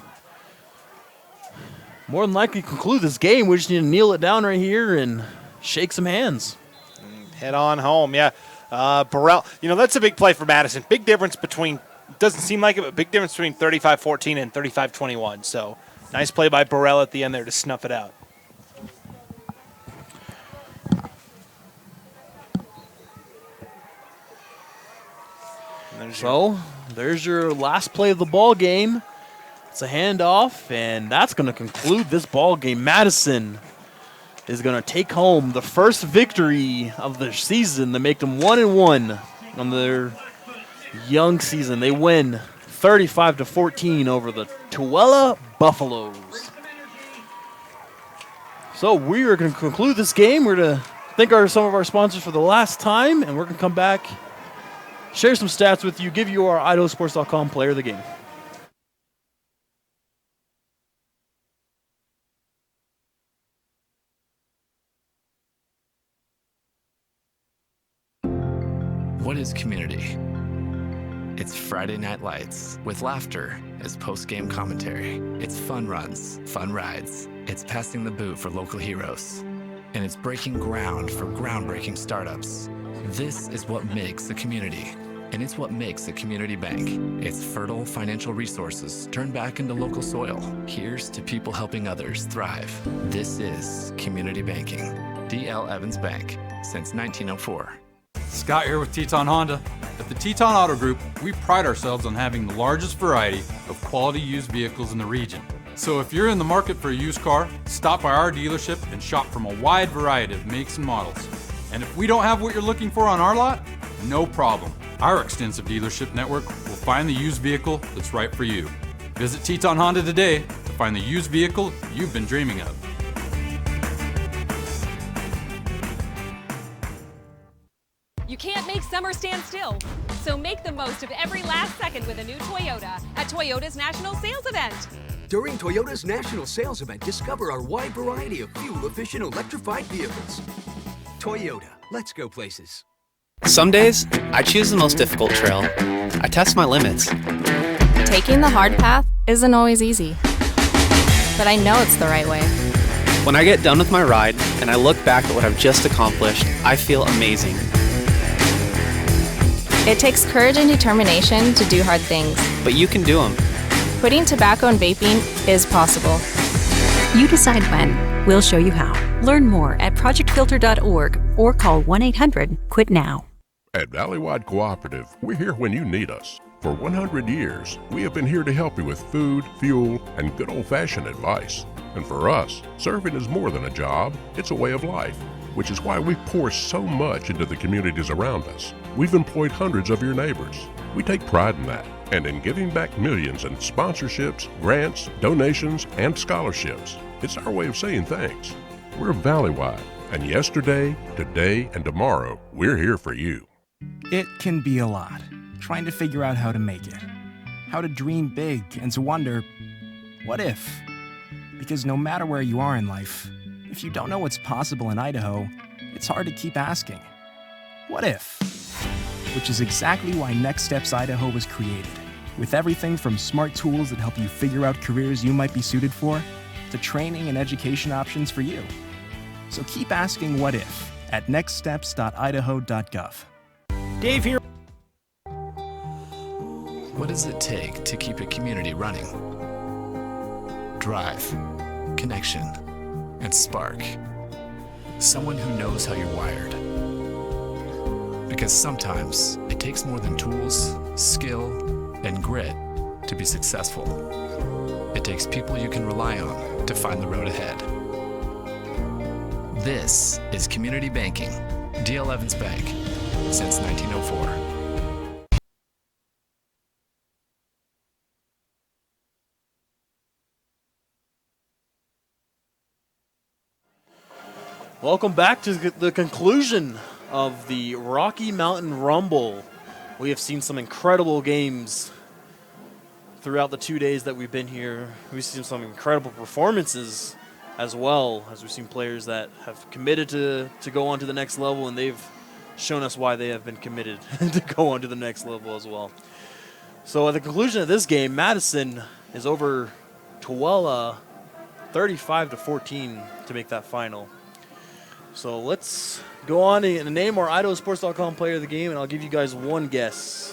more than likely conclude this game. We just need to kneel it down right here and shake some hands. Head on home, yeah. Burrell, that's a big play for Madison. Big difference between, doesn't seem like it, but big difference between 35-14 and 35-21. So nice play by Burrell at the end there to snuff it out. So there's your last play of the ball game. It's a handoff, and that's going to conclude this ball game. Madison is going to take home the first victory of the season to make them 1-1 on their young season. They win 35-14 over the Tooele Buffaloes. So we are going to conclude this game. We're going to thank some of our sponsors for the last time, and we're going to come back, share some stats with you, give you our IdahoSports.com player of the game. What is community? It's Friday Night Lights with laughter as post-game commentary. It's fun runs, fun rides. It's passing the boot for local heroes. And it's breaking ground for groundbreaking startups. This is what makes a community. And it's what makes a community bank. It's fertile financial resources turned back into local soil. Here's to people helping others thrive. This is community banking. D.L. Evans Bank, since 1904. Scott here with Teton Honda. At the Teton Auto Group, we pride ourselves on having the largest variety of quality used vehicles in the region. So if you're in the market for a used car, stop by our dealership and shop from a wide variety of makes and models. And if we don't have what you're looking for on our lot, no problem. Our extensive dealership network will find the used vehicle that's right for you. Visit Teton Honda today to find the used vehicle you've been dreaming of. You can't make summer stand still, so make the most of every last second with a new Toyota at Toyota's National Sales Event. During Toyota's National Sales Event, discover our wide variety of fuel-efficient electrified vehicles. Toyota, let's go places. Some days, I choose the most difficult trail. I test my limits. Taking the hard path isn't always easy, but I know it's the right way. When I get done with my ride and I look back at what I've just accomplished, I feel amazing. It takes courage and determination to do hard things. But you can do them. Quitting tobacco and vaping is possible. You decide when. We'll show you how. Learn more at projectfilter.org or call 1-800-QUIT-NOW. At Valleywide Cooperative, we're here when you need us. For 100 years, we have been here to help you with food, fuel, and good old-fashioned advice. And for us, serving is more than a job, it's a way of life, which is why we pour so much into the communities around us. We've employed hundreds of your neighbors. We take pride in that, and in giving back millions in sponsorships, grants, donations, and scholarships. It's our way of saying thanks. We're Valleywide, and yesterday, today, and tomorrow, we're here for you. It can be a lot, trying to figure out how to make it, how to dream big, and to wonder, what if? Because no matter where you are in life, if you don't know what's possible in Idaho, it's hard to keep asking, what if? Which is exactly why Next Steps Idaho was created, with everything from smart tools that help you figure out careers you might be suited for, to training and education options for you. So keep asking what if at nextsteps.idaho.gov. Dave here. What does it take to keep a community running? Drive, connection, and spark. Someone who knows how you're wired. Because sometimes it takes more than tools, skill, and grit to be successful. It takes people you can rely on to find the road ahead. This is community banking, D.L. Evans Bank, since 1904. Welcome back to the conclusion of the Rocky Mountain Rumble. We have seen some incredible games throughout the 2 days that we've been here. We've seen some incredible performances as well, as we've seen players that have committed to go on to the next level, and they've shown us why they have been committed to go on to the next level as well. So at the conclusion of this game, Madison is over Tooele 35-14 to make that final. So let's go on and name our IdahoSports.com player of the game, and I'll give you guys one guess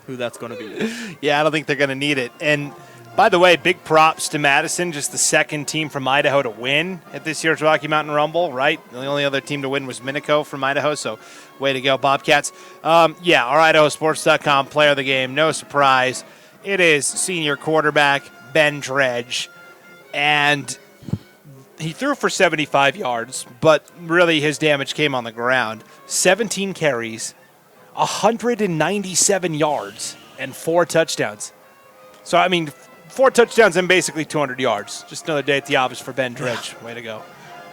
who that's going to be. Yeah, I don't think they're going to need it. And by the way, big props to Madison, just the second team from Idaho to win at this year's Rocky Mountain Rumble, right? The only other team to win was Minico from Idaho, so way to go, Bobcats. Yeah, our IdahoSports.com player of the game, no surprise. It is senior quarterback Ben Dredge, and he threw for 75 yards, but really his damage came on the ground. 17 carries, 197 yards, and 4 touchdowns. So, I mean, 4 touchdowns and basically 200 yards. Just another day at the office for Ben Dredge. Way to go.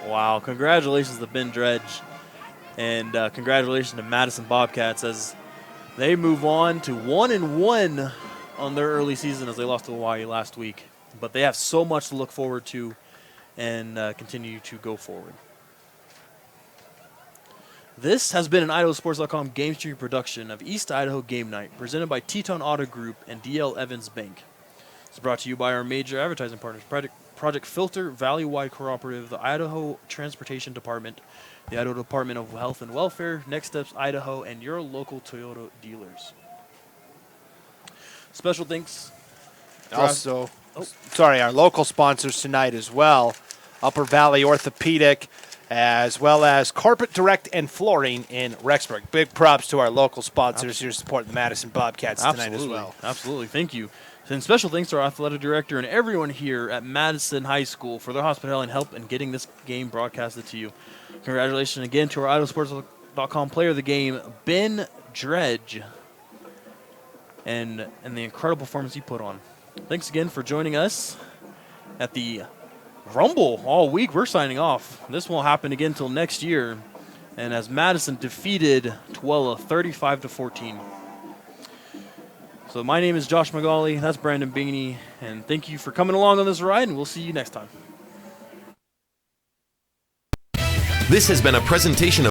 Wow. Congratulations to Ben Dredge. And congratulations to Madison Bobcats as they move on to 1-1 on their early season as they lost to Hawaii last week. But they have so much to look forward to and continue to go forward. This has been an IdahoSports.com GameStream production of East Idaho Game Night, presented by Teton Auto Group and D.L. Evans Bank. It's brought to you by our major advertising partners, Project Filter, Valleywide Cooperative, the Idaho Transportation Department, the Idaho Department of Health and Welfare, Next Steps Idaho, and your local Toyota dealers. Special thanks. Also, our local sponsors tonight as well, Upper Valley Orthopedic, as well as Carpet Direct and Flooring in Rexburg. Big props to our local sponsors here supporting the Madison Bobcats tonight as well. Absolutely. Thank you. And special thanks to our athletic director and everyone here at Madison High School for their hospitality and help in getting this game broadcasted to you. Congratulations again to our IdahoSports.com player of the game, Ben Dredge, and the incredible performance he put on. Thanks again for joining us at the Rumble all week. We're signing off. This won't happen again until next year. And as Madison defeated Tooele 35-14. So my name is Josh McGauley. That's Brandon Bingney. And thank you for coming along on this ride, and we'll see you next time. This has been a presentation of